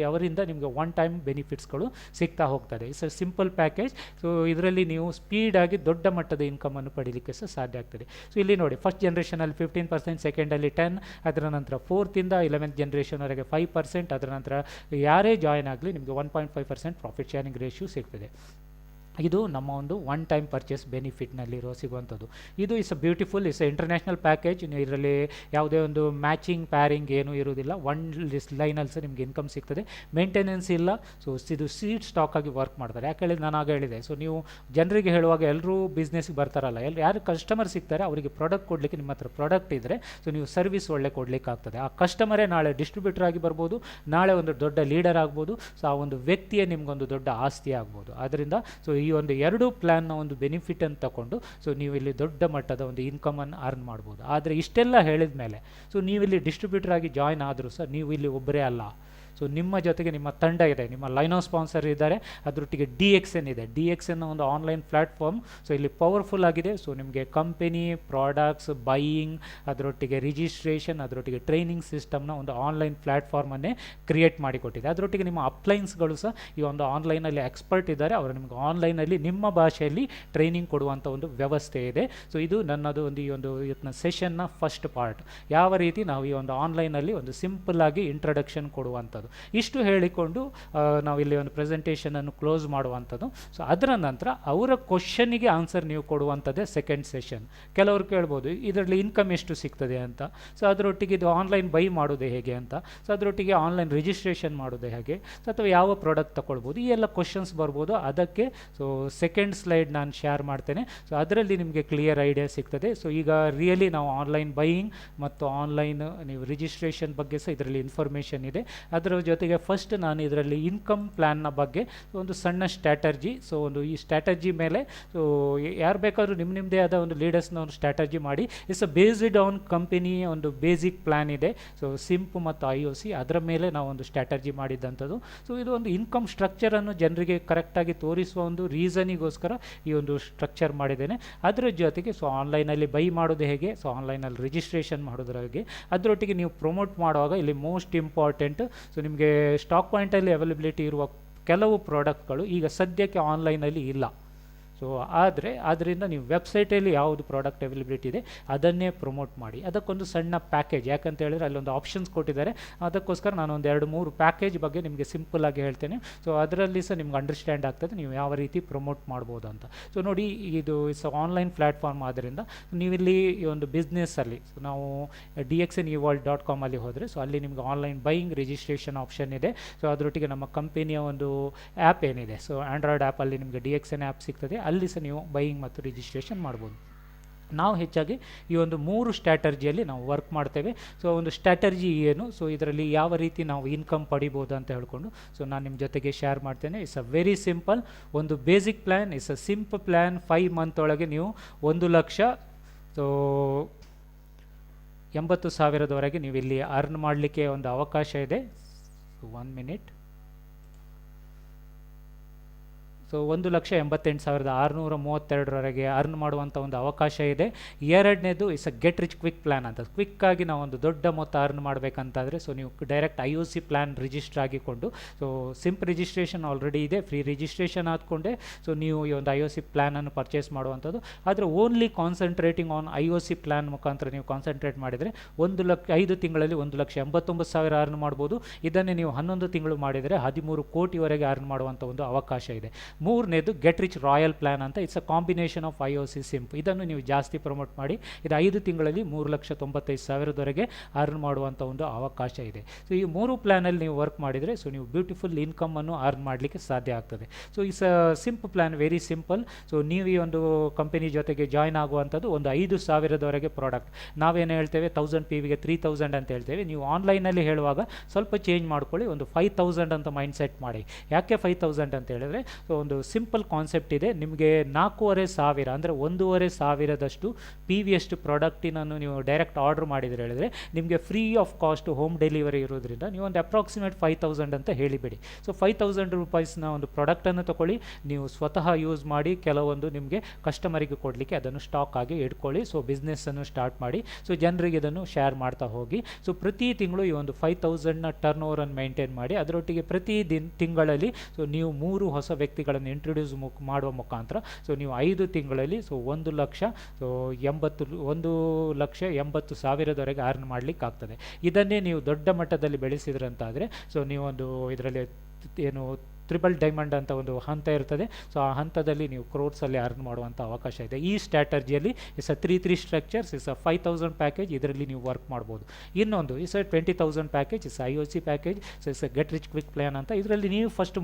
S2: ಅವರಿಂದ ನಿಮಗೆ ಒನ್ ಟೈಮ್ ಬೆನಿಫಿಟ್ಸ್ಗಳು ಸಿಗ್ತಾ ಹೋಗ್ತದೆ. It's a simple package. So ಇದರಲ್ಲಿ ನೀವು ಸ್ಪೀಡಾಗಿ ದೊಡ್ಡ ಮಟ್ಟದ ಇನ್ಕಮನ್ನು ಪಡೀಲಿಕ್ಕೆ ಸಹ ಸಾಧ್ಯ ಆಗ್ತದೆ. ಸೊ ಇಲ್ಲಿ ನೋಡಿ, ಫಸ್ಟ್ ಜನ್ರೇಷನಲ್ಲಿ 15%, ಸೆಕೆಂಡಲ್ಲಿ 10%, ಅದರ ನಂತರ 4th ಇಂದ 11th ಜನ್ರೇಷನ್ವರೆಗೆ 5%, ಅದರ ನಂತರ ಯಾರೇ ಜಾಯ್ನ್ ಆಗಲಿ ನಿಮಗೆ 1.5% ಪ್ರಾಫಿಟ್ ಶೇರಿಂಗ್ ರೇಷಿಯೋ ಸಿಗ್ತದೆ. ಇದು ನಮ್ಮ ಒಂದು ಒನ್ ಟೈಮ್ ಪರ್ಚೇಸ್ ಬೆನಿಫಿಟ್ನಲ್ಲಿರೋ ಸಿಗುವಂಥದ್ದು. ಇದು is a beautiful, is a international package. ಇದರಲ್ಲಿ ಯಾವುದೇ ಒಂದು ಮ್ಯಾಚಿಂಗ್ ಪ್ಯಾರಿಂಗ್ ಏನೂ ಇರೋದಿಲ್ಲ. ಒನ್ ಲೈನಲ್ಲಿ ನಿಮಗೆ ಇನ್ಕಮ್ ಸಿಗ್ತದೆ, ಮೇಂಟೆನೆನ್ಸ್ ಇಲ್ಲ. ಸೊ ಇದು ಸೀಡ್ ಸ್ಟಾಕ್ ಆಗಿ ವರ್ಕ್ ಮಾಡ್ತಾರೆ. ಯಾಕೆ ಹೇಳಿದ್ರೆ ನಾನು ಆಗ ಹೇಳಿದೆ, ಸೊ ನೀವು ಜನರಿಗೆ ಹೇಳುವಾಗ ಎಲ್ಲರೂ ಬಿಸ್ನೆಸ್ಗೆ ಬರ್ತಾರಲ್ಲ, ಯಾರು ಕಸ್ಟಮರ್ ಸಿಗ್ತಾರೆ ಅವರಿಗೆ ಪ್ರಾಡಕ್ಟ್ ಕೊಡಲಿಕ್ಕೆ ನಿಮ್ಮ ಹತ್ರ ಪ್ರಾಡಕ್ಟ್ ಇದ್ದರೆ ಸೊ ನೀವು ಸರ್ವಿಸ್ ಒಳ್ಳೆ ಕೊಡಲಿಕ್ಕೆ ಆಗ್ತದೆ. ಆ ಕಸ್ಟಮರೇ ನಾಳೆ ಡಿಸ್ಟ್ರಿಬ್ಯೂಟರ್ ಆಗಿ ಬರ್ಬೋದು, ನಾಳೆ ಒಂದು ದೊಡ್ಡ ಲೀಡರ್ ಆಗ್ಬೋದು. ಸೊ ಆ ಒಂದು ವ್ಯಕ್ತಿಯೇ ನಿಮ್ಗೊಂದು ದೊಡ್ಡ ಆಸ್ತಿ ಆಗ್ಬೋದು. ಆದ್ದರಿಂದ ಸೊ ಈ ಒಂದು ಎರಡು ಪ್ಲ್ಯಾನ್ನ ಒಂದು ಬೆನಿಫಿಟ್ ಅಂತ ತಗೊಂಡು ಸೊ ನೀವು ಇಲ್ಲಿ ದೊಡ್ಡ ಮಟ್ಟದ ಒಂದು ಇನ್ಕಮನ್ನು ಅರ್ನ್ ಮಾಡ್ಬೋದು. ಆದರೆ ಇಷ್ಟೆಲ್ಲ ಹೇಳಿದ ಮೇಲೆ ಸೊ ನೀವಿಲ್ಲಿ ಡಿಸ್ಟ್ರಿಬ್ಯೂಟರ್ ಆಗಿ ಜಾಯ್ನ್ ಆದರೂ ಸಹ ನೀವು ಇಲ್ಲಿ ಒಬ್ಬರೇ ಅಲ್ಲ. ಸೊ ನಿಮ್ಮ ಜೊತೆಗೆ ನಿಮ್ಮ ತಂಡ ಇದೆ, ನಿಮ್ಮ ಲೈನೋ ಸ್ಪಾನ್ಸರ್ ಇದ್ದಾರೆ, ಅದರೊಟ್ಟಿಗೆ DXN ಇದೆ. DXN ಒಂದು ಆನ್ಲೈನ್ ಪ್ಲ್ಯಾಟ್ಫಾರ್ಮ್. ಸೊ ಇಲ್ಲಿ ಪವರ್ಫುಲ್ ಆಗಿದೆ. ಸೊ ನಿಮಗೆ ಕಂಪೆನಿ, ಪ್ರಾಡಕ್ಟ್ಸ್, ಬೈಯಿಂಗ್, ಅದರೊಟ್ಟಿಗೆ ರಿಜಿಸ್ಟ್ರೇಷನ್, ಅದರೊಟ್ಟಿಗೆ ಟ್ರೈನಿಂಗ್ ಸಿಸ್ಟಮ್ನ ಒಂದು ಆನ್ಲೈನ್ ಪ್ಲ್ಯಾಟ್ಫಾರ್ಮನ್ನೇ ಕ್ರಿಯೇಟ್ ಮಾಡಿಕೊಟ್ಟಿದೆ. ಅದರೊಟ್ಟಿಗೆ ನಿಮ್ಮ ಅಪ್ಲೈನ್ಸ್ಗಳು ಸಹ ಈ ಒಂದು ಆನ್ಲೈನಲ್ಲಿ ಎಕ್ಸ್ಪರ್ಟ್ ಇದ್ದಾರೆ. ಅವರು ನಿಮಗೆ ಆನ್ಲೈನಲ್ಲಿ ನಿಮ್ಮ ಭಾಷೆಯಲ್ಲಿ ಟ್ರೈನಿಂಗ್ ಕೊಡುವಂಥ ಒಂದು ವ್ಯವಸ್ಥೆ ಇದೆ. ಸೊ ಇದು ನನ್ನದು ಒಂದು ಈ ಒಂದು ಇವತ್ತಿನ ಸೆಷನ್ನ ಫಸ್ಟ್ ಪಾರ್ಟ್. ಯಾವ ರೀತಿ ನಾವು ಈ ಒಂದು ಆನ್ಲೈನಲ್ಲಿ ಒಂದು ಸಿಂಪಲ್ ಆಗಿ ಇಂಟ್ರಡಕ್ಷನ್ ಕೊಡುವಂಥದ್ದು. ಇಷ್ಟು ಹೇಳಿಕೊಂಡು ನಾವು ಇಲ್ಲಿ ಒಂದು ಪ್ರೆಸೆಂಟೇಷನನ್ನು ಕ್ಲೋಸ್ ಮಾಡುವಂಥದ್ದು. ಸೊ ಅದರ ನಂತರ ಅವರ ಕ್ವಶನಿಗೆ ಆನ್ಸರ್ ನೀವು ಕೊಡುವಂಥದ್ದೇ ಸೆಕೆಂಡ್ ಸೆಷನ್. ಕೆಲವರು ಕೇಳ್ಬೋದು ಇದರಲ್ಲಿ ಇನ್ಕಮ್ ಎಷ್ಟು ಸಿಗ್ತದೆ ಅಂತ. ಸೊ ಅದರೊಟ್ಟಿಗೆ ಇದು ಆನ್ಲೈನ್ ಬೈ ಮಾಡೋದೇ ಹೇಗೆ ಅಂತ. ಸೊ ಅದರೊಟ್ಟಿಗೆ ಆನ್ಲೈನ್ ರಿಜಿಸ್ಟ್ರೇಷನ್ ಮಾಡೋದೇ ಹೇಗೆ, ಅಥವಾ ಯಾವ ಪ್ರಾಡಕ್ಟ್ ತಗೊಳ್ಬೋದು, ಈ ಎಲ್ಲ ಕ್ವಶನ್ಸ್ ಬರ್ಬೋದು. ಅದಕ್ಕೆ ಸೊ ಸೆಕೆಂಡ್ ಸ್ಲೈಡ್ ನಾನು ಶೇರ್ ಮಾಡ್ತೇನೆ. ಸೊ ಅದರಲ್ಲಿ ನಿಮಗೆ ಕ್ಲಿಯರ್ ಐಡಿಯಾ ಸಿಗ್ತದೆ. ಸೊ ಈಗ ರಿಯಲಿ ನಾವು ಆನ್ಲೈನ್ ಬೈಯಿಂಗ್ ಮತ್ತು ಆನ್ಲೈನ್ ನೀವು ರಿಜಿಸ್ಟ್ರೇಷನ್ ಬಗ್ಗೆ ಸಹ ಇದರಲ್ಲಿ ಇನ್ಫಾರ್ಮೇಷನ್ ಇದೆ. ಅದರ ಜೊತೆಗೆ ಫಸ್ಟ್ ನಾನು ಇದರಲ್ಲಿ ಇನ್ಕಮ್ ಪ್ಲ್ಯಾನ್ನ ಬಗ್ಗೆ ಒಂದು ಸಣ್ಣ ಸ್ಟ್ರಾಟರ್ಜಿ. ಸೊ ಒಂದು ಈ ಸ್ಟ್ರಾಟರ್ಜಿ ಮೇಲೆ ಸೊ ಯಾರು ಬೇಕಾದರೂ ನಿಮ್ಮದೇ ಆದ ಒಂದು ಲೀಡರ್ಸ್ನ ಒಂದು ಸ್ಟ್ರಾಟರ್ಜಿ ಮಾಡಿ. It's a based on company ಒಂದು ಬೇಸಿಕ್ ಪ್ಲ್ಯಾನ್ ಇದೆ. ಸೊ ಸಿಂಪ್ ಮತ್ತು IOC ಅದರ ಮೇಲೆ ನಾವು ಒಂದು ಸ್ಟ್ರಾಟರ್ಜಿ ಮಾಡಿದ್ದಂಥದ್ದು. ಸೊ ಇದು ಒಂದು ಇನ್ಕಮ್ ಸ್ಟ್ರಕ್ಚರನ್ನು ಜನರಿಗೆ ಕರೆಕ್ಟಾಗಿ ತೋರಿಸುವ ಒಂದು ರೀಸನಿಗೋಸ್ಕರ ಈ ಒಂದು ಸ್ಟ್ರಕ್ಚರ್ ಮಾಡಿದ್ದೇನೆ. ಅದರ ಜೊತೆಗೆ ಸೊ ಆನ್ಲೈನಲ್ಲಿ ಬೈ ಮಾಡೋದು ಹೇಗೆ, ಸೊ ಆನ್ಲೈನಲ್ಲಿ ರಿಜಿಸ್ಟ್ರೇಷನ್ ಮಾಡೋದ್ರ ಹಾಗೆ, ಅದರೊಟ್ಟಿಗೆ ನೀವು ಪ್ರಮೋಟ್ ಮಾಡುವಾಗ ಇಲ್ಲಿ ಮೋಸ್ಟ್ ಇಂಪಾರ್ಟೆಂಟ್ ಸೊ ನಿಮಗೆ ಸ್ಟಾಕ್ ಪಾಯಿಂಟಲ್ಲಿ ಅವೈಲಬಿಲಿಟಿ ಇರುವ ಕೆಲವು ಪ್ರಾಡಕ್ಟ್ಗಳು ಈಗ ಸದ್ಯಕ್ಕೆ ಆನ್ಲೈನಲ್ಲಿ ಇಲ್ಲ. ಸೊ ಆದ್ದರಿಂದ ನೀವು ವೆಬ್ಸೈಟಲ್ಲಿ ಯಾವುದು ಪ್ರಾಡಕ್ಟ್ ಅವೈಲಬಿಲಿಟಿ ಇದೆ ಅದನ್ನೇ ಪ್ರಮೋಟ್ ಮಾಡಿ. ಅದಕ್ಕೊಂದು ಸಣ್ಣ ಪ್ಯಾಕೇಜ್, ಯಾಕಂತ ಹೇಳಿದರೆ ಅಲ್ಲೊಂದು ಆಪ್ಷನ್ಸ್ ಕೊಟ್ಟಿದ್ದಾರೆ. ಅದಕ್ಕೋಸ್ಕರ ನಾನು ಒಂದು 2-3 ಪ್ಯಾಕೇಜ್ ಬಗ್ಗೆ ನಿಮಗೆ ಸಿಂಪಲ್ಲಾಗಿ ಹೇಳ್ತೇನೆ. ಸೊ ಅದರಲ್ಲಿ ಸಹ ನಿಮ್ಗೆ ಅಂಡರ್ಸ್ಟ್ಯಾಂಡ್ ಆಗ್ತದೆ ನೀವು ಯಾವ ರೀತಿ ಪ್ರಮೋಟ್ ಮಾಡ್ಬೋದು ಅಂತ. ಸೊ ನೋಡಿ, ಇದು ಇಸ್ ಆನ್ಲೈನ್ ಪ್ಲ್ಯಾಟ್ಫಾರ್ಮ್ ಆದ್ದರಿಂದ ನೀವಿಲ್ಲಿ ಈ ಒಂದು ಬಿಸ್ನೆಸ್ಸಲ್ಲಿ ಸೊ ನಾವು DXNEworld.com ಅಲ್ಲಿ ಹೋದರೆ ಸೊ ಅಲ್ಲಿ ನಿಮಗೆ ಆನ್ಲೈನ್ ಬೈಯಿಂಗ್ ರಿಜಿಸ್ಟ್ರೇಷನ್ ಆಪ್ಷನ್ ಇದೆ. ಸೊ ಅದರೊಟ್ಟಿಗೆ ನಮ್ಮ ಕಂಪನಿಯ ಒಂದು ಆ್ಯಪ್ ಏನಿದೆ, ಸೊ ಆ್ಯಂಡ್ರಾಯ್ಡ್ ಆ್ಯಪಲ್ಲಿ ನಿಮಗೆ DXN ಆ್ಯಪ್ ಸಿಗ್ತದೆ. ಅಲ್ಲಿ ಸಹ ನೀವು ಬೈಯಿಂಗ್ ಮತ್ತು ರಿಜಿಸ್ಟ್ರೇಷನ್ ಮಾಡ್ಬೋದು. ನಾವು ಹೆಚ್ಚಾಗಿ ಈ ಒಂದು 3 ಸ್ಟ್ರಾಟರ್ಜಿಯಲ್ಲಿ ನಾವು ವರ್ಕ್ ಮಾಡ್ತೇವೆ. ಸೊ ಒಂದು ಸ್ಟ್ರಾಟರ್ಜಿ ಏನು, ಸೊ ಇದರಲ್ಲಿ ಯಾವ ರೀತಿ ನಾವು ಇನ್ಕಮ್ ಪಡಿಬೋದು ಅಂತ ಹೇಳ್ಕೊಂಡು ಸೊ ನಾನು ನಿಮ್ಮ ಜೊತೆಗೆ ಶೇರ್ ಮಾಡ್ತೇನೆ. ಇಟ್ಸ್ ಅ ವೆರಿ ಸಿಂಪಲ್, ಒಂದು basic plan, it's a simple plan. 5 month ಒಳಗೆ ನೀವು 1 ಲಕ್ಷ ಸೊ 80,000ದವರೆಗೆ ನೀವು ಇಲ್ಲಿ ಅರ್ನ್ ಮಾಡಲಿಕ್ಕೆ ಒಂದು ಅವಕಾಶ ಇದೆ. So 1 minute. ಸೊ 1,88,632 ಅರ್ನ್ ಮಾಡುವಂಥ ಒಂದು ಅವಕಾಶ ಇದೆ. ಎರಡನೇದು is a get rich quick plan ಅಂತ. ಕ್ವಿಕ್ಕಾಗಿ ನಾವು ಒಂದು ದೊಡ್ಡ ಮೊತ್ತ ಅರ್ನ್ ಮಾಡಬೇಕಂತಾದರೆ ಸೊ ನೀವು ಡೈರೆಕ್ಟ್ IOC ಪ್ಲ್ಯಾನ್ ರಿಜಿಸ್ಟರ್ ಆಗಿಕೊಂಡು, ಸೊ ಸಿಂಪ್ ರಿಜಿಸ್ಟ್ರೇಷನ್ ಆಲ್ರೆಡಿ ಇದೆ, ಫ್ರೀ ರಿಜಿಸ್ಟ್ರೇಷನ್ ಆದ್ಕೊಂಡೆ ಸೊ ನೀವು ಈ ಒಂದು IOC ಪ್ಲ್ಯಾನನ್ನು ಪರ್ಚೇಸ್ ಮಾಡುವಂಥದ್ದು. ಆದರೆ only concentrating on IOC plan ಮುಖಾಂತರ ನೀವು ಕಾನ್ಸಂಟ್ರೇಟ್ ಮಾಡಿದರೆ 5 ತಿಂಗಳಲ್ಲಿ 1,89,000 ಅರ್ನ್ ಮಾಡ್ಬೋದು. ಇದನ್ನೇ ನೀವು 11 ತಿಂಗಳು ಮಾಡಿದರೆ 13 ಕೋಟಿವರೆಗೆ ಅರ್ನ್ ಮಾಡುವಂಥ ಒಂದು ಅವಕಾಶ ಇದೆ. ಮೂರನೇದು ಗೆಟ್ ರಿಚ್ ರಾಯಲ್ ಪ್ಲ್ಯಾನ್ ಅಂತ. It's a combination of IOC ಸಿಂಪ್. ಇದನ್ನು ನೀವು ಜಾಸ್ತಿ ಪ್ರಮೋಟ್ ಮಾಡಿ ಇದು 5 ತಿಂಗಳಲ್ಲಿ 3,95,000ವರೆಗೆ ಅರ್ನ್ ಮಾಡುವಂಥ ಒಂದು ಅವಕಾಶ ಇದೆ. ಸೊ ಈ 3 ಪ್ಲ್ಯಾನಲ್ಲಿ ನೀವು ವರ್ಕ್ ಮಾಡಿದರೆ ಸೊ ನೀವು ಬ್ಯೂಟಿಫುಲ್ ಇನ್ಕಮನ್ನು ಅರ್ನ್ ಮಾಡಲಿಕ್ಕೆ ಸಾಧ್ಯ ಆಗ್ತದೆ. So it's a SIMP plan, very simple. So ನೀವು ಈ ಒಂದು ಕಂಪನಿ ಜೊತೆಗೆ ಜಾಯ್ನ್ ಆಗುವಂಥದ್ದು ಒಂದು 5,000ವರೆಗೆ ಪ್ರಾಡಕ್ಟ್. ನಾವೇನು ಹೇಳ್ತೇವೆ 1000 PVಗೆ 3,000 ಅಂತ ಹೇಳ್ತೇವೆ. ನೀವು ಆನ್ಲೈನಲ್ಲಿ ಹೇಳುವಾಗ ಸ್ವಲ್ಪ ಚೇಂಜ್ ಮಾಡ್ಕೊಳ್ಳಿ, ಒಂದು 5,000 ಅಂತ ಮೈಂಡ್ ಸೆಟ್ ಮಾಡಿ. ಯಾಕೆ 5,000 ಅಂತ ಹೇಳಿದ್ರೆ ಸೊ ಒಂದು ಸಿಂಪಲ್ ಕಾನ್ಸೆಪ್ಟ್ ಇದೆ. ನಿಮಗೆ 4,500 ಅಂದರೆ 1,500ದಷ್ಟು PVಯಷ್ಟು ಪ್ರಾಡಕ್ಟಿನನ್ನು ನೀವು ಡೈರೆಕ್ಟ್ ಆರ್ಡರ್ ಮಾಡಿದರೆ ಹೇಳಿದರೆ ನಿಮಗೆ free of cost home delivery ಇರೋದ್ರಿಂದ ನೀವು ಒಂದು ಅಪ್ರಾಕ್ಸಿಮೇಟ್ 5,000 ಅಂತ ಹೇಳಿಬಿಡಿ. ಸೊ 5,000 ರೂಪಾಯಿಸ್ನ ಒಂದು ಪ್ರಾಡಕ್ಟನ್ನು ತಗೊಳ್ಳಿ, ನೀವು ಸ್ವತಃ ಯೂಸ್ ಮಾಡಿ, ಕೆಲವೊಂದು ನಿಮಗೆ ಕಸ್ಟಮರಿಗೆ ಕೊಡಲಿಕ್ಕೆ ಅದನ್ನು ಸ್ಟಾಕ್ ಆಗಿ ಇಟ್ಕೊಳ್ಳಿ. ಸೊ ಬಿಸ್ನೆಸ್ಸನ್ನು ಸ್ಟಾರ್ಟ್ ಮಾಡಿ, ಸೊ ಜನರಿಗೆ ಇದನ್ನು ಶೇರ್ ಮಾಡ್ತಾ ಹೋಗಿ. ಸೊ ಪ್ರತಿ ತಿಂಗಳು ಈ ಒಂದು 5,000ನ ಟರ್ನ್ ಓವರನ್ನು ಮೇಂಟೈನ್ ಮಾಡಿ. ಅದರೊಟ್ಟಿಗೆ ಪ್ರತಿ ತಿಂಗಳಲ್ಲಿ ಸೊ ನೀವು 3 ಹೊಸ ವ್ಯಕ್ತಿಗಳನ್ನು ಇಂಟ್ರೊಡ್ಯೂಸ್ ಮಾಡುವ ಮುಖಾಂತರ ಸೊ ನೀವು 5 ತಿಂಗಳಲ್ಲಿ ಸೊ 1,80,000ವರೆಗೆ ಅರ್ನ್ ಮಾಡಲಿಕ್ಕೆ ಆಗ್ತದೆ. ಇದನ್ನೇ ನೀವು ದೊಡ್ಡ ಮಟ್ಟದಲ್ಲಿ ಬೆಳೆಸಿದ್ರಂತಾದರೆ ಸೊ ನೀವೊಂದು ಇದರಲ್ಲಿ ಏನು ಟ್ರಿಬಲ್ ಡೈಮಂಡ್ ಅಂತ ಒಂದು ಹಂತ ಇರ್ತದೆ. ಸೊ ಆ ಹಂತದಲ್ಲಿ ನೀವು ಕ್ರೋರ್ಸಲ್ಲಿ ಅರ್ನ್ ಮಾಡುವಂಥ ಅವಕಾಶ ಇದೆ. ಈ ಸ್ಟ್ರಾಟಜಿಯಲ್ಲಿ is a 3 structures, is a 5000 package, ಇದರಲ್ಲಿ ನೀವು ವರ್ಕ್ ಮಾಡ್ಬೋದು. ಇನ್ನೊಂದು is a 20,000 package, is IOC package, so is a get rich quick plan ಅಂತ. ಇದರಲ್ಲಿ ನೀವು ಫಸ್ಟ್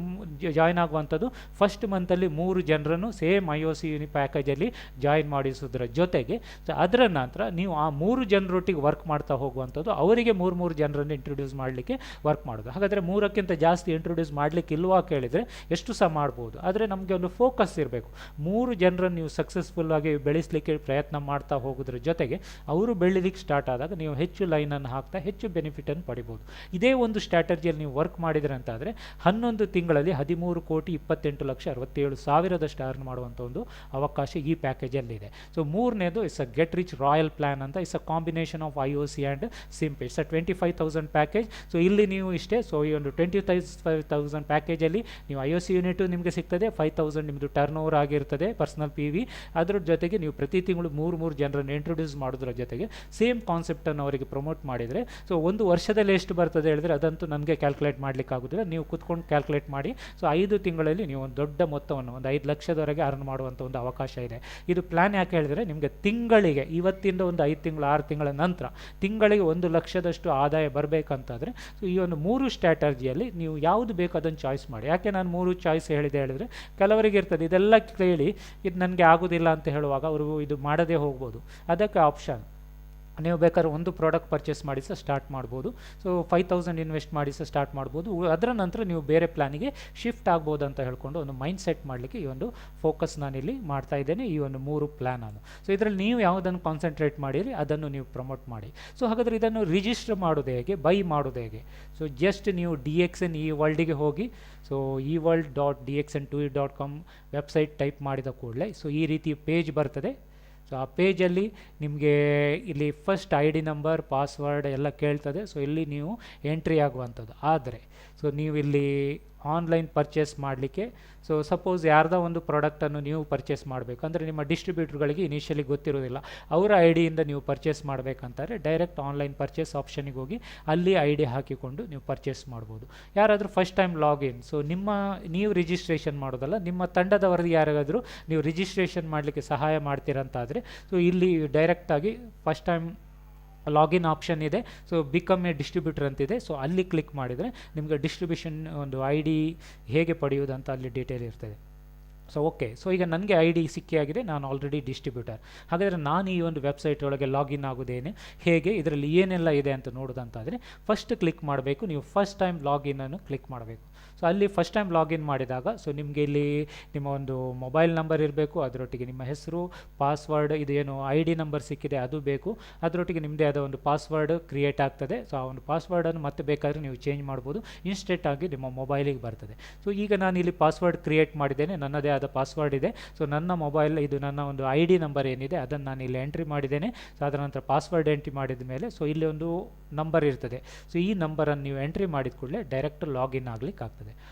S2: ಜಾಯ್ನ್ ಆಗುವಂಥದ್ದು ಫಸ್ಟ್ ಮಂತಲ್ಲಿ 3 ಜನರನ್ನು ಸೇಮ್ IOC ಪ್ಯಾಕೇಜಲ್ಲಿ ಜಾಯಿನ್ ಮಾಡಿಸೋದ್ರ ಜೊತೆಗೆ ಸೊ ಅದರ ನಂತರ ನೀವು ಆ 3 ಜನರೊಟ್ಟಿಗೆ ವರ್ಕ್ ಮಾಡ್ತಾ ಹೋಗುವಂಥದ್ದು, ಅವರಿಗೆ 3 ಜನರನ್ನು ಇಂಟ್ರೊಡ್ಯೂಸ್ ಮಾಡಲಿಕ್ಕೆ ವರ್ಕ್ ಮಾಡೋದು. ಹಾಗಾದರೆ 3ಕ್ಕಿಂತ ಜಾಸ್ತಿ ಇಂಟ್ರೊಡ್ಯೂಸ್ ಮಾಡಲಿಕ್ಕೆ ಇಲ್ವಾ ಕೇಳಿದರೆ ಎಷ್ಟು ಸಹ ಮಾಡ್ಬೋದು, ಆದರೆ ನಮಗೆ ಒಂದು ಫೋಕಸ್ ಇರಬೇಕು. 3 ಜನರನ್ನು ನೀವು ಸಕ್ಸಸ್ಫುಲ್ಲಾಗಿ ಬೆಳೆಸಲಿಕ್ಕೆ ಪ್ರಯತ್ನ ಮಾಡ್ತಾ ಹೋಗೋದ್ರ ಜೊತೆಗೆ ಅವರು ಬೆಳೀಲಿಕ್ಕೆ ಸ್ಟಾರ್ಟ್ ಆದಾಗ ನೀವು ಹೆಚ್ಚು ಲೈನನ್ನು ಹಾಕ್ತಾ ಹೆಚ್ಚು ಬೆನಿಫಿಟನ್ನು ಪಡಿಬೋದು. ಇದೇ ಒಂದು ಸ್ಟ್ರಾಟಜಿಯಲ್ಲಿ ನೀವು ವರ್ಕ್ ಮಾಡಿದರೆ ಅಂತಾದರೆ 11 ತಿಂಗಳಲ್ಲಿ 13,28,67,000 ಅರ್ನ್ ಮಾಡುವಂಥ ಒಂದು ಅವಕಾಶ ಈ ಪ್ಯಾಕೇಜಲ್ಲಿದೆ. ಸೊ ಮೂರನೇದು is a get rich royal plan ಅಂತ, is a combination of IOC and SIMP. It's a 25,000 package. So ಇಲ್ಲಿ ನೀವು ಇಷ್ಟೇ, ಸೊ ಈ ಒಂದು 25,000 ಪ್ಯಾಕೇಜಲ್ಲಿ ನೀವು IOC ಯೂನಿಟು ನಿಮಗೆ ಸಿಗ್ತದೆ, 5,000 ನಿಮ್ಮದು ಟರ್ನ್ ಓವರ್ ಆಗಿರ್ತದೆ ಪರ್ಸನಲ್ PV. ಅದರ ಜೊತೆಗೆ ನೀವು ಪ್ರತಿ ತಿಂಗಳು 3 ಜನರನ್ನು ಇಂಟ್ರೊಡ್ಯೂಸ್ ಮಾಡೋದ್ರ ಜೊತೆಗೆ ಸೇಮ್ ಕಾನ್ಸೆಪ್ಟನ್ನು ಅವರಿಗೆ ಪ್ರಮೋಟ್ ಮಾಡಿದರೆ ಸೊ ಒಂದು ವರ್ಷದಲ್ಲಿ ಎಷ್ಟು ಬರ್ತದೆ ಹೇಳಿದ್ರೆ ಅದಂತೂ ನನಗೆ ಕ್ಯಾಲ್ಕುಲೇಟ್ ಮಾಡಲಿಕ್ಕೆ ಆಗೋದಿಲ್ಲ, ನೀವು ಕುತ್ಕೊಂಡು ಕ್ಯಾಲ್ಕುಲೇಟ್ ಮಾಡಿ. ಸೊ 5 ತಿಂಗಳಲ್ಲಿ ನೀವು ಒಂದು ದೊಡ್ಡ ಮೊತ್ತವನ್ನು ಒಂದು 5 ಲಕ್ಷದವರೆಗೆ ಅರ್ನ್ ಮಾಡುವಂಥ ಒಂದು ಅವಕಾಶ ಇದೆ. ಇದು ಪ್ಲ್ಯಾನ್ ಯಾಕೆ ಹೇಳಿದರೆ ನಿಮಗೆ ತಿಂಗಳಿಗೆ ಇವತ್ತಿಂದ ಒಂದು 5 ತಿಂಗಳು 6 ತಿಂಗಳ ನಂತರ ತಿಂಗಳಿಗೆ 1 ಲಕ್ಷದಷ್ಟು ಆದಾಯ ಬರಬೇಕಂತಾದರೆ ಸೊ ಈ ಒಂದು 3 ಸ್ಟ್ರಾಟಜಿಯಲ್ಲಿ ನೀವು ಯಾವುದು ಬೇಕು ಅದನ್ನು ಚಾಯ್ಸ್ ಮಾಡಿ. ಯಾಕೆ ನಾನು 3 ಚಾಯ್ಸ್ ಹೇಳಿದರೆ ಕೆಲವರಿಗೆ ಇರ್ತದೆ ಇದೆಲ್ಲ ಕೇಳಿ ಇದು ನನಗೆ ಆಗೋದಿಲ್ಲ ಅಂತ ಹೇಳುವಾಗ ಅವರು ಇದು ಮಾಡದೇ ಹೋಗ್ಬೋದು. ಅದಕ್ಕೆ ಆಪ್ಷನ್ ನೀವು ಬೇಕಾದ್ರೆ ಒಂದು ಪ್ರಾಡಕ್ಟ್ ಪರ್ಚೇಸ್ ಮಾಡಿ ಸಹ ಸ್ಟಾರ್ಟ್ ಮಾಡ್ಬೋದು. ಸೊ 5,000 ಇನ್ವೆಸ್ಟ್ ಮಾಡಿ ಸಹ ಸ್ಟಾರ್ಟ್ ಮಾಡ್ಬೋದು. ಅದರ ನಂತರ ನೀವು ಬೇರೆ ಪ್ಲ್ಯಾನಿಗೆ ಶಿಫ್ಟ್ ಆಗ್ಬೋದು ಅಂತ ಹೇಳ್ಕೊಂಡು ಒಂದು ಮೈಂಡ್ ಸೆಟ್ ಮಾಡಲಿಕ್ಕೆ ಈ ಒಂದು ಫೋಕಸ್ ನಾನಿಲ್ಲಿ ಮಾಡ್ತಾ ಇದ್ದೇನೆ, ಈ ಒಂದು 3 ಪ್ಲ್ಯಾನನ್ನು. ಸೊ ಇದರಲ್ಲಿ ನೀವು ಯಾವುದನ್ನು ಕಾನ್ಸಂಟ್ರೇಟ್ ಮಾಡಿರಿ ಅದನ್ನು ನೀವು ಪ್ರಮೋಟ್ ಮಾಡಿ. ಸೊ ಹಾಗಾದರೆ ಇದನ್ನು ರಿಜಿಸ್ಟರ್ ಮಾಡೋದು ಹೇಗೆ, ಬೈ ಮಾಡೋದು ಹೇಗೆ? ಸೊ ಜಸ್ಟ್ ನೀವು DXN ಈ ವರ್ಲ್ಡಿಗೆ ಹೋಗಿ, ಸೊ eworld.dxn2e.com ವೆಬ್ಸೈಟ್ ಟೈಪ್ ಮಾಡಿದ ಕೂಡಲೇ ಸೊ ಈ ರೀತಿ ಪೇಜ್ ಬರ್ತದೆ. ಸೊ ಆ ಪೇಜಲ್ಲಿ ನಿಮಗೆ ಇಲ್ಲಿ ಫಸ್ಟ್ ID ನಂಬರ್, ಪಾಸ್ವರ್ಡ್ ಎಲ್ಲ ಕೇಳ್ತದೆ. ಸೊ ಇಲ್ಲಿ ನೀವು ಎಂಟ್ರಿ ಆಗುವಂಥದ್ದು. ಆದರೆ ಸೊ ನೀವು ಇಲ್ಲಿ ಆನ್ಲೈನ್ ಪರ್ಚೇಸ್ ಮಾಡಲಿಕ್ಕೆ ಸೊ ಸಪೋಸ್ ಯಾರ್ದೋ ಒಂದು ಪ್ರಾಡಕ್ಟನ್ನು ನೀವು ಪರ್ಚೇಸ್ ಮಾಡಬೇಕು ಅಂದರೆ ನಿಮ್ಮ ಡಿಸ್ಟ್ರಿಬ್ಯೂಟ್ರ್ಗಳಿಗೆ ಇನಿಷಿಯಲಿ ಗೊತ್ತಿರೋದಿಲ್ಲ, ಅವರ IDಯಿಂದ ನೀವು ಪರ್ಚೇಸ್ ಮಾಡಬೇಕಂತಾರೆ ಡೈರೆಕ್ಟ್ ಆನ್ಲೈನ್ ಪರ್ಚೇಸ್ ಆಪ್ಷನಿಗೆ ಹೋಗಿ ಅಲ್ಲಿ ID ಹಾಕಿಕೊಂಡು ನೀವು ಪರ್ಚೇಸ್ ಮಾಡ್ಬೋದು. ಯಾರಾದರೂ ಫಸ್ಟ್ ಟೈಮ್ ಲಾಗಿನ್, ಸೊ ನೀವು ರಿಜಿಸ್ಟ್ರೇಷನ್ ಮಾಡೋದಲ್ಲ, ನಿಮ್ಮ ತಂಡದವರದ್ದು ಯಾರಾದರೂ ನೀವು ರಿಜಿಸ್ಟ್ರೇಷನ್ ಮಾಡಲಿಕ್ಕೆ ಸಹಾಯ ಮಾಡ್ತೀರಂತಾದರೆ ಸೊ ಇಲ್ಲಿ ಡೈರೆಕ್ಟಾಗಿ ಫಸ್ಟ್ ಟೈಮ್ ಲಾಗಿನ್ ಆಪ್ಷನ್ ಇದೆ. ಸೊ ಬಿಕಮ್ ಎ ಡಿಸ್ಟ್ರಿಬ್ಯೂಟರ್ ಅಂತಿದೆ. ಸೊ ಅಲ್ಲಿ ಕ್ಲಿಕ್ ಮಾಡಿದರೆ ನಿಮಗೆ ಡಿಸ್ಟ್ರಿಬ್ಯೂಷನ್ ಒಂದು ID ಹೇಗೆ ಪಡೆಯುವುದು ಅಂತ ಅಲ್ಲಿ ಡೀಟೇಲ್ ಇರ್ತದೆ. ಸೊ ಓಕೆ, ಸೊ ಈಗ ನನಗೆ ID ಸಿಕ್ಕಿಯಾಗಿದೆ, ನಾನು ಆಲ್ರೆಡಿ ಡಿಸ್ಟ್ರಿಬ್ಯೂಟರ್. ಹಾಗಾದರೆ ನಾನು ಈ ಒಂದು ವೆಬ್ಸೈಟ್ ಒಳಗೆ ಲಾಗಿನ್ ಆಗೋದೇನೆ ಹೇಗೆ, ಇದರಲ್ಲಿ ಏನೆಲ್ಲ ಇದೆ ಅಂತ ನೋಡೋದಂತಾದರೆ ಫಸ್ಟ್ ಕ್ಲಿಕ್ ಮಾಡಬೇಕು. ನೀವು ಫಸ್ಟ್ ಟೈಮ್ ಲಾಗಿನನ್ನು ಕ್ಲಿಕ್ ಮಾಡಬೇಕು. ಸೊ ಅಲ್ಲಿ ಫಸ್ಟ್ ಟೈಮ್ ಲಾಗಿನ್ ಮಾಡಿದಾಗ ಸೊ ನಿಮಗೆ ಇಲ್ಲಿ ನಿಮ್ಮ ಒಂದು ಮೊಬೈಲ್ ನಂಬರ್ ಇರಬೇಕು, ಅದರೊಟ್ಟಿಗೆ ನಿಮ್ಮ ಹೆಸರು, ಪಾಸ್ವರ್ಡ್, ಇದು ಏನು ID ನಂಬರ್ ಸಿಕ್ಕಿದೆ ಅದು ಬೇಕು, ಅದರೊಟ್ಟಿಗೆ ನಿಮ್ಮದೇ ಆದ ಒಂದು ಪಾಸ್ವರ್ಡ್ ಕ್ರಿಯೇಟ್ ಆಗ್ತದೆ. ಸೊ ಆ ಒಂದು ಪಾಸ್ವರ್ಡನ್ನು ಮತ್ತೆ ಬೇಕಾದರೆ ನೀವು ಚೇಂಜ್ ಮಾಡ್ಬೋದು, ಇನ್ಸ್ಟೆಂಟಾಗಿ ನಿಮ್ಮ ಮೊಬೈಲಿಗೆ ಬರ್ತದೆ. ಸೊ ಈಗ ನಾನು ಇಲ್ಲಿ ಪಾಸ್ವರ್ಡ್ ಕ್ರಿಯೇಟ್ ಮಾಡಿದ್ದೇನೆ, ನನ್ನದೇ ಆದ ಪಾಸ್ವರ್ಡ್ ಇದೆ. ಸೊ ನನ್ನ ಮೊಬೈಲ್ ಇದು ನನ್ನ ಒಂದು ID ನಂಬರ್ ಏನಿದೆ ಅದನ್ನು ನಾನು ಇಲ್ಲಿ ಎಂಟ್ರಿ ಮಾಡಿದ್ದೇನೆ. ಸೊ ಅದರ ನಂತರ ಪಾಸ್ವರ್ಡ್ ಎಂಟ್ರಿ ಮಾಡಿದ ಮೇಲೆ ಸೊ ಇಲ್ಲಿ ಒಂದು ನಂಬರ್ ಇರ್ತದೆ. ಸೊ ಈ ನಂಬರನ್ನು ನೀವು ಎಂಟ್ರಿ ಮಾಡಿದ ಕೂಡಲೇ ಡೈರೆಕ್ಟ್ ಲಾಗಿನ್ ಆಗ್ಲಿಕ್ಕೆ ಆಗ್ತದೆ.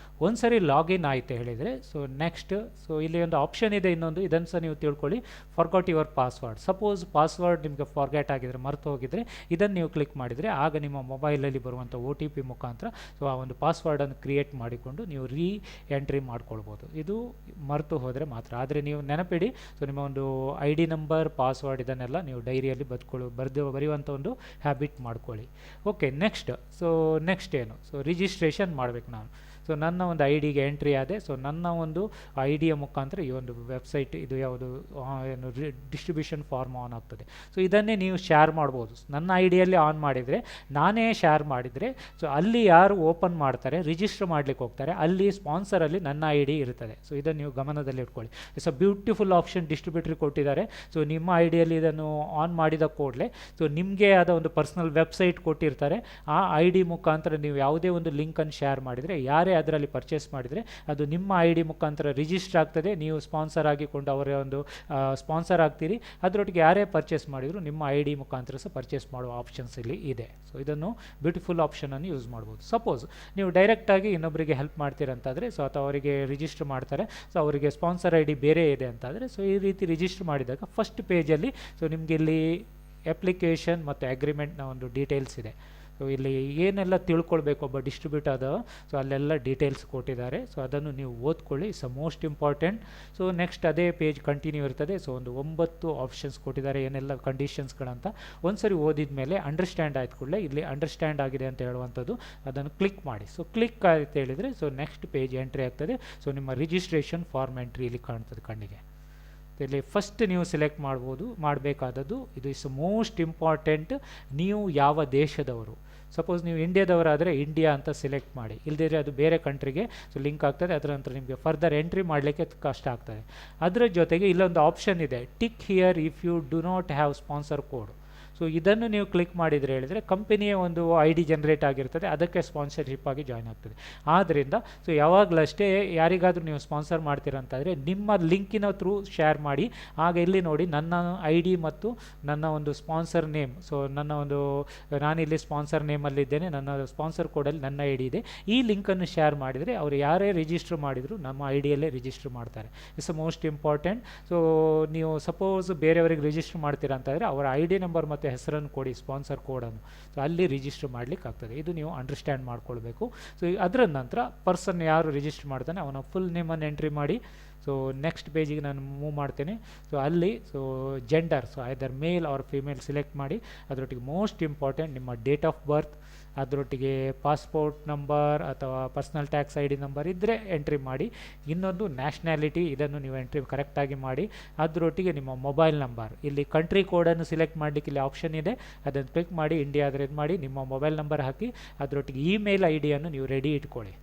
S2: ಒಂದು ಸರಿ ಲಾಗಿನ್ ಆಯಿತು ಹೇಳಿದರೆ ಸೊ ನೆಕ್ಸ್ಟ್ ಸೊ ಇಲ್ಲಿ ಒಂದು ಆಪ್ಷನ್ ಇದೆ ಇನ್ನೊಂದು, ಇದನ್ನು ಸಹ ನೀವು ತಿಳ್ಕೊಳ್ಳಿ, forgot your password. Suppose password ನಿಮಗೆ ಫಾರ್ಗ್ಯಾಟ್ ಆಗಿದ್ರೆ, ಮರೆತು ಹೋಗಿದರೆ ಇದನ್ನು ನೀವು ಕ್ಲಿಕ್ ಮಾಡಿದರೆ ಆಗ ನಿಮ್ಮ ಮೊಬೈಲಲ್ಲಿ ಬರುವಂಥ OTP ಮುಖಾಂತರ ಸೊ ಆ ಒಂದು ಪಾಸ್ವರ್ಡನ್ನು ಕ್ರಿಯೇಟ್ ಮಾಡಿಕೊಂಡು ನೀವು ಎಂಟ್ರಿ ಮಾಡ್ಕೊಳ್ಬೋದು. ಇದು ಮರೆತು ಹೋದರೆ ಮಾತ್ರ. ಆದರೆ ನೀವು ನೆನಪಿಡಿ, ಸೊ ನಿಮ್ಮ ಒಂದು ID ನಂಬರ್, ಪಾಸ್ವರ್ಡ್ ಇದನ್ನೆಲ್ಲ ನೀವು ಡೈರಿಯಲ್ಲಿ ಬರೆಯುವಂಥ ಒಂದು ಹ್ಯಾಬಿಟ್ ಮಾಡ್ಕೊಳ್ಳಿ. ಓಕೆ, ನೆಕ್ಸ್ಟ್ ಏನು, ಸೊ ರಿಜಿಸ್ಟ್ರೇಷನ್ ಮಾಡಬೇಕು ನಾನು. ಸೊ ನನ್ನ ಒಂದು ID ಗೆ ಎಂಟ್ರಿ ಆದೆ. ಸೊ ನನ್ನ ಒಂದು ID ಮುಖಾಂತರ ಈ ಒಂದು ವೆಬ್ಸೈಟ್ ಇದು ಯಾವುದು ಏನು ಡಿಸ್ಟ್ರಿಬ್ಯೂಷನ್ ಫಾರ್ಮ್ ಆನ್ ಆಗ್ತದೆ. ಸೊ ಇದನ್ನೇ ನೀವು ಶೇರ್ ಮಾಡ್ಬೋದು. ನನ್ನ ID ಆನ್ ಮಾಡಿದರೆ, ನಾನೇ ಶೇರ್ ಮಾಡಿದರೆ ಸೊ ಅಲ್ಲಿ ಯಾರು ಓಪನ್ ಮಾಡ್ತಾರೆ, ರಿಜಿಸ್ಟರ್ ಮಾಡಲಿಕ್ಕೆ ಹೋಗ್ತಾರೆ, ಅಲ್ಲಿ ಸ್ಪಾನ್ಸರಲ್ಲಿ ನನ್ನ ID ಇರ್ತದೆ. ಸೊ ಇದನ್ನು ನೀವು ಗಮನದಲ್ಲಿ ಇಟ್ಕೊಳ್ಳಿ. ಇಟ್ಸ್ ಅ ಬ್ಯೂಟಿಫುಲ್ ಆಪ್ಷನ್ ಡಿಸ್ಟ್ರಿಬ್ಯೂಟ್ರಿಗೆ ಕೊಟ್ಟಿದ್ದಾರೆ. ಸೊ ನಿಮ್ಮ ID ಇದನ್ನು ಆನ್ ಮಾಡಿದ ಕೂಡಲೇ ಸೊ ನಿಮಗೆ ಆದ ಒಂದು ಪರ್ಸನಲ್ ವೆಬ್ಸೈಟ್ ಕೊಟ್ಟಿರ್ತಾರೆ. ಆ ID ಮುಖಾಂತರ ನೀವು ಯಾವುದೇ ಒಂದು ಲಿಂಕನ್ನು ಶೇರ್ ಮಾಡಿದರೆ, ಯಾರೇ ಅದರಲ್ಲಿ ಪರ್ಚೇಸ್ ಮಾಡಿದರೆ ಅದು ನಿಮ್ಮ ID ಮುಖಾಂತರ ರಿಜಿಸ್ಟರ್ ಆಗ್ತದೆ. ನೀವು ಸ್ಪಾನ್ಸರ್ ಆಗಿಕೊಂಡು ಅವರ ಒಂದು ಸ್ಪಾನ್ಸರ್ ಆಗ್ತೀರಿ. ಅದರೊಟ್ಟಿಗೆ ಯಾರೇ ಪರ್ಚೇಸ್ ಮಾಡಿದರೂ ನಿಮ್ಮ ID ಮುಖಾಂತರ ಸಹ ಪರ್ಚೇಸ್ ಮಾಡುವ ಆಪ್ಷನ್ಸ್ ಇಲ್ಲಿ ಇದೆ. ಸೊ ಇದನ್ನು ಬ್ಯೂಟಿಫುಲ್ ಆಪ್ಷನನ್ನು ಯೂಸ್ ಮಾಡ್ಬೋದು. ಸಪೋಸ್ ನೀವು ಡೈರೆಕ್ಟಾಗಿ ಇನ್ನೊಬ್ಬರಿಗೆ ಹೆಲ್ಪ್ ಮಾಡ್ತೀರಂತಾದರೆ ಸೊ ಅಥವಾ ಅವರಿಗೆ ರಿಜಿಸ್ಟರ್ ಮಾಡ್ತಾರೆ, ಸೊ ಅವರಿಗೆ ಸ್ಪಾನ್ಸರ್ ID ಬೇರೆ ಇದೆ ಅಂತಾದರೆ ಸೊ ಈ ರೀತಿ ರಿಜಿಸ್ಟರ್ ಮಾಡಿದಾಗ ಫಸ್ಟ್ ಪೇಜಲ್ಲಿ ಸೊ ನಿಮಗೆ ಇಲ್ಲಿ ಅಪ್ಲಿಕೇಶನ್ ಮತ್ತು ಅಗ್ರಿಮೆಂಟ್ನ ಒಂದು ಡೀಟೇಲ್ಸ್ ಇದೆ. ಸೊ ಇಲ್ಲಿ ಏನೆಲ್ಲ ತಿಳ್ಕೊಳ್ಬೇಕು ಒಬ್ಬ ಡಿಸ್ಟ್ರಿಬ್ಯೂಟರ್ ಅದ, ಸೊ ಅಲ್ಲೆಲ್ಲ ಡೀಟೇಲ್ಸ್ ಕೊಟ್ಟಿದ್ದಾರೆ. ಸೊ ಅದನ್ನು ನೀವು ಓದ್ಕೊಳ್ಳಿ, it's most important. So next ಅದೇ ಪೇಜ್ ಕಂಟಿನ್ಯೂ ಇರ್ತದೆ. ಸೊ ಒಂದು 9 ಆಪ್ಷನ್ಸ್ ಕೊಟ್ಟಿದ್ದಾರೆ, ಏನೆಲ್ಲ ಕಂಡೀಷನ್ಸ್ಗಳಂತ. ಒಂದ್ಸರಿ ಓದಿದ ಮೇಲೆ ಅಂಡರ್ಸ್ಟ್ಯಾಂಡ್ ಆಯ್ತು ಕೂಡಲೇ ಇಲ್ಲಿ ಅಂಡರ್ಸ್ಟ್ಯಾಂಡ್ ಆಗಿದೆ ಅಂತ ಹೇಳುವಂಥದ್ದು ಅದನ್ನು ಕ್ಲಿಕ್ ಮಾಡಿ. ಸೊ ಕ್ಲಿಕ್ ಆಯ್ತು ಹೇಳಿದರೆ ಸೊ ನೆಕ್ಸ್ಟ್ ಪೇಜ್ ಎಂಟ್ರಿ ಆಗ್ತದೆ. ಸೊ ನಿಮ್ಮ ರಿಜಿಸ್ಟ್ರೇಷನ್ ಫಾರ್ಮ್ ಎಂಟ್ರಿ ಇಲ್ಲಿ ಕಾಣ್ತದೆ ಕಣ್ಣಿಗೆ. ಇಲ್ಲಿ ಫಸ್ಟ್ ನೀವು ಸೆಲೆಕ್ಟ್ ಮಾಡಬೇಕಾದದ್ದು ಇದು ಇಸ್ ಮೋಸ್ಟ್ ಇಂಪಾರ್ಟೆಂಟ್. ನೀವು ಯಾವ ದೇಶದವರು, ಸಪೋಸ್ ನೀವು ಇಂಡಿಯಾದವರಾದರೆ ಇಂಡಿಯಾ ಅಂತ ಸೆಲೆಕ್ಟ್ ಮಾಡಿ, ಇಲ್ಲದಿದ್ದರೆ ಅದು ಬೇರೆ ಕಂಟ್ರಿಗೆ ಸೊ ಲಿಂಕ್ ಆಗ್ತದೆ. ಅದರ ನಂತರ ನಿಮಗೆ ಫರ್ದರ್ ಎಂಟ್ರಿ ಮಾಡಲಿಕ್ಕೆ ಕಷ್ಟ ಆಗ್ತದೆ. ಅದರ ಜೊತೆಗೆ ಇಲ್ಲೊಂದು ಆಪ್ಷನ್ ಇದೆ, tick here if you do not have sponsor code. So ಇದನ್ನು ನೀವು ಕ್ಲಿಕ್ ಮಾಡಿದರೆ ಹೇಳಿದರೆ ಕಂಪನಿಯ ಒಂದು ID ಜನರೇಟ್ ಆಗಿರ್ತದೆ, ಅದಕ್ಕೆ ಸ್ಪಾನ್ಸರ್ಶಿಪ್ ಆಗಿ ಜಾಯ್ನ್ ಆಗ್ತದೆ. ಆದ್ದರಿಂದ ಸೊ ಯಾವಾಗಲೂ ಅಷ್ಟೇ ಯಾರಿಗಾದರೂ ನೀವು ಸ್ಪಾನ್ಸರ್ ಮಾಡ್ತೀರಂತಾದರೆ ನಿಮ್ಮ ಲಿಂಕಿನ ಥ್ರೂ ಶೇರ್ ಮಾಡಿ. ಆಗ ಇಲ್ಲಿ ನೋಡಿ ನನ್ನ ID ಮತ್ತು ನನ್ನ ಒಂದು ಸ್ಪಾನ್ಸರ್ ನೇಮ್, ಸೊ ನನ್ನ ಒಂದು ನಾನಿಲ್ಲಿ ಸ್ಪಾನ್ಸರ್ ನೇಮಲ್ಲಿದ್ದೇನೆ, ನನ್ನ ಸ್ಪಾನ್ಸರ್ ಕೋಡಲ್ಲಿ ನನ್ನ ID ಇದೆ. ಈ ಲಿಂಕನ್ನು ಶೇರ್ ಮಾಡಿದರೆ ಅವರು ಯಾರೇ ರಿಜಿಸ್ಟರ್ ಮಾಡಿದರೂ ನಮ್ಮ IDಯಲ್ಲೇ ರಿಜಿಸ್ಟರ್ ಮಾಡ್ತಾರೆ. It's most important. ಸೊ ನೀವು ಸಪೋಸ್ ಬೇರೆಯವರಿಗೆ ರಿಜಿಸ್ಟರ್ ಮಾಡ್ತೀರಾ ಅಂತಂದರೆ ಅವರ ID ನಂಬರ್ ಮತ್ತು ಹೆಸರನ್ನು ಕೊಡಿ, ಸ್ಪಾನ್ಸರ್ ಕೋಡನ್ನು. ಸೊ ಅಲ್ಲಿ ರಿಜಿಸ್ಟರ್ ಮಾಡಲಿಕ್ಕೆ ಆಗ್ತದೆ. ಇದು ನೀವು ಅಂಡರ್ಸ್ಟ್ಯಾಂಡ್ ಮಾಡ್ಕೊಳ್ಬೇಕು. ಸೊ ಅದರ ನಂತರ ಪರ್ಸನ್ ಯಾರು ರಿಜಿಸ್ಟರ್ ಮಾಡ್ತಾನೆ ಅವನ ಫುಲ್ ನೇಮನ್ನು ಎಂಟ್ರಿ ಮಾಡಿ. ಸೊ ನೆಕ್ಸ್ಟ್ ಪೇಜಿಗೆ ನಾನು ಮೂವ್ ಮಾಡ್ತೇನೆ. ಸೊ ಅಲ್ಲಿ so gender, so either male or female select ಮಾಡಿ. ಅದರೊಟ್ಟಿಗೆ ಮೋಸ್ಟ್ ಇಂಪಾರ್ಟೆಂಟ್ ನಿಮ್ಮ ಡೇಟ್ ಆಫ್ ಬರ್ತ್, ಅದರೊಟ್ಟಿಗೆ ಪಾಸ್ಪೋರ್ಟ್ ನಂಬರ್ ಅಥವಾ ಪರ್ಸ್ನಲ್ ಟ್ಯಾಕ್ಸ್ ID ನಂಬರ್ ಇದ್ದರೆ ಎಂಟ್ರಿ ಮಾಡಿ. ಇನ್ನೊಂದು ನ್ಯಾಷನ್ಯಾಲಿಟಿ, ಇದನ್ನು ನೀವು ಎಂಟ್ರಿ ಕರೆಕ್ಟಾಗಿ ಮಾಡಿ. ಅದರೊಟ್ಟಿಗೆ ನಿಮ್ಮ ಮೊಬೈಲ್ ನಂಬರ್, ಇಲ್ಲಿ ಕಂಟ್ರಿ ಕೋಡನ್ನು ಸಿಲೆಕ್ಟ್ ಮಾಡಲಿಕ್ಕೆ ಇಲ್ಲಿ ಆಪ್ಷನ್ ಇದೆ, ಅದನ್ನು ಕ್ಲಿಕ್ ಮಾಡಿ. ಇಂಡಿಯಾ ಆದರೆ ಇದು ಮಾಡಿ, ನಿಮ್ಮ ಮೊಬೈಲ್ ನಂಬರ್ ಹಾಕಿ. ಅದರೊಟ್ಟಿಗೆ ಇಮೇಲ್ IDಯನ್ನು ನೀವು ರೆಡಿ ಇಟ್ಕೊಳ್ಳಿ.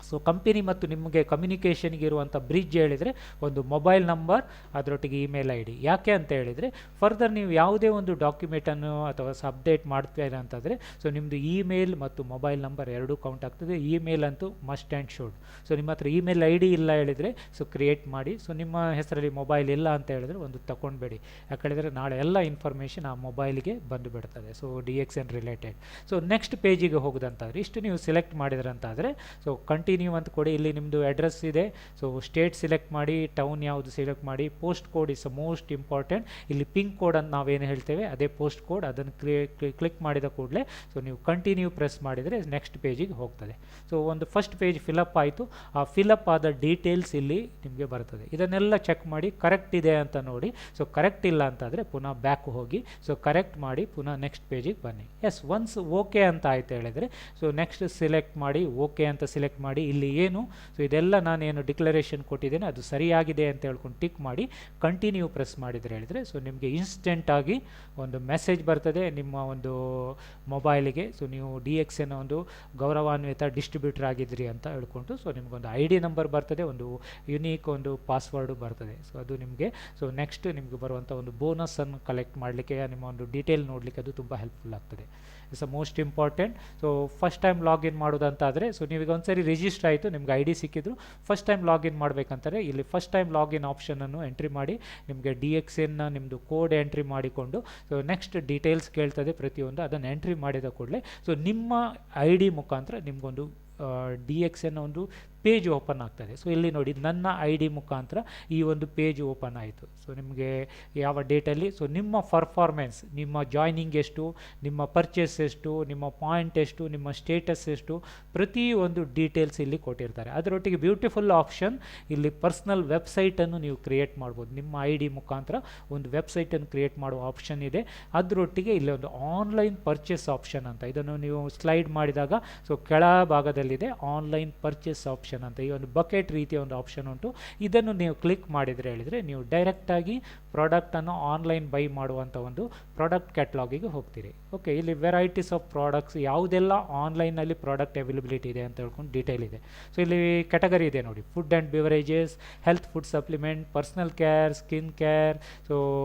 S2: ಸೊ ಕಂಪನಿ ಮತ್ತು ನಿಮಗೆ ಕಮ್ಯುನಿಕೇಷನ್ಗೆ ಇರುವಂಥ ಬ್ರಿಡ್ಜ್ ಹೇಳಿದರೆ ಒಂದು ಮೊಬೈಲ್ ನಂಬರ್, ಅದರೊಟ್ಟಿಗೆ ಇಮೇಲ್ ID. ಯಾಕೆ ಅಂತ ಹೇಳಿದರೆ ಫರ್ದರ್ ನೀವು ಯಾವುದೇ ಒಂದು ಡಾಕ್ಯುಮೆಂಟನ್ನು ಅಥವಾ ಅಪ್ಡೇಟ್ ಮಾಡ್ತೀರ ಅಂತಂದರೆ ಸೊ ನಿಮ್ಮದು ಇಮೇಲ್ ಮತ್ತು ಮೊಬೈಲ್ ನಂಬರ್ ಎರಡೂ ಕೌಂಟ್ ಆಗ್ತದೆ. ಇಮೇಲ್ ಅಂತೂ ಮಸ್ಟ್ ಆ್ಯಂಡ್ ಶುಡ್. ಸೊ ನಿಮ್ಮ ಹತ್ರ ಇಮೇಲ್ ID ಇಲ್ಲ ಹೇಳಿದರೆ ಸೊ ಕ್ರಿಯೇಟ್ ಮಾಡಿ. ಸೊ ನಿಮ್ಮ ಹೆಸರಲ್ಲಿ ಮೊಬೈಲ್ ಇಲ್ಲ ಅಂತ ಹೇಳಿದರೆ ಒಂದು ತಗೊಂಡ್ಬೇಡಿ, ಯಾಕಂದರೆ ನಾಳೆ ಎಲ್ಲ ಇನ್ಫಾರ್ಮೇಷನ್ ಆ ಮೊಬೈಲಿಗೆ ಬಂದು ಬಿಡ್ತದೆ. So DXN related. So next ಪೇಜಿಗೆ ಹೋಗೋದಂತಾದರೆ ಇಷ್ಟು ನೀವು ಸೆಲೆಕ್ಟ್ ಮಾಡಿದ್ರಂತಾದರೆ ಸೊ ಕಂಟಿನ್ಯೂ ಅಂತ ಕೊಡಿ. ಇಲ್ಲಿ ನಿಮ್ಮದು ಅಡ್ರೆಸ್ ಇದೆ, ಸೊ ಸ್ಟೇಟ್ ಸೆಲೆಕ್ಟ್ ಮಾಡಿ, ಟೌನ್ ಯಾವುದು ಸೆಲೆಕ್ಟ್ ಮಾಡಿ. Post code is most important. ಇಲ್ಲಿ ಪಿನ್ ಕೋಡ್ ಅಂತ ನಾವೇನು ಹೇಳ್ತೇವೆ ಅದೇ ಪೋಸ್ಟ್ ಕೋಡ್, ಅದನ್ನು ಕ್ಲಿಕ್ ಮಾಡಿದ ಕೂಡಲೇ ಸೊ ನೀವು ಕಂಟಿನ್ಯೂ ಪ್ರೆಸ್ ಮಾಡಿದರೆ ನೆಕ್ಸ್ಟ್ ಪೇಜಿಗೆ ಹೋಗ್ತದೆ. ಸೊ ಒಂದು ಫಸ್ಟ್ ಪೇಜ್ ಫಿಲಪ್ ಆಯಿತು. ಆ ಫಿಲಪ್ ಆದ ಡೀಟೇಲ್ಸ್ ಇಲ್ಲಿ ನಿಮಗೆ ಬರ್ತದೆ. ಇದನ್ನೆಲ್ಲ ಚೆಕ್ ಮಾಡಿ ಕರೆಕ್ಟ್ ಇದೆ ಅಂತ ನೋಡಿ. ಸೊ ಕರೆಕ್ಟ್ ಇಲ್ಲ ಅಂತಾದರೆ ಪುನಃ ಬ್ಯಾಕ್ ಹೋಗಿ ಸೊ ಕರೆಕ್ಟ್ ಮಾಡಿ ಪುನಃ ನೆಕ್ಸ್ಟ್ ಪೇಜಿಗೆ ಬನ್ನಿ. ಎಸ್, ಒನ್ಸ್ ಓಕೆ ಅಂತ ಆಯ್ತು ಹೇಳಿದರೆ ಸೊ ನೆಕ್ಸ್ಟ್ ಸೆಲೆಕ್ಟ್ ಮಾಡಿ, ಓಕೆ ಅಂತ ಸೆಲೆಕ್ಟ್ ಮಾಡಿ. ಇಲ್ಲಿ ಏನು ಸೊ ಇದೆಲ್ಲ ನಾನೇನು ಡಿಕ್ಲರೇಷನ್ ಕೊಟ್ಟಿದ್ದೇನೆ ಅದು ಸರಿಯಾಗಿದೆ ಅಂತ ಹೇಳ್ಕೊಂಡು ಟಿಕ್ ಮಾಡಿ ಕಂಟಿನ್ಯೂ ಪ್ರೆಸ್ ಮಾಡಿದರೆ ಹೇಳಿದರೆ ಸೊ ನಿಮಗೆ ಇನ್ಸ್ಟೆಂಟಾಗಿ ಒಂದು ಮೆಸೇಜ್ ಬರ್ತದೆ ನಿಮ್ಮ ಒಂದು ಮೊಬೈಲಿಗೆ. ಸೊ ನೀವು DXN ಒಂದು ಗೌರವಾನ್ವಿತ ಡಿಸ್ಟ್ರಿಬ್ಯೂಟರ್ ಆಗಿದ್ರಿ ಅಂತ ಹೇಳ್ಕೊಂಡು ಸೊ ನಿಮಗೊಂದು ID ನಂಬರ್ ಬರ್ತದೆ, ಒಂದು ಯುನೀಕ್ ಒಂದು ಪಾಸ್ವರ್ಡು ಬರ್ತದೆ. ಸೊ ಅದು ನಿಮಗೆ ಸೊ ನೆಕ್ಸ್ಟ್ ನಿಮಗೆ ಬರುವಂಥ ಒಂದು ಬೋನಸನ್ನು ಕಲೆಕ್ಟ್ ಮಾಡಲಿಕ್ಕೆ, ನಿಮ್ಮ ಒಂದು ಡೀಟೇಲ್ ನೋಡಲಿಕ್ಕೆ ಅದು ತುಂಬ ಹೆಲ್ಪ್ಫುಲ್ ಆಗ್ತದೆ. It's most important. So first time login ಮಾಡೋದಂತಾದರೆ ಸೊ ನೀವೀಗ ಒಂದ್ಸರಿ ರಿಜಿಸ್ಟರ್ ಆಯಿತು, ನಿಮ್ಗೆ ID ಸಿಕ್ಕಿದ್ರು, ಫಸ್ಟ್ ಟೈಮ್ ಲಾಗಿನ್ ಮಾಡಬೇಕಂತಾರೆ ಇಲ್ಲಿ ಫಸ್ಟ್ ಟೈಮ್ ಲಾಗಿನ್ ಆಪ್ಷನನ್ನು ಎಂಟ್ರಿ ಮಾಡಿ. ನಿಮಗೆ DXN ನಿಮ್ಮದು ಕೋಡ್ ಎಂಟ್ರಿ ಮಾಡಿಕೊಂಡು ಸೊ ನೆಕ್ಸ್ಟ್ ಡೀಟೇಲ್ಸ್ ಕೇಳ್ತದೆ ಪ್ರತಿಯೊಂದು, ಅದನ್ನು ಎಂಟ್ರಿ ಮಾಡಿದ ಕೂಡಲೇ ಸೊ ನಿಮ್ಮ ID ಮುಖಾಂತರ ನಿಮಗೊಂದು DXN ಒಂದು ಪೇಜ್ ಓಪನ್ ಆಗ್ತದೆ. ಸೊ ಇಲ್ಲಿ ನೋಡಿ ನನ್ನ ID ಮುಖಾಂತರ ಈ ಒಂದು ಪೇಜ್ ಓಪನ್ ಆಯಿತು. ಸೊ ನಿಮಗೆ ಯಾವ ಡೇಟಲ್ಲಿ ಸೊ ನಿಮ್ಮ ಪರ್ಫಾರ್ಮೆನ್ಸ್, ನಿಮ್ಮ ಜಾಯ್ನಿಂಗ್ ಎಷ್ಟು, ನಿಮ್ಮ ಪರ್ಚೇಸ್ ಎಷ್ಟು, ನಿಮ್ಮ ಪಾಯಿಂಟ್ ಎಷ್ಟು, ನಿಮ್ಮ ಸ್ಟೇಟಸ್ ಎಷ್ಟು, ಪ್ರತಿಯೊಂದು ಡೀಟೇಲ್ಸ್ ಇಲ್ಲಿ ಕೊಟ್ಟಿರ್ತಾರೆ. ಅದರೊಟ್ಟಿಗೆ ಬ್ಯೂಟಿಫುಲ್ ಆಪ್ಷನ್, ಇಲ್ಲಿ ಪರ್ಸ್ನಲ್ ವೆಬ್ಸೈಟನ್ನು ನೀವು ಕ್ರಿಯೇಟ್ ಮಾಡ್ಬೋದು. ನಿಮ್ಮ ID ಮುಖಾಂತರ ಒಂದು ವೆಬ್ಸೈಟನ್ನು ಕ್ರಿಯೇಟ್ ಮಾಡುವ ಆಪ್ಷನ್ ಇದೆ. ಅದರೊಟ್ಟಿಗೆ ಇಲ್ಲಿ ಒಂದು ಆನ್ಲೈನ್ ಪರ್ಚೇಸ್ ಆಪ್ಷನ್ ಅಂತ, ಇದನ್ನು ನೀವು ಸ್ಲೈಡ್ ಮಾಡಿದಾಗ ಸೊ ಕೆಳ ಭಾಗದಲ್ಲಿದೆ ಆನ್ಲೈನ್ ಪರ್ಚೇಸ್ ಆಪ್ಷನ್ ಅಂತ. ಈ ಒಂದು ಬಕೆಟ್ ರೀತಿಯ ಒಂದು ಆಪ್ಷನ್ ಉಂಟು. ಇದನ್ನು ನೀವು ಕ್ಲಿಕ್ ಮಾಡಿದರೆ ಹೇಳಿದರೆ ನೀವು ಡೈರೆಕ್ಟಾಗಿ ಪ್ರಾಡಕ್ಟನ್ನು ಆನ್ಲೈನ್ ಬೈ ಮಾಡುವಂಥ ಒಂದು ಪ್ರಾಡಕ್ಟ್ ಕ್ಯಾಟ್ಲಾಗಿಗೆ ಹೋಗ್ತೀರಿ. ಓಕೆ, ಇಲ್ಲಿ ವೆರೈಟೀಸ್ ಆಫ್ ಪ್ರಾಡಕ್ಟ್ಸ್ ಯಾವುದೆಲ್ಲ ಆನ್ಲೈನಲ್ಲಿ ಪ್ರಾಡಕ್ಟ್ ಅವೈಲಬಿಲಿಟಿ ಇದೆ ಅಂತ ಹೇಳ್ಕೊಂಡು ಡೀಟೇಲ್ ಇದೆ. ಸೊ ಇಲ್ಲಿ ಕ್ಯಾಟಗರಿ ಇದೆ ನೋಡಿ, food and beverages, health food supplement, personal care, skin care, so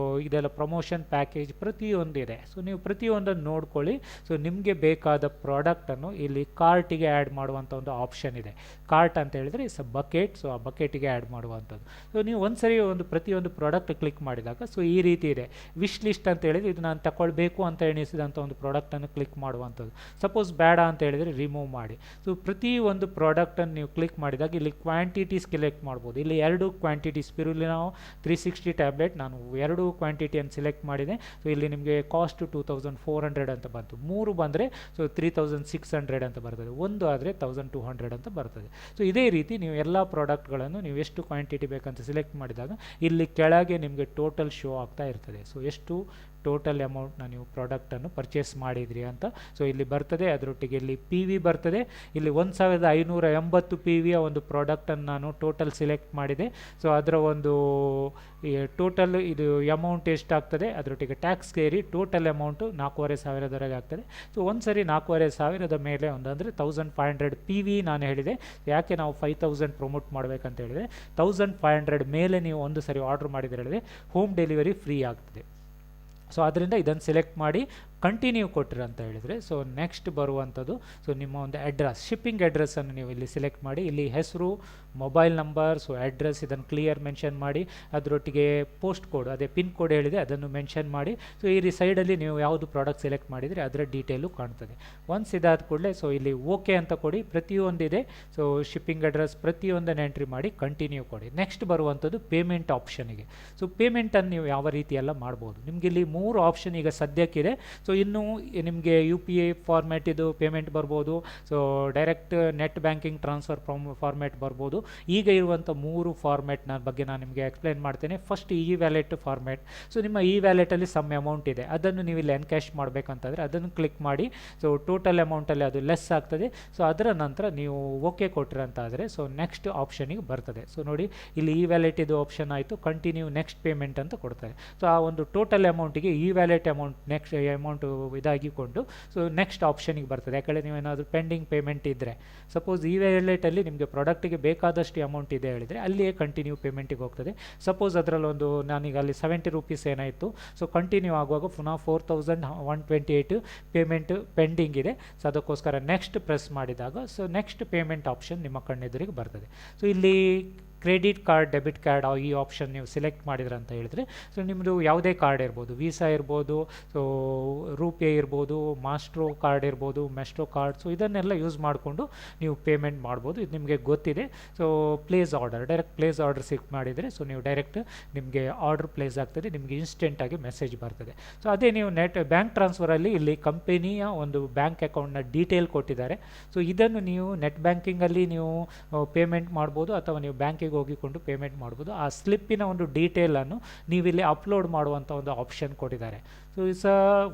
S2: ಇದೆಲ್ಲ ಪ್ರಮೋಷನ್ ಪ್ಯಾಕೇಜ್ ಪ್ರತಿಯೊಂದು ಇದೆ. ಸೊ ನೀವು ಪ್ರತಿಯೊಂದನ್ನು ನೋಡ್ಕೊಳ್ಳಿ. ಸೊ ನಿಮಗೆ ಬೇಕಾದ ಪ್ರಾಡಕ್ಟನ್ನು ಇಲ್ಲಿ ಕಾರ್ಟಿಗೆ ಆ್ಯಡ್ ಮಾಡುವಂಥ ಒಂದು ಆಪ್ಷನ್ ಇದೆ. ಕಾರ್ಟ್ ಅಂತ ಹೇಳಿದರೆ ಇಟ್ಸ್ ಅ ಬಕೆಟ್. ಸೊ ಆ ಬಕೆಟಿಗೆ ಆ್ಯಡ್ ಮಾಡುವಂಥದ್ದು. ಸೊ ನೀವು ಒಂದ್ಸರಿ ಒಂದು ಪ್ರತಿಯೊಂದು ಪ್ರಾಡಕ್ಟ್ ಕ್ಲಿಕ್ ಮಾಡಿ ಮಾಡಿದಾಗ ಸೊ ಈ ರೀತಿ ಇದೆ. ವಿಶ್ ಲಿಸ್ಟ್ ಅಂತ ಹೇಳಿದರೆ ಇದು ನಾನು ತಗೊಳ್ಬೇಕು ಅಂತ ಎಣಿಸಿದಂಥ ಒಂದು ಪ್ರಾಡಕ್ಟನ್ನು ಕ್ಲಿಕ್ ಮಾಡುವಂಥದ್ದು. ಸಪೋಸ್ ಬೇಡ ಅಂತ ಹೇಳಿದರೆ ರಿಮೂವ್ ಮಾಡಿ. ಸೊ ಪ್ರತಿ ಒಂದು ಪ್ರಾಡಕ್ಟನ್ನು ನೀವು ಕ್ಲಿಕ್ ಮಾಡಿದಾಗ ಇಲ್ಲಿ ಕ್ವಾಂಟಿಟಿ ಸೆಲೆಕ್ಟ್ ಮಾಡ್ಬೋದು. ಇಲ್ಲಿ 2 ಕ್ವಾಂಟಿಟಿ ಸ್ಪಿರುಲಿನಾ 360 ಟ್ಯಾಬ್ಲೆಟ್ ನಾನು 2 ಕ್ವಾಂಟಿಟಿಯನ್ನು ಸೆಲೆಕ್ಟ್ ಮಾಡಿದೆ. ಸೊ ಇಲ್ಲಿ ನಿಮಗೆ ಕಾಸ್ಟ್ 2400 ಅಂತ ಬಂತು. 3 ಬಂದರೆ ಸೊ 3600 ಅಂತ ಬರ್ತದೆ. 1 ಆದರೆ 1200 ಅಂತ ಬರ್ತದೆ. ಸೊ ಇದೇ ರೀತಿ ನೀವು ಎಲ್ಲ ಪ್ರಾಡಕ್ಟ್ಗಳನ್ನು ನೀವು ಎಷ್ಟು ಕ್ವಾಂಟಿಟಿ ಬೇಕಂತ ಸೆಲೆಕ್ಟ್ ಮಾಡಿದಾಗ ಇಲ್ಲಿ ಕೆಳಗೆ ನಿಮಗೆ ಟೋಟಲ್ ಶೋ ಆಗ್ತಾ ಇರ್ತದೆ. ಸೊ ಎಷ್ಟು ಟೋಟಲ್ ಅಮೌಂಟ್ನ ನೀವು ಪ್ರಾಡಕ್ಟನ್ನು ಪರ್ಚೇಸ್ ಮಾಡಿದ್ರಿ ಅಂತ ಸೊ ಇಲ್ಲಿ ಬರ್ತದೆ. ಅದರೊಟ್ಟಿಗೆ ಇಲ್ಲಿ ಪಿ ವಿ ಬರ್ತದೆ. ಇಲ್ಲಿ 1580 ಪಿ ವಿಯ ಒಂದು ಪ್ರಾಡಕ್ಟನ್ನು ನಾನು ಟೋಟಲ್ ಸೆಲೆಕ್ಟ್ ಮಾಡಿದೆ. ಸೊ ಅದರ ಒಂದು ಟೋಟಲ್ ಇದು ಅಮೌಂಟ್ ಎಷ್ಟಾಗ್ತದೆ ಅದರೊಟ್ಟಿಗೆ ಟ್ಯಾಕ್ಸ್ ಸೇರಿ ಟೋಟಲ್ ಅಮೌಂಟು 4500 ಆಗ್ತದೆ. ಸೊ ಒಂದು ಸರಿ 4500 ಮೇಲೆ ಒಂದು ಅಂದರೆ 1500 ಪಿ ವಿ ನಾನು ಹೇಳಿದೆ. ಯಾಕೆ ನಾವು 5000 ಪ್ರಮೋಟ್ ಮಾಡಬೇಕಂತ ಹೇಳಿದೆ. 1500 ಮೇಲೆ ನೀವು ಒಂದು ಸರಿ ಆರ್ಡ್ರ್ ಮಾಡಿದರೆ ಹೇಳಿದೆ ಹೋಮ್ ಡೆಲಿವರಿ ಫ್ರೀ ಆಗ್ತದೆ. ಸೊ ಅದರಿಂದ ಇದನ್ನು ಸೆಲೆಕ್ಟ್ ಮಾಡಿ ಕಂಟಿನ್ಯೂ ಕೊಟ್ಟಿರಿ ಅಂತ ಹೇಳಿದರೆ ಸೊ ನೆಕ್ಸ್ಟ್ ಬರುವಂಥದ್ದು ಸೊ ನಿಮ್ಮ ಒಂದು ಅಡ್ರೆಸ್, ಶಿಪ್ಪಿಂಗ್ ಅಡ್ರೆಸ್ಸನ್ನು ನೀವು ಇಲ್ಲಿ ಸೆಲೆಕ್ಟ್ ಮಾಡಿ. ಇಲ್ಲಿ ಹೆಸರು, ಮೊಬೈಲ್ ನಂಬರ್, ಸೊ ಅಡ್ರೆಸ್ ಇದನ್ನು ಕ್ಲಿಯರ್ ಮೆನ್ಷನ್ ಮಾಡಿ. ಅದರೊಟ್ಟಿಗೆ ಪೋಸ್ಟ್ ಕೋಡ್ ಅದೇ ಪಿನ್ ಕೋಡ್ ಹೇಳಿದೆ ಅದನ್ನು ಮೆನ್ಷನ್ ಮಾಡಿ. ಸೊ ಈ ಸೈಡಲ್ಲಿ ನೀವು ಯಾವುದು ಪ್ರಾಡಕ್ಟ್ ಸೆಲೆಕ್ಟ್ ಮಾಡಿದರೆ ಅದರ ಡೀಟೇಲು ಕಾಣ್ತದೆ. ಒನ್ಸ್ ಇದಾದ ಕೂಡಲೇ ಸೊ ಇಲ್ಲಿ ಓಕೆ ಅಂತ ಕೊಡಿ. ಪ್ರತಿಯೊಂದಿದೆ ಸೊ ಶಿಪ್ಪಿಂಗ್ ಅಡ್ರೆಸ್ ಪ್ರತಿಯೊಂದನ್ನು ಎಂಟ್ರಿ ಮಾಡಿ ಕಂಟಿನ್ಯೂ ಕೊಡಿ. ನೆಕ್ಸ್ಟ್ ಬರುವಂಥದ್ದು ಪೇಮೆಂಟ್ ಆಪ್ಷನಿಗೆ. ಸೊ ಪೇಮೆಂಟನ್ನು ನೀವು ಯಾವ ರೀತಿ ಎಲ್ಲ ಮಾಡ್ಬೋದು. ನಿಮಗೆ ಇಲ್ಲಿ 3 ಆಪ್ಷನ್ ಈಗ ಸದ್ಯಕ್ಕಿದೆ. ಸೊ ಇನ್ನು ನಿಮಗೆ ಯು ಪಿ ಐ ಫಾರ್ಮ್ಯಾಟ್ ಇದು ಪೇಮೆಂಟ್ ಬರ್ಬೋದು. So direct net banking transfer format ಬರ್ಬೋದು. ಈಗ ಇರುವಂಥ 3 ಫಾರ್ಮ್ಯಾಟ್ನ ಬಗ್ಗೆ ನಾನು ನಿಮಗೆ ಎಕ್ಸ್ಪ್ಲೈನ್ ಮಾಡ್ತೇನೆ. First E wallet format. So ನಿಮ್ಮ ಇ ವ್ಯಾಲೆಟಲ್ಲಿ ಸಮ್ ಅಮೌಂಟ್ ಇದೆ, ಅದನ್ನು ನೀವು ಇಲ್ಲಿ ಎನ್ಕ್ಯಾಶ್ ಮಾಡಬೇಕಂತಂದರೆ ಅದನ್ನು ಕ್ಲಿಕ್ ಮಾಡಿ. ಸೊ ಟೋಟಲ್ ಅಮೌಂಟಲ್ಲಿ ಅದು ಲೆಸ್ ಆಗ್ತದೆ. ಸೊ ಅದರ ನಂತರ ನೀವು ಓಕೆ ಕೊಟ್ಟಿರಂತಾದರೆ ಸೊ ನೆಕ್ಸ್ಟ್ ಆಪ್ಷನಿಗೆ ಬರ್ತದೆ. ಸೊ ನೋಡಿ ಇಲ್ಲಿ ಇ ವ್ಯಾಲೆಟ್ ಇದು ಆಪ್ಷನ್ ಆಯಿತು. ಕಂಟಿನ್ಯೂ ನೆಕ್ಸ್ಟ್ ಪೇಮೆಂಟ್ ಅಂತ ಕೊಡ್ತಾರೆ. ಸೊ ಆ ಒಂದು ಟೋಟಲ್ ಅಮೌಂಟಿಗೆ e wallet amount next amount ಇದಾಗಿಕೊಂಡು ಸೊ ನೆಕ್ಸ್ಟ್ ಆಪ್ಷನಿಗೆ ಬರ್ತದೆ. ಯಾಕಂದರೆ ನೀವೇನಾದರೂ ಪೆಂಡಿಂಗ್ ಪೇಮೆಂಟ್ ಇದ್ದರೆ ಸಪೋಸ್ ಇ ವ್ಯಾಲೆಟಲ್ಲಿ ನಿಮಗೆ ಪ್ರಾಡಕ್ಟಿಗೆ ಬೇಕಾದಷ್ಟು ಅಮೌಂಟ್ ಇದೆ ಹೇಳಿದರೆ ಅಲ್ಲಿಯೇ ಕಂಟಿನ್ಯೂ ಪೇಮೆಂಟಿಗೆ ಹೋಗ್ತದೆ. ಸಪೋಸ್ ಅದರಲ್ಲೊಂದು ನಾನೀಗ ಅಲ್ಲಿ 70 ರೂಪೀಸ್ ಏನಾಯಿತು ಸೊ ಕಂಟಿನ್ಯೂ ಆಗುವಾಗ ಪುನಃ 4128 ಪೇಮೆಂಟ್ ಪೆಂಡಿಂಗ್ ಇದೆ. ಸೊ ಅದಕ್ಕೋಸ್ಕರ ನೆಕ್ಸ್ಟ್ ಪ್ರೆಸ್ ಮಾಡಿದಾಗ ಸೊ ನೆಕ್ಸ್ಟ್ ಪೇಮೆಂಟ್ ಆಪ್ಷನ್ ನಿಮ್ಮ ಕಣ್ಣೆದುರಿಗೆ ಬರ್ತದೆ. ಸೊ ಇಲ್ಲಿ ಕ್ರೆಡಿಟ್ ಕಾರ್ಡ್, ಡೆಬಿಟ್ ಕಾರ್ಡ್ ಈ ಆಪ್ಷನ್ ನೀವು ಸೆಲೆಕ್ಟ್ ಮಾಡಿದ್ರೆ ಅಂತ ಹೇಳಿದರೆ ಸೊ ನಿಮ್ಮದು ಯಾವುದೇ ಕಾರ್ಡ್ ಇರ್ಬೋದು, ವೀಸಾ ಇರ್ಬೋದು, ಸೊ ರೂಪೇ ಇರ್ಬೋದು, ಮಾಸ್ಟ್ರೋ ಕಾರ್ಡ್ ಇರ್ಬೋದು, ಮೆಸ್ಟ್ರೋ ಕಾರ್ಡ್, ಸೊ ಇದನ್ನೆಲ್ಲ ಯೂಸ್ ಮಾಡಿಕೊಂಡು ನೀವು ಪೇಮೆಂಟ್ ಮಾಡ್ಬೋದು. ಇದು ನಿಮಗೆ ಗೊತ್ತಿದೆ. So place order, direct place order ಸಿಕ್ ಮಾಡಿದರೆ ಸೊ ನೀವು ಡೈರೆಕ್ಟ್ ನಿಮಗೆ ಆರ್ಡರ್ ಪ್ಲೇಸ್ ಆಗ್ತದೆ, ನಿಮಗೆ ಇನ್ಸ್ಟೆಂಟಾಗಿ ಮೆಸೇಜ್ ಬರ್ತದೆ. ಸೊ ಅದೇ ನೀವು ನೆಟ್ ಬ್ಯಾಂಕ್ ಟ್ರಾನ್ಸ್ಫರಲ್ಲಿ ಇಲ್ಲಿ ಕಂಪನಿಯ ಒಂದು ಬ್ಯಾಂಕ್ ಅಕೌಂಟ್ನ ಡೀಟೇಲ್ ಕೊಟ್ಟಿದ್ದಾರೆ. ಸೊ ಇದನ್ನು ನೀವು ನೆಟ್ ಬ್ಯಾಂಕಿಂಗಲ್ಲಿ ನೀವು ಪೇಮೆಂಟ್ ಮಾಡ್ಬೋದು ಅಥವಾ ನೀವು ಬ್ಯಾಂಕಿಗೆ ಹೋಗಿಕೊಂಡು ಪೇಮೆಂಟ್ ಮಾಡ್ಬೋದು. ಆ ಸ್ಲಿಪ್ಪಿನ ಒಂದು ಡೀಟೇಲನ್ನು ನೀವಿಲ್ಲಿ ಅಪ್ಲೋಡ್ ಮಾಡುವಂಥ ಒಂದು ಆಪ್ಷನ್ ಕೊಟ್ಟಿದ್ದಾರೆ. So it's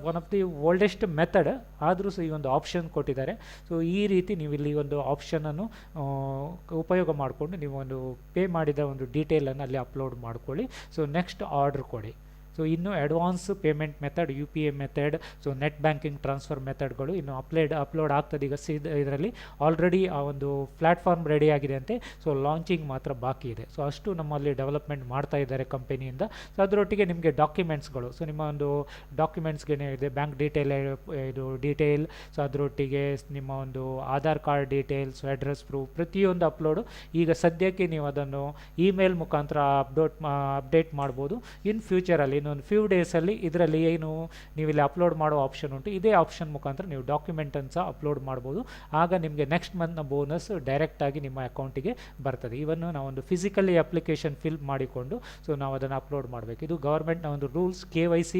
S2: one of the oldest method, ಆದರೂ ಸಹ ಈ ಒಂದು ಆಪ್ಷನ್ ಕೊಟ್ಟಿದ್ದಾರೆ. ಸೊ ಈ ರೀತಿ ನೀವು ಇಲ್ಲಿ ಒಂದು ಆಪ್ಷನನ್ನು ಉಪಯೋಗ ಮಾಡಿಕೊಂಡು ನೀವು ಒಂದು ಪೇ ಮಾಡಿದ ಒಂದು ಡೀಟೇಲನ್ನು ಅಲ್ಲಿ ಅಪ್ಲೋಡ್ ಮಾಡ್ಕೊಳ್ಳಿ. ಸೊ ನೆಕ್ಸ್ಟ್ ಆರ್ಡ್ರ್ ಕೊಡಿ. ಸೊ ಇನ್ನು advance payment method, U P I method, so net banking transfer ಮೆಥಡ್ಗಳು ಇನ್ನು ಅಪ್ಲೋಡ್ ಆಗ್ತದೆ. ಈಗ ಇದರಲ್ಲಿ ಆಲ್ರೆಡಿ ಆ ಒಂದು ಪ್ಲ್ಯಾಟ್ಫಾರ್ಮ್ ರೆಡಿ ಆಗಿದೆ ಅಂತೆ. ಸೊ ಲಾಂಚಿಂಗ್ ಮಾತ್ರ ಬಾಕಿ ಇದೆ. ಸೊ ಅಷ್ಟು ನಮ್ಮಲ್ಲಿ ಡೆವಲಪ್ಮೆಂಟ್ ಮಾಡ್ತಾ ಇದ್ದಾರೆ ಕಂಪನಿಯಿಂದ. ಸೊ ಅದರೊಟ್ಟಿಗೆ ನಿಮಗೆ ಡಾಕ್ಯುಮೆಂಟ್ಸ್ಗಳು, ಸೊ ನಿಮ್ಮ ಒಂದು ಡಾಕ್ಯುಮೆಂಟ್ಸ್ಗೆ ಇದೆ ಬ್ಯಾಂಕ್ ಡೀಟೇಲ್, ಇದು ಡೀಟೇಲ್, ಸೊ ಅದರೊಟ್ಟಿಗೆ ನಿಮ್ಮ ಒಂದು Aadhaar card details, address proof ಪ್ರತಿಯೊಂದು ಅಪ್ಲೋಡು ಈಗ ಸದ್ಯಕ್ಕೆ ನೀವು ಅದನ್ನು ಇಮೇಲ್ ಮುಖಾಂತರ ಅಪ್ಡೇಟ್ ಮಾಡ್ಬೋದು. ಇನ್ ಫ್ಯೂಚರಲ್ಲಿ ಇನ್ನೊಂದು ಫ್ಯೂ ಡೇಸಲ್ಲಿ ಇದರಲ್ಲಿ ಏನು ನೀವು ಇಲ್ಲಿ ಅಪ್ಲೋಡ್ ಮಾಡೋ ಆಪ್ಷನ್ ಉಂಟು, ಇದೇ ಆಪ್ಷನ್ ಮುಖಾಂತರ ನೀವು ಡಾಕ್ಯುಮೆಂಟನ್ನು ಸಹ ಅಪ್ಲೋಡ್ ಮಾಡ್ಬೋದು. ಆಗ ನಿಮಗೆ ನೆಕ್ಸ್ಟ್ ಮಂತ್ನ ಬೋನಸ್ ಡೈರೆಕ್ಟಾಗಿ ನಿಮ್ಮ ಅಕೌಂಟಿಗೆ ಬರ್ತದೆ. ಇವನ್ನು ನಾವೊಂದು ಫಿಸಿಕಲಿ ಅಪ್ಲಿಕೇಶನ್ ಫಿಲ್ ಮಾಡಿಕೊಂಡು ಸೊ ನಾವು ಅದನ್ನು ಅಪ್ಲೋಡ್ ಮಾಡಬೇಕು. ಇದು ಗೌರ್ಮೆಂಟ್ನ ಒಂದು ರೂಲ್ಸ್, KYC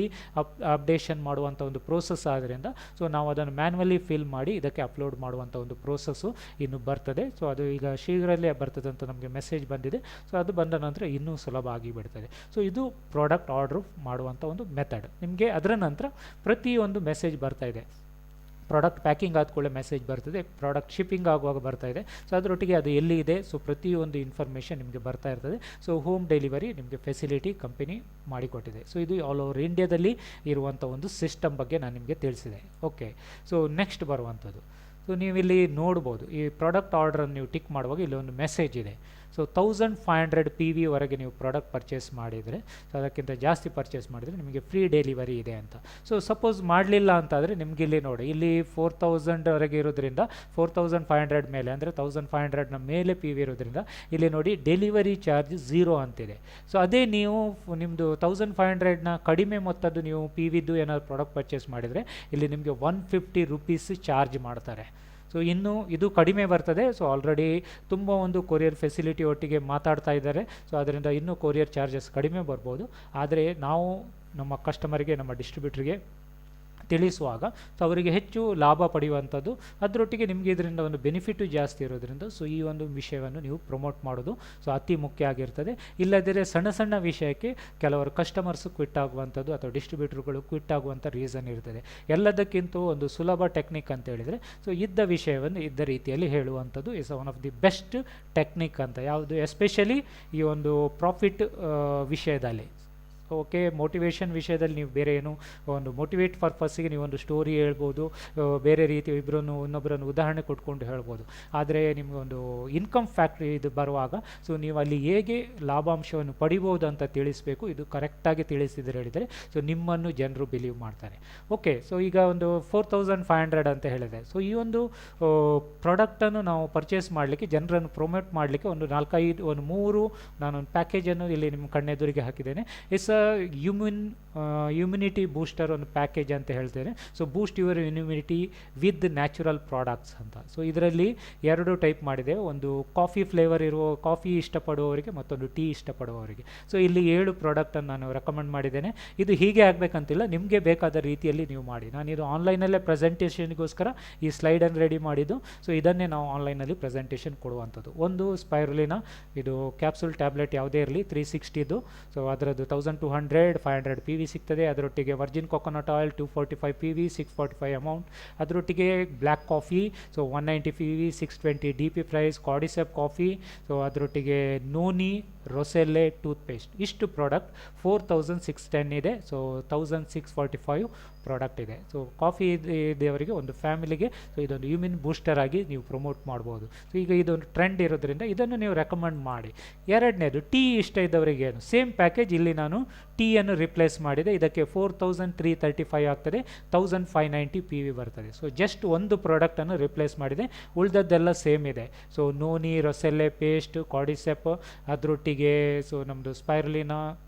S2: ಅಪ್ಡೇಷನ್ ಮಾಡುವಂಥ ಒಂದು ಪ್ರೋಸೆಸ್ ಆದ್ದರಿಂದ ಸೊ ನಾವು ಅದನ್ನು ಮ್ಯಾನ್ಯಲಿ ಫಿಲ್ ಮಾಡಿ ಇದಕ್ಕೆ ಅಪ್ಲೋಡ್ ಮಾಡುವಂಥ ಒಂದು ಪ್ರೋಸೆಸ್ಸು ಇನ್ನು ಬರ್ತದೆ. ಸೊ ಅದು ಈಗ ಶೀಘ್ರದಲ್ಲೇ ಬರ್ತದೆ ಅಂತ ನಮಗೆ ಮೆಸೇಜ್ ಬಂದಿದೆ. ಸೊ ಅದು ಬಂದ ನಂತರ ಇನ್ನೂ ಸುಲಭ ಆಗಿ ಬಿಡ್ತದೆ. ಸೊ ಇದು ಪ್ರಾಡಕ್ಟ್ ಆರ್ಡ್ರ್ ಮಾಡುವಂಥ ಒಂದು ಮೆಥಡ್. ನಿಮಗೆ ಅದರ ನಂತರ ಪ್ರತಿಯೊಂದು ಮೆಸೇಜ್ ಬರ್ತಾ ಇದೆ. ಪ್ರಾಡಕ್ಟ್ ಪ್ಯಾಕಿಂಗ್ ಆದಕೊಳ್ಳೆ ಮೆಸೇಜ್ ಬರ್ತದೆ, ಪ್ರಾಡಕ್ಟ್ ಶಿಪ್ಪಿಂಗ್ ಆಗುವಾಗ ಬರ್ತಾ ಇದೆ. ಸೊ ಅದರೊಟ್ಟಿಗೆ ಅದು ಎಲ್ಲಿ ಇದೆ ಸೊ ಪ್ರತಿಯೊಂದು ಇನ್ಫಾರ್ಮೇಷನ್ ನಿಮಗೆ ಬರ್ತಾ ಇರ್ತದೆ. ಸೊ ಹೋಮ್ ಡೆಲಿವರಿ ನಿಮಗೆ ಫೆಸಿಲಿಟಿ ಕಂಪನಿ ಮಾಡಿಕೊಟ್ಟಿದೆ. ಸೊ ಇದು ಆಲ್ ಓವರ್ ಇಂಡಿಯಾದಲ್ಲಿ ಇರುವಂಥ ಒಂದು ಸಿಸ್ಟಮ್ ಬಗ್ಗೆ ನಾನು ನಿಮಗೆ ತಿಳಿಸಿದೆ. ಓಕೆ, ಸೊ ನೆಕ್ಸ್ಟ್ ಬರುವಂಥದ್ದು ಸೊ ನೀವಿಲ್ಲಿ ನೋಡ್ಬೋದು ಈ ಪ್ರಾಡಕ್ಟ್ ಆರ್ಡ್ರನ್ನು ನೀವು ಟಿಕ್ ಮಾಡುವಾಗ ಇಲ್ಲಿ ಒಂದು ಮೆಸೇಜ್ ಇದೆ. ಸೊ 1500 PV ವರೆಗೆ ನೀವು ಪ್ರಾಡಕ್ಟ್ ಪರ್ಚೇಸ್ ಮಾಡಿದರೆ, ಸೊ ಅದಕ್ಕಿಂತ ಜಾಸ್ತಿ ಪರ್ಚೇಸ್ ಮಾಡಿದರೆ ನಿಮಗೆ ಫ್ರೀ ಡೆಲಿವರಿ ಇದೆ ಅಂತ. ಸೊ ಸಪೋಸ್ ಮಾಡಲಿಲ್ಲ ಅಂತಾದರೆ ನಿಮ್ಗೆ ಇಲ್ಲಿ ನೋಡಿ, ಇಲ್ಲಿ 4000 ವರೆಗೆ ಇರೋದ್ರಿಂದ 4500 ಮೇಲೆ ಅಂದರೆ 1500ನ ಮೇಲೆ PV ಇರೋದ್ರಿಂದ ಇಲ್ಲಿ ನೋಡಿ ಡೆಲಿವರಿ ಚಾರ್ಜ್ 0 ಅಂತಿದೆ. ಸೊ ಅದೇ ನೀವು ನಿಮ್ಮದು 1500ನ ಕಡಿಮೆ ಮೊತ್ತದ್ದು ನೀವು PVದು ಏನಾದ್ರು ಪ್ರಾಡಕ್ಟ್ ಪರ್ಚೇಸ್ ಮಾಡಿದರೆ ಇಲ್ಲಿ ನಿಮಗೆ 150 ರೂಪೀಸ್ ಚಾರ್ಜ್ ಮಾಡ್ತಾರೆ. ಸೊ ಇನ್ನು ಇದು ಕಡಿಮೆ ಬರ್ತದೆ. ಸೊ ಆಲ್ರೆಡಿ ತುಂಬ ಒಂದು ಕೊರಿಯರ್ ಫೆಸಿಲಿಟಿ ಒಟ್ಟಿಗೆ ಮಾತಾಡ್ತಾ ಇದ್ದಾರೆ. ಸೊ ಅದರಿಂದ ಇನ್ನೂ ಕೊರಿಯರ್ ಚಾರ್ಜಸ್ ಕಡಿಮೆ ಬರ್ಬೋದು. ಆದರೆ ನಾವು ನಮ್ಮ ಕಸ್ಟಮರಿಗೆ, ನಮ್ಮ ಡಿಸ್ಟ್ರಿಬ್ಯೂಟ್ರಿಗೆ ತಿಳಿಸುವಾಗ ಸೊ ಅವರಿಗೆ ಹೆಚ್ಚು ಲಾಭ ಪಡೆಯುವಂಥದ್ದು, ಅದರೊಟ್ಟಿಗೆ ನಿಮಗೆ ಇದರಿಂದ ಒಂದು ಬೆನಿಫಿಟು ಜಾಸ್ತಿ ಇರೋದ್ರಿಂದ ಸೊ ಈ ಒಂದು ವಿಷಯವನ್ನು ನೀವು ಪ್ರಮೋಟ್ ಮಾಡೋದು ಸೊ ಅತಿ ಮುಖ್ಯ ಆಗಿರ್ತದೆ. ಇಲ್ಲದಿದ್ದರೆ ಸಣ್ಣ ಸಣ್ಣ ವಿಷಯಕ್ಕೆ ಕೆಲವರು ಕಸ್ಟಮರ್ಸು ಕ್ವಿಟ್ ಆಗುವಂಥದ್ದು ಅಥವಾ ಡಿಸ್ಟ್ರಿಬ್ಯೂಟ್ರುಗಳು ಕ್ವಿಟ್ ಆಗುವಂಥ ರೀಸನ್ ಇರ್ತದೆ. ಎಲ್ಲದಕ್ಕಿಂತ ಒಂದು ಸುಲಭ ಟೆಕ್ನಿಕ್ ಅಂತ ಹೇಳಿದರೆ ಸೊ ಇದ್ದ ವಿಷಯವನ್ನು ಇದ್ದ ರೀತಿಯಲ್ಲಿ ಹೇಳುವಂಥದ್ದು is one of the best technique ಅಂತ. ಯಾವುದು ಎಸ್ಪೆಷಲಿ ಈ ಒಂದು ಪ್ರಾಫಿಟ್ ವಿಷಯದಲ್ಲಿ. ಓಕೆ, ಮೋಟಿವೇಶನ್ ವಿಷಯದಲ್ಲಿ ನೀವು ಬೇರೆ ಏನು ಒಂದು ಮೋಟಿವೇಟ್ ಪರ್ಪಸ್ಸಿಗೆ ನೀವೊಂದು ಸ್ಟೋರಿ ಹೇಳ್ಬೋದು, ಬೇರೆ ರೀತಿ ಇನ್ನೊಬ್ಬರನ್ನು ಉದಾಹರಣೆ ಕೊಟ್ಕೊಂಡು ಹೇಳ್ಬೋದು. ಆದರೆ ನಿಮಗೊಂದು ಇನ್ಕಮ್ ಫ್ಯಾಕ್ಟ್ರಿ ಇದು ಬರುವಾಗ ಸೊ ನೀವು ಅಲ್ಲಿ ಹೇಗೆ ಲಾಭಾಂಶವನ್ನು ಪಡಿಬೋದು ಅಂತ ತಿಳಿಸಬೇಕು. ಇದು ಕರೆಕ್ಟಾಗಿ ತಿಳಿಸಿದರೆ ಹೇಳಿದರೆ ಸೊ ನಿಮ್ಮನ್ನು ಜನರು ಬಿಲೀವ್ ಮಾಡ್ತಾರೆ. ಓಕೆ, ಸೊ ಈಗ ಒಂದು 4500 ಅಂತ ಹೇಳಿದೆ. ಸೊ ಈ ಒಂದು ಪ್ರಾಡಕ್ಟನ್ನು ನಾವು ಪರ್ಚೇಸ್ ಮಾಡಲಿಕ್ಕೆ, ಜನರನ್ನು ಪ್ರೊಮೋಟ್ ಮಾಡಲಿಕ್ಕೆ ಒಂದು 3 ನಾನೊಂದು ಪ್ಯಾಕೇಜನ್ನು ಇಲ್ಲಿ ನಿಮ್ಮ ಕಣ್ಣೆದುರಿಗೆ ಹಾಕಿದ್ದೇನೆ. ಇಟ್ಸ್ ಇಮ್ಯುನಿಟಿ ಬೂಸ್ಟರ್ ಒಂದು ಪ್ಯಾಕೇಜ್ ಅಂತ ಹೇಳ್ತೇನೆ. So Boost your immunity with natural products ಅಂತ. ಸೊ ಇದರಲ್ಲಿ 2 ಟೈಪ್ ಮಾಡಿದೆ. ಒಂದು ಕಾಫಿ ಫ್ಲೇವರ್ ಇರುವ ಕಾಫಿ ಇಷ್ಟಪಡುವವರಿಗೆ, ಮತ್ತೊಂದು ಟೀ ಇಷ್ಟಪಡುವವರಿಗೆ. ಸೊ ಇಲ್ಲಿ 7 ಪ್ರಾಡಕ್ಟನ್ನು ನಾನು ರೆಕಮೆಂಡ್ ಮಾಡಿದ್ದೇನೆ. ಇದು ಹೀಗೆ ಆಗಬೇಕಂತಿಲ್ಲ, ನಿಮಗೆ ಬೇಕಾದ ರೀತಿಯಲ್ಲಿ ನೀವು ಮಾಡಿ. ನಾನು ಇದು ಆನ್ಲೈನಲ್ಲೇ ಪ್ರೆಸೆಂಟೇಷನ್ಗೋಸ್ಕರ ಈ ಸ್ಲೈಡನ್ನು ರೆಡಿ ಮಾಡಿದ್ದು. ಸೊ ಇದನ್ನೇ ನಾವು ಆನ್ಲೈನಲ್ಲಿ ಪ್ರೆಸೆಂಟೇಷನ್ ಕೊಡುವಂಥದ್ದು. ಒಂದು ಸ್ಪೈರುಲಿನ ಇದು ಕ್ಯಾಪ್ಸೂಲ್ ಟ್ಯಾಬ್ಲೆಟ್ ಯಾವುದೇ ಇರಲಿ 360ದು. ಸೊ ಅದರದ್ದು 1200 500 PV ಸಿಗ್ತದೆ. ಅದರೊಟ್ಟಿಗೆ virgin coconut oil 245 PV 645 amount. ಅದರೊಟ್ಟಿಗೆ black coffee so 190 PV 620 DP price. Cordycep coffee, so ಅದರೊಟ್ಟಿಗೆ ನೋನಿ, ರೊಸೆಲ್ಲೆ ಟೂತ್ಪೇಸ್ಟ್. ಇಷ್ಟು ಪ್ರಾಡಕ್ಟ್ 4610 ಇದೆ. ಸೊ 1645 ಪ್ರಾಡಕ್ಟ್ ಇದೆ. ಸೊ ಕಾಫಿ ಇದೆಯವರಿಗೆ ಒಂದು ಫ್ಯಾಮಿಲಿಗೆ ಸೊ ಇದೊಂದು ಇಮ್ಯೂನ್ ಬೂಸ್ಟರ್ ಆಗಿ ನೀವು ಪ್ರಮೋಟ್ ಮಾಡ್ಬೋದು. ಸೊ ಈಗ ಇದೊಂದು ಟ್ರೆಂಡ್ ಇರೋದ್ರಿಂದ ಇದನ್ನು ನೀವು ರೆಕಮೆಂಡ್ ಮಾಡಿ. ಎರಡನೇದು ಟೀ ಇಷ್ಟ ಇದ್ದವರಿಗೆ ಏನು ಸೇಮ್ ಪ್ಯಾಕೇಜ್. ಇಲ್ಲಿ ನಾನು ಟೀಯನ್ನು ರಿಪ್ಲೇಸ್ ಮಾಡಿದೆ. ಇದಕ್ಕೆ 4335 ಆಗ್ತದೆ, 1590 PV ಬರ್ತದೆ. ಸೊ ಜಸ್ಟ್ ಒಂದು ಪ್ರಾಡಕ್ಟನ್ನು ರಿಪ್ಲೇಸ್ ಮಾಡಿದೆ, ಉಳಿದದ್ದೆಲ್ಲ ಸೇಮ್ ಇದೆ. ಸೊ ನೋನಿ, ರೊಸೆಲ್ಲೆ ಪೇಸ್ಟ್, ಕಾರ್ಡಿಸೆಪ್, ಅದರೊಟ್ಟಿಗೆ ಸೊ ನಮ್ಮದು ಸ್ಪೈರುಲಿನ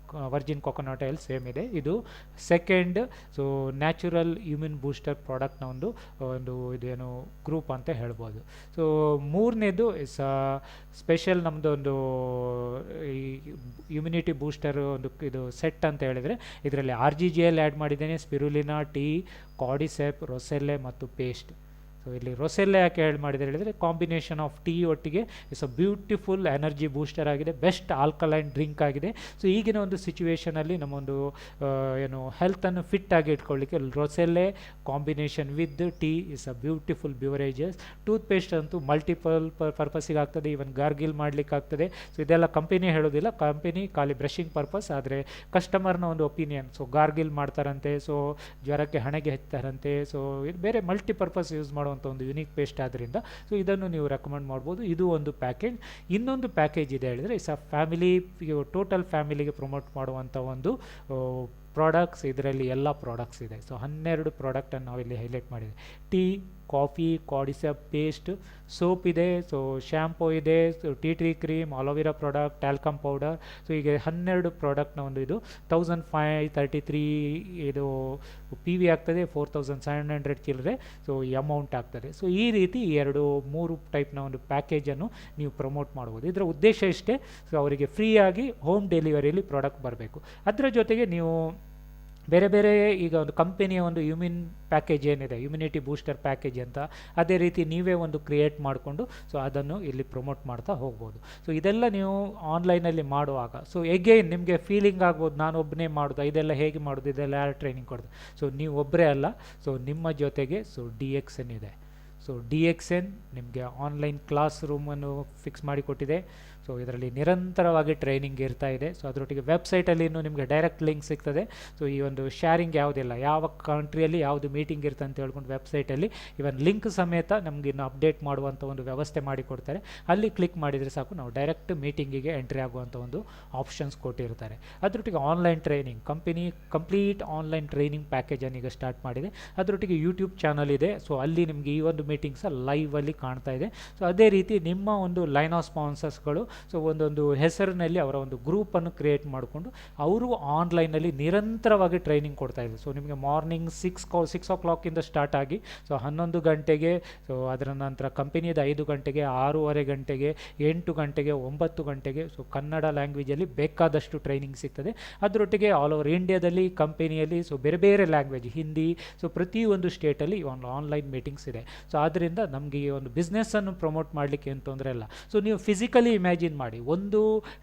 S2: ವರ್ಜಿನ್ ಕೊಕೊನಟ್ ಆಯಿಲ್ ಸೇಮ್ ಇದೆ. ಇದು second so natural immune booster ಪ್ರಾಡಕ್ಟ್ನ ಒಂದು ಇದೇನು ಗ್ರೂಪ್ ಅಂತ ಹೇಳ್ಬೋದು. ಸೊ ಮೂರನೇದು ಇಸ್ ಸ್ಪೆಷಲ್ ನಮ್ಮದು ಒಂದು ಈ ಇಮ್ಯುನಿಟಿ ಬೂಸ್ಟರ್ ಒಂದು ಇದು ಸೆಟ್ ಅಂತ ಹೇಳಿದರೆ ಇದರಲ್ಲಿ RGGL ಆ್ಯಡ್ ಮಾಡಿದ್ದೇನೆ, ಸ್ಪಿರುಲಿನಾ, ಟೀ, ಕಾರ್ಡಿಸೆಪ್, ರೊಸೆಲ್ಲೆ ಮತ್ತು ಪೇಸ್ಟ್. ಸೊ ಇಲ್ಲಿ ರೊಸೆಲ್ಲೆ ಯಾಕೆ ಆ್ಯಡ್ ಮಾಡಿದರೆ ಹೇಳಿದರೆ ಕಾಂಬಿನೇಷನ್ ಆಫ್ ಟೀ ಒಟ್ಟಿಗೆ it's a beautiful energy booster ಆಗಿದೆ, ಬೆಸ್ಟ್ ಆಲ್ಕಲೈನ್ ಡ್ರಿಂಕ್ ಆಗಿದೆ. ಸೊ ಈಗಿನ ಒಂದು ಸಿಚುವೇಷನಲ್ಲಿ ನಮ್ಮೊಂದು ಏನು ಹೆಲ್ತನ್ನು ಫಿಟ್ ಆಗಿ ಇಟ್ಕೊಳ್ಳಿಕ್ಕೆ roselle combination with tea is a beautiful beverages. Toothpaste ಅಂತೂ ಮಲ್ಟಿಪಲ್ ಪರ್ಪಸ್ಸಿಗೆ ಆಗ್ತದೆ, ಈವನ್ ಗಾರ್ಗಿಲ್ ಮಾಡಲಿಕ್ಕೆ ಆಗ್ತದೆ. ಸೊ ಇದೆಲ್ಲ ಕಂಪನಿ ಹೇಳೋದಿಲ್ಲ, ಕಂಪನಿ ಖಾಲಿ ಬ್ರಷಿಂಗ್ ಪರ್ಪಸ್. ಆದರೆ ಕಸ್ಟಮರ್ನ ಒಂದು ಒಪಿನಿಯನ್. ಸೊ ಗಾರ್ಗಿಲ್ ಮಾಡ್ತಾರಂತೆ, ಸೊ ಜ್ವರಕ್ಕೆ ಹಣೆಗೆ ಹಚ್ತಾರಂತೆ. ಸೊ ಇದು ಬೇರೆ ಮಲ್ಟಿಪರ್ಪಸ್ ಯೂಸ್ ಮಾಡುವಂಥ ಒಂದು ಯುನಿಕ್ ಪೇಸ್ಟ್ ಆದ್ದರಿಂದ ಸೊ ಇದನ್ನು ನೀವು ರೆಕಮೆಂಡ್ ಮಾಡ್ಬೋದು. ಇದು ಒಂದು ಪ್ಯಾಕೇಜ್. ಇನ್ನೊಂದು ಪ್ಯಾಕೇಜ್ ಇದೆ ಹೇಳಿದರೆ ಇಟ್ಸ್ ಅ ಫ್ಯಾಮಿಲಿ, ಟೋಟಲ್ ಫ್ಯಾಮಿಲಿಗೆ ಪ್ರಮೋಟ್ ಮಾಡುವಂಥ ಒಂದು ಪ್ರಾಡಕ್ಟ್ಸ್. ಇದರಲ್ಲಿ ಎಲ್ಲ ಪ್ರಾಡಕ್ಟ್ಸ್ ಇದೆ. ಸೊ 12 ಪ್ರಾಡಕ್ಟನ್ನು ನಾವಿಲ್ಲಿ ಹೈಲೈಟ್ ಮಾಡಿದೆ. ಟೀ, ಕಾಫಿ, ಕಾರ್ಡಿಸೆಪ್ ಪೇಸ್ಟ್, ಸೋಪ್ ಇದೆ, ಸೊ ಶ್ಯಾಂಪೂ ಇದೆ, so tea cream, aloe vera product, talcum powder. So ಈಗ 12 ಪ್ರಾಡಕ್ಟ್ನ ಒಂದು ಇದು 1533 ಇದು PV ಆಗ್ತದೆ, 4700 ಚಿಲ್ಲರೆ ಸೊ ಈ ಅಮೌಂಟ್ ಆಗ್ತದೆ. ಸೊ ಈ ರೀತಿ 2-3 ಟೈಪ್ನ ಒಂದು ಪ್ಯಾಕೇಜನ್ನು ನೀವು ಪ್ರಮೋಟ್ ಮಾಡ್ಬೋದು. ಇದರ ಉದ್ದೇಶ ಇಷ್ಟೇ, ಸೊ ಅವರಿಗೆ ಫ್ರೀಯಾಗಿ ಹೋಮ್ ಡೆಲಿವರಿಯಲ್ಲಿ ಪ್ರಾಡಕ್ಟ್ ಬರಬೇಕು. ಅದರ ಜೊತೆಗೆ ನೀವು ಬೇರೆ ಬೇರೆ ಈಗ ಒಂದು ಕಂಪನಿಯ ಒಂದು ಇಮ್ಯೂನ್ ಪ್ಯಾಕೇಜ್ ಏನಿದೆ, ಇಮ್ಯುನಿಟಿ ಬೂಸ್ಟರ್ ಪ್ಯಾಕೇಜ್ ಅಂತ, ಅದೇ ರೀತಿ ನೀವೇ ಒಂದು ಕ್ರಿಯೇಟ್ ಮಾಡಿಕೊಂಡು ಸೊ ಅದನ್ನು ಇಲ್ಲಿ ಪ್ರಮೋಟ್ ಮಾಡ್ತಾ ಹೋಗ್ಬೋದು. ಸೊ ಇದೆಲ್ಲ ನೀವು ಆನ್ಲೈನಲ್ಲಿ ಮಾಡುವಾಗ ಸೊ ಎಗೇನ್ ನಿಮಗೆ ಫೀಲಿಂಗ್ ಆಗ್ಬೋದು, ನಾನು ಒಬ್ಬನೇ ಮಾಡೋದು, ಇದೆಲ್ಲ ಹೇಗೆ ಮಾಡೋದು, ಇದೆಲ್ಲ ಯಾರು ಟ್ರೈನಿಂಗ್ ಕೊಡೋದು. ಸೊ ನೀವು ಒಬ್ಬರೇ ಅಲ್ಲ, ಸೊ ನಿಮ್ಮ ಜೊತೆಗೆ ಸೊ DXN ಇದೆ. ಸೊ DXN ನಿಮಗೆ ಆನ್ಲೈನ್ ಕ್ಲಾಸ್ ರೂಮನ್ನು ಫಿಕ್ಸ್ ಮಾಡಿಕೊಟ್ಟಿದೆ. ಸೊ ಇದರಲ್ಲಿ ನಿರಂತರವಾಗಿ ಟ್ರೈನಿಂಗ್ ಇರ್ತಾ ಇದೆ. ಸೊ ಅದರೊಟ್ಟಿಗೆ ವೆಬ್ಸೈಟಲ್ಲಿ ಇನ್ನೂ ನಿಮಗೆ ಡೈರೆಕ್ಟ್ ಲಿಂಕ್ ಸಿಗ್ತದೆ. ಸೊ ಈ ಒಂದು ಶೇರಿಂಗ್ ಯಾವುದಿಲ್ಲ, ಯಾವ ಕಂಟ್ರಿಯಲ್ಲಿ ಯಾವುದು ಮೀಟಿಂಗ್ ಇರುತ್ತೆ ಅಂತ ಹೇಳ್ಕೊಂಡು ವೆಬ್ಸೈಟಲ್ಲಿ ಇವನ್ ಲಿಂಕ್ ಸಮೇತ ನಮಗೆ ಇನ್ನು ಅಪ್ಡೇಟ್ ಮಾಡುವಂಥ ಒಂದು ವ್ಯವಸ್ಥೆ ಮಾಡಿಕೊಡ್ತಾರೆ. ಅಲ್ಲಿ ಕ್ಲಿಕ್ ಮಾಡಿದರೆ ಸಾಕು, ನಾವು ಡೈರೆಕ್ಟ್ ಮೀಟಿಂಗಿಗೆ ಎಂಟ್ರಿ ಆಗುವಂಥ ಒಂದು ಆಪ್ಷನ್ಸ್ ಕೊಟ್ಟಿರ್ತಾರೆ. ಅದರೊಟ್ಟಿಗೆ online training complete online training ಪ್ಯಾಕೇಜನ್ನು ಈಗ ಸ್ಟಾರ್ಟ್ ಮಾಡಿದೆ. ಅದರೊಟ್ಟಿಗೆ ಯೂಟ್ಯೂಬ್ ಚಾನಲ್ ಇದೆ. ಸೊ ಅಲ್ಲಿ ನಿಮಗೆ ಈ ಒಂದು ಮೀಟಿಂಗ್ಸ ಲೈವಲ್ಲಿ ಕಾಣ್ತಾ ಇದೆ. ಸೊ ಅದೇ ರೀತಿ ನಿಮ್ಮ ಒಂದು ಲೈನ್ ಆಫ್ ಸ್ಪಾನ್ಸರ್ಸ್ಗಳು ಸೊ ಒಂದೊಂದು ಹೆಸರಿನಲ್ಲಿ ಅವರ ಒಂದು ಗ್ರೂಪನ್ನು ಕ್ರಿಯೇಟ್ ಮಾಡಿಕೊಂಡು ಅವರು ಆನ್ಲೈನಲ್ಲಿ ನಿರಂತರವಾಗಿ ಟ್ರೈನಿಂಗ್ ಕೊಡ್ತಾ ಇದ್ದಾರೆ. ಸೊ ನಿಮಗೆ ಮಾರ್ನಿಂಗ್ 6 o'clock ಸ್ಟಾರ್ಟ್ ಆಗಿ ಸೊ 11 ಗಂಟೆಗೆ, ಸೊ ಅದರ ನಂತರ ಕಂಪನಿಯದು 5 ಗಂಟೆಗೆ, 6:30 ಗಂಟೆಗೆ, 8 ಗಂಟೆಗೆ, 9 ಗಂಟೆಗೆ ಸೊ ಕನ್ನಡ ಲ್ಯಾಂಗ್ವೇಜಲ್ಲಿ ಬೇಕಾದಷ್ಟು ಟ್ರೈನಿಂಗ್ ಸಿಗ್ತದೆ. ಅದರೊಟ್ಟಿಗೆ ಆಲ್ ಓವರ್ ಇಂಡಿಯಾದಲ್ಲಿ ಕಂಪನಿಯಲ್ಲಿ ಸೊ ಬೇರೆ ಬೇರೆ ಲ್ಯಾಂಗ್ವೇಜ್, ಹಿಂದಿ, ಸೊ ಪ್ರತಿಯೊಂದು ಸ್ಟೇಟಲ್ಲಿ ಒಂದು ಆನ್ಲೈನ್ ಮೀಟಿಂಗ್ಸ್ ಇದೆ. ಸೊ ಆದ್ದರಿಂದ ನಮಗೆ ಈ ಒಂದು ಬಿಸ್ನೆಸ್ಸನ್ನು ಪ್ರಮೋಟ್ ಮಾಡಲಿಕ್ಕೆ ಏನು ತೊಂದರೆ ಇಲ್ಲ. ಸೊ ನೀವು ಫಿಸಿಕಲಿ ಇಮ್ಯಾಜಿನ್ ಮಾಡಿ, ಒಂದು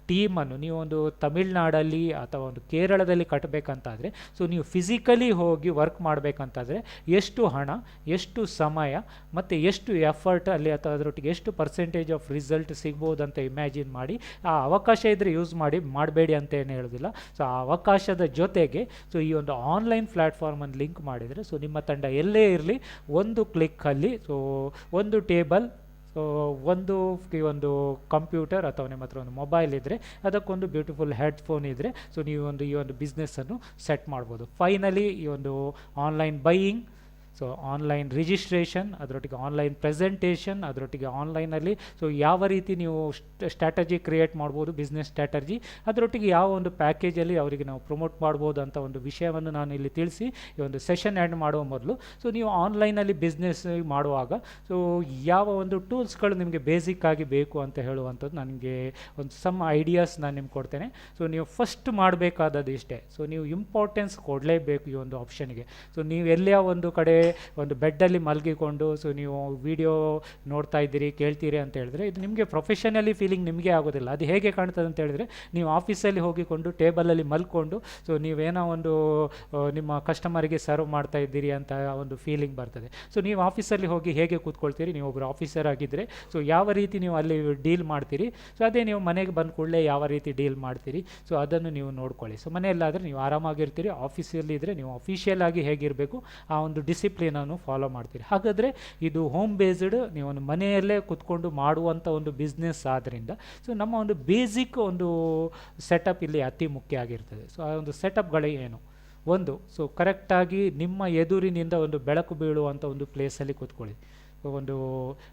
S2: ಟೀಮನ್ನು ನೀವು ಒಂದು ತಮಿಳ್ನಾಡಲ್ಲಿ ಅಥವಾ ಒಂದು ಕೇರಳದಲ್ಲಿ ಕಟ್ಟಬೇಕಂತಾದರೆ ಸೊ ನೀವು ಫಿಸಿಕಲಿ ಹೋಗಿ ವರ್ಕ್ ಮಾಡಬೇಕಂತಾದರೆ ಎಷ್ಟು ಹಣ, ಎಷ್ಟು ಸಮಯ ಮತ್ತು ಎಷ್ಟು ಎಫರ್ಟ್ ಅಲ್ಲಿ ಅಥವಾ ಅದರೊಟ್ಟಿಗೆ ಎಷ್ಟು ಪರ್ಸೆಂಟೇಜ್ ಆಫ್ ರಿಸಲ್ಟ್ ಸಿಗ್ಬೋದು ಅಂತ ಇಮ್ಯಾಜಿನ್ ಮಾಡಿ. ಆ ಅವಕಾಶ ಇದ್ದರೆ ಯೂಸ್ ಮಾಡಬೇಡಿ ಅಂತ ಏನು ಹೇಳೋದಿಲ್ಲ. ಸೊ ಆ ಅವಕಾಶದ ಜೊತೆಗೆ ಸೊ ಈ ಒಂದು ಆನ್ಲೈನ್ ಪ್ಲ್ಯಾಟ್ಫಾರ್ಮನ್ನು ಲಿಂಕ್ ಮಾಡಿದರೆ ಸೊ ನಿಮ್ಮ ತಂಡ ಎಲ್ಲೇ ಇರಲಿ ಒಂದು ಕ್ಲಿಕ್ಕಲ್ಲಿ ಸೊ ಒಂದು ಟೇಬಲ್, ಸೊ ಒಂದು ಕಂಪ್ಯೂಟರ್ ಅಥವಾ ನಿಮ್ಮ ಹತ್ರ ಒಂದು ಮೊಬೈಲ್ ಇದ್ದರೆ ಅದಕ್ಕೊಂದು ಬ್ಯೂಟಿಫುಲ್ ಹೆಡ್ಫೋನ್ ಇದ್ದರೆ ಸೊ ನೀವು ಈ ಒಂದು ಬಿಸ್ನೆಸ್ಸನ್ನು ಸೆಟ್ ಮಾಡ್ಬೋದು. ಫೈನಲಿ ಈ ಒಂದು online buying, so online registration, ಅದರೊಟ್ಟಿಗೆ ಆನ್ಲೈನ್ ಪ್ರೆಸೆಂಟೇಷನ್, ಅದರೊಟ್ಟಿಗೆ ಆನ್ಲೈನಲ್ಲಿ ಸೊ ಯಾವ ರೀತಿ ನೀವು ಸ್ಟ್ರಾಟಜಿ ಕ್ರಿಯೇಟ್ ಮಾಡ್ಬೋದು, ಬಿಸ್ನೆಸ್ ಸ್ಟ್ರಾಟಜಿ, ಅದರೊಟ್ಟಿಗೆ ಯಾವ ಒಂದು ಪ್ಯಾಕೇಜಲ್ಲಿ ಅವರಿಗೆ ನಾವು ಪ್ರಮೋಟ್ ಮಾಡ್ಬೋದು ಅಂತ ಒಂದು ವಿಷಯವನ್ನು ನಾನು ಇಲ್ಲಿ ತಿಳಿಸಿ ಈ ಒಂದು ಸೆಷನ್ ಎಂಡ್ ಮಾಡುವ ಮೊದಲು ಸೊ ನೀವು ಆನ್ಲೈನಲ್ಲಿ ಬಿಸ್ನೆಸ್ ಮಾಡುವಾಗ ಸೊ ಯಾವ ಒಂದು ಟೂಲ್ಸ್ಗಳು ನಿಮಗೆ ಬೇಸಿಕ್ಕಾಗಿ ಬೇಕು ಅಂತ ಹೇಳುವಂಥದ್ದು ನನಗೆ ಒಂದು ಸಮ್ ಐಡಿಯಾಸ್ ನಾನು ನಿಮ್ಗೆ ಕೊಡ್ತೇನೆ. ಸೊ ನೀವು ಫಸ್ಟ್ ಮಾಡಬೇಕಾದದ್ದು ಇಷ್ಟೇ. ಸೊ ನೀವು ಇಂಪಾರ್ಟೆನ್ಸ್ ಕೊಡಲೇಬೇಕು ಈ ಒಂದು ಆಪ್ಷನ್ಗೆ. ಸೊ ನೀವು ಎಲ್ಲೇ ಒಂದು ಕಡೆ ಒಂದು ಬೆಡ್ಡಲ್ಲಿ ಮಲಗಿಕೊಂಡು ಸೊ ನೀವು ವಿಡಿಯೋ ನೋಡ್ತಾ ಇದ್ದೀರಿ, ಕೇಳ್ತೀರಿ ಅಂತ ಹೇಳಿದ್ರೆ ಇದು ನಿಮಗೆ ಪ್ರೊಫೆಷನಲಿ ಫೀಲಿಂಗ್ ನಿಮಗೆ ಆಗೋದಿಲ್ಲ. ಅದು ಹೇಗೆ ಕಾಣ್ತದೆ ಅಂತ ಹೇಳಿದ್ರೆ, ನೀವು ಆಫೀಸಲ್ಲಿ ಹೋಗಿಕೊಂಡು ಟೇಬಲಲ್ಲಿ ಮಲ್ಕೊಂಡು ಸೊ ನೀವೇನೋ ಒಂದು ನಿಮ್ಮ ಕಸ್ಟಮರಿಗೆ ಸರ್ವ್ ಮಾಡ್ತಾ ಇದ್ದೀರಿ ಅಂತ ಒಂದು ಫೀಲಿಂಗ್ ಬರ್ತದೆ. ಸೊ ನೀವು ಆಫೀಸಲ್ಲಿ ಹೋಗಿ ಹೇಗೆ ಕೂತ್ಕೊಳ್ತೀರಿ, ನೀವು ಒಬ್ಬರು ಆಫೀಸರ್ ಆಗಿದ್ದರೆ ಸೊ ಯಾವ ರೀತಿ ನೀವು ಅಲ್ಲಿ ಡೀಲ್ ಮಾಡ್ತೀರಿ, ಸೊ ಅದೇ ನೀವು ಮನೆಗೆ ಬಂದ ಕೂಡಲೇ ಯಾವ ರೀತಿ ಡೀಲ್ ಮಾಡ್ತೀರಿ, ಸೊ ಅದನ್ನು ನೀವು ನೋಡ್ಕೊಳ್ಳಿ. ಸೊ ಮನೆಯಲ್ಲಾದರೆ ನೀವು ಆರಾಮಾಗಿರ್ತೀರಿ, ಆಫೀಸಲ್ಲಿ ಇದ್ದರೆ ನೀವು ಅಫಿಷಿಯಲ್ ಆಗಿ ಹೇಗಿರಬೇಕು ಆ ಒಂದು ಡಿಸಿಪ್ಲಿನನ್ನು ಫಾಲೋ ಮಾಡ್ತೀರಿ. ಹಾಗಾದರೆ ಇದು ಹೋಮ್ ಬೇಸ್ಡ್, ನೀವು ಒಂದು ಮನೆಯಲ್ಲೇ ಕೂತ್ಕೊಂಡು ಮಾಡುವಂಥ ಒಂದು ಬಿಸ್ನೆಸ್ ಆದ್ದರಿಂದ ಸೊ ನಮ್ಮ ಒಂದು ಬೇಸಿಕ್ ಒಂದು ಸೆಟಪ್ ಇಲ್ಲಿ ಅತಿ ಮುಖ್ಯ ಆಗಿರ್ತದೆ. ಸೊ ಆ ಒಂದು ಸೆಟಪ್ಗಳು ಏನು? ಒಂದು, ಸೊ ಕರೆಕ್ಟಾಗಿ ನಿಮ್ಮ ಎದುರಿನಿಂದ ಒಂದು ಬೆಳಕು ಬೀಳುವಂಥ ಒಂದು ಪ್ಲೇಸಲ್ಲಿ ಕೂತ್ಕೊಳ್ಳಿ. ಒಂದು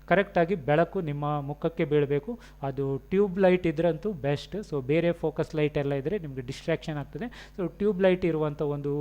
S2: ಕರೆಕ್ಟಾಗಿ ಬೆಳಕು ನಿಮ್ಮ ಮುಖಕ್ಕೆ ಬೀಳಬೇಕು. ಅದು ಟ್ಯೂಬ್ ಲೈಟ್ ಇದ್ರಂತೂ ಬೆಸ್ಟ್. ಸೊ ಬೇರೆ ಫೋಕಸ್ ಲೈಟ್ ಎಲ್ಲ ಇದ್ದರೆ ನಿಮಗೆ ಡಿಸ್ಟ್ರಾಕ್ಷನ್ ಆಗ್ತದೆ. ಸೊ ಟ್ಯೂಬ್ ಲೈಟ್ ಇರುವಂಥ ಒಂದು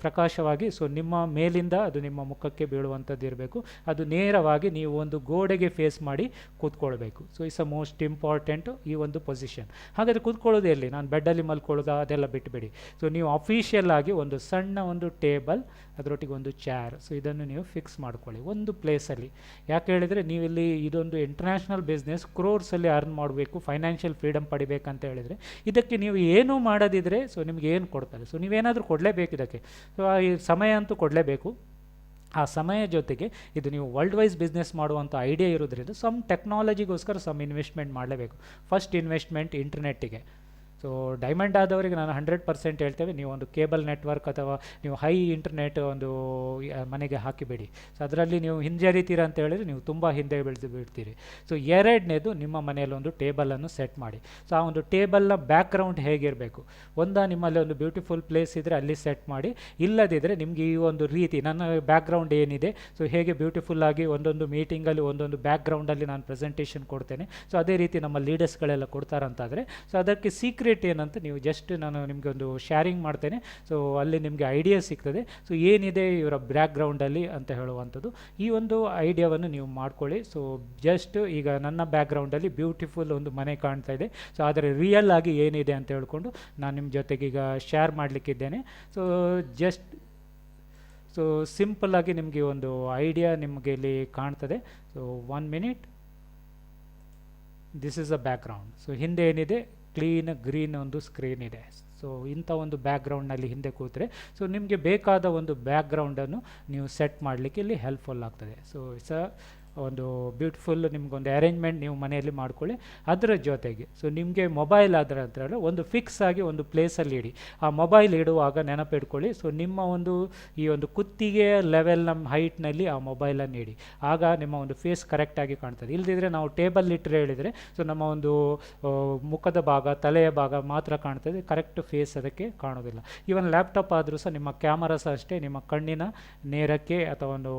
S2: ಪ್ರಕಾಶವಾಗಿ ಸೊ ನಿಮ್ಮ ಮೇಲಿಂದ ಅದು ನಿಮ್ಮ ಮುಖಕ್ಕೆ ಬೀಳುವಂಥದ್ದು ಇರಬೇಕು. ಅದು ನೇರವಾಗಿ ನೀವು ಒಂದು ಗೋಡೆಗೆ ಫೇಸ್ ಮಾಡಿ ಕೂತ್ಕೊಳ್ಬೇಕು. So it's a most important ಈ ಒಂದು ಪೊಸಿಷನ್. ಹಾಗಾದರೆ ಕೂತ್ಕೊಳ್ಳೋದು ಎಲ್ಲಿ? ನಾನು ಬೆಡ್ಡಲ್ಲಿ ಮಲ್ಕೊಳ್ಳೋದು ಅದೆಲ್ಲ ಬಿಟ್ಟುಬಿಡಿ. ಸೊ ನೀವು ಅಫಿಷಿಯಲ್ ಆಗಿ ಒಂದು ಸಣ್ಣ ಒಂದು ಟೇಬಲ್, ಅದರೊಟ್ಟಿಗೆ ಒಂದು ಚೇರ್, ಸೊ ಇದನ್ನು ನೀವು ಫಿಕ್ಸ್ ಮಾಡ್ಕೊಳ್ಳಿ ಒಂದು ಪ್ಲೇಸಲ್ಲಿ. ಯಾಕೆ ಹೇಳಿದರೆ ನೀವಿಲ್ಲಿ ಇದೊಂದು ಇಂಟರ್ನ್ಯಾಷನಲ್ ಬಿಸ್ನೆಸ್, ಕ್ರೋರ್ಸಲ್ಲಿ ಅರ್ನ್ ಮಾಡಬೇಕು, ಫೈನಾನ್ಷಿಯಲ್ ಫ್ರೀಡಮ್ ಪಡಿಬೇಕಂತ ಹೇಳಿದರೆ ಇದಕ್ಕೆ ನೀವು ಏನೂ ಮಾಡೋದಿದ್ರೆ ಸೊ ನಿಮ್ಗೆ ಏನು ಕೊಡ್ತಾರೆ? ಸೊ ನೀವೇನಾದರೂ ಕೊಡಲೇಬೇಕು ಇದಕ್ಕೆ. ಸೊ ಈ ಸಮಯ ಅಂತೂ ಕೊಡಲೇಬೇಕು. ಆ ಸಮಯ ಜೊತೆಗೆ ಇದು ನೀವು ವರ್ಲ್ಡ್ ವೈಸ್ ಬಿಸ್ನೆಸ್ ಮಾಡುವಂಥ ಐಡಿಯಾ ಇರೋದ್ರಿಂದ ಸಮ್ ಟೆಕ್ನಾಲಜಿಗೋಸ್ಕರ ಸಮ್ ಇನ್ವೆಸ್ಟ್ಮೆಂಟ್ ಮಾಡಲೇಬೇಕು. ಫಸ್ಟ್ ಇನ್ವೆಸ್ಟ್ಮೆಂಟ್ ಇಂಟರ್ನೆಟ್ಟಿಗೆ. ಸೊ ಡೈಮಂಡ್ ಆದವರಿಗೆ ನಾನು 100% ಹೇಳ್ತೇವೆ, ನೀವು ಒಂದು ಕೇಬಲ್ ನೆಟ್ವರ್ಕ್ ಅಥವಾ ನೀವು ಹೈ ಇಂಟರ್ನೆಟ್ ಒಂದು ಮನೆಗೆ ಹಾಕಿಬೇಡಿ. ಸೊ ಅದರಲ್ಲಿ ನೀವು ಹಿಂಜರಿತೀರ ಅಂತ ಹೇಳಿದರೆ ನೀವು ತುಂಬ ಹಿಂದೆ ಬಿಡ್ತೀರಿ. ಸೊ ಎರಡನೇದು, ನಿಮ್ಮ ಮನೆಯಲ್ಲಿ ಒಂದು ಟೇಬಲನ್ನು ಸೆಟ್ ಮಾಡಿ. ಸೊ ಆ ಒಂದು ಟೇಬಲ್ನ ಬ್ಯಾಕ್ಗ್ರೌಂಡ್ ಹೇಗಿರಬೇಕು? ನಿಮ್ಮಲ್ಲಿ ಒಂದು ಬ್ಯೂಟಿಫುಲ್ ಪ್ಲೇಸ್ ಇದ್ದರೆ ಅಲ್ಲಿ ಸೆಟ್ ಮಾಡಿ. ಇಲ್ಲದಿದ್ದರೆ ನಿಮಗೆ ಈ ಒಂದು ರೀತಿ ನನ್ನ ಬ್ಯಾಕ್ಗ್ರೌಂಡ್ ಏನಿದೆ ಸೊ ಹೇಗೆ ಬ್ಯೂಟಿಫುಲ್ಲಾಗಿ ಒಂದೊಂದು ಮೀಟಿಂಗಲ್ಲಿ ಒಂದೊಂದು ಬ್ಯಾಕ್ಗ್ರೌಂಡಲ್ಲಿ ನಾನು ಪ್ರೆಸೆಂಟೇಷನ್ ಕೊಡ್ತೇನೆ. ಸೊ ಅದೇ ರೀತಿ ನಮ್ಮ ಲೀಡರ್ಸ್ಗಳೆಲ್ಲ ಕೊಡ್ತಾರಂತಾದರೆ ಸೊ ಅದಕ್ಕೆ ಸೀಕ್ರೆಟ್ ಏನಂತ ನೀವು ಜಸ್ಟ್ ನಾನು ನಿಮಗೆ ಒಂದು ಶೇರಿಂಗ್ ಮಾಡ್ತೇನೆ. ಸೊ ಅಲ್ಲಿ ನಿಮಗೆ ಐಡಿಯಾ ಸಿಗ್ತದೆ. ಸೊ ಏನಿದೆ ಇವರ ಬ್ಯಾಕ್ಗ್ರೌಂಡಲ್ಲಿ ಅಂತ ಹೇಳುವಂಥದ್ದು. ಈ ಒಂದು ಐಡಿಯಾವನ್ನು ನೀವು ಮಾಡ್ಕೊಳ್ಳಿ. ಸೊ ಜಸ್ಟ್ ಈಗ ನನ್ನ ಬ್ಯಾಕ್ಗ್ರೌಂಡಲ್ಲಿ ಬ್ಯೂಟಿಫುಲ್ ಒಂದು ಮನೆ ಕಾಣ್ತಾ ಇದೆ. ಸೊ ಆದರೆ ರಿಯಲ್ ಆಗಿ ಏನಿದೆ ಅಂತ ಹೇಳ್ಕೊಂಡು ನಾನು ನಿಮ್ಮ ಜೊತೆಗೆ ಈಗ ಶೇರ್ ಮಾಡಲಿಕ್ಕಿದ್ದೇನೆ. ಸೊ ಸಿಂಪಲ್ಲಾಗಿ ನಿಮಗೆ ಒಂದು ಐಡಿಯಾ ನಿಮಗೆ ಇಲ್ಲಿ ಕಾಣ್ತದೆ. So 1 minute. This is a background. So ಹಿಂದೆ ಏನಿದೆ, ಕ್ಲೀನ್ ಗ್ರೀನ್ ಒಂದು ಸ್ಕ್ರೀನ್ ಇದೆ. ಸೊ ಇಂಥ ಒಂದು ಬ್ಯಾಕ್ಗ್ರೌಂಡ್ನಲ್ಲಿ ಹಿಂದೆ ಕೂತ್ರೆ ಸೊ ನಿಮಗೆ ಬೇಕಾದ ಒಂದು ಬ್ಯಾಕ್ಗ್ರೌಂಡನ್ನು ನೀವು ಸೆಟ್ ಮಾಡಲಿಕ್ಕೆ ಇಲ್ಲಿ ಹೆಲ್ಪ್ಫುಲ್ ಆಗ್ತದೆ. ಸೊ ಇಟ್ಸ್ ಒಂದು ಬ್ಯೂಟಿಫುಲ್ ನಿಮ್ಗೊಂದು ಅರೇಂಜ್ಮೆಂಟ್ ನೀವು ಮನೆಯಲ್ಲಿ ಮಾಡ್ಕೊಳ್ಳಿ. ಅದರ ಜೊತೆಗೆ ಸೊ ನಿಮಗೆ ಮೊಬೈಲ್ ಅದರ ಹತ್ರ ಒಂದು ಫಿಕ್ಸ್ ಆಗಿ ಒಂದು ಪ್ಲೇಸಲ್ಲಿ ಇಡಿ. ಆ ಮೊಬೈಲ್ ಇಡುವಾಗ ನೆನಪಿಟ್ಕೊಳ್ಳಿ, ಸೊ ನಿಮ್ಮ ಒಂದು ಈ ಒಂದು ಕುತ್ತಿಗೆ ಲೆವೆಲ್ ನಮ್ಮ ಹೈಟ್ನಲ್ಲಿ ಆ ಮೊಬೈಲನ್ನು ಇಡಿ. ಆಗ ನಿಮ್ಮ ಒಂದು ಫೇಸ್ ಕರೆಕ್ಟಾಗಿ ಕಾಣ್ತದೆ. ಇಲ್ಲದಿದ್ದರೆ ನಾವು ಟೇಬಲ್ ಇಟ್ಟರೆ ಹೇಳಿದರೆ ಸೊ ನಮ್ಮ ಒಂದು ಮುಖದ ಭಾಗ, ತಲೆಯ ಭಾಗ ಮಾತ್ರ ಕಾಣ್ತದೆ, ಕರೆಕ್ಟ್ ಫೇಸ್ ಅದಕ್ಕೆ ಕಾಣೋದಿಲ್ಲ. ಈವನ್ ಲ್ಯಾಪ್ಟಾಪ್ ಆದರೂ ಸಹ ನಿಮ್ಮ ಕ್ಯಾಮರಾ ಸಹ ಅಷ್ಟೇ ನಿಮ್ಮ ಕಣ್ಣಿನ ನೇರಕ್ಕೆ ಅಥವಾ ಒಂದು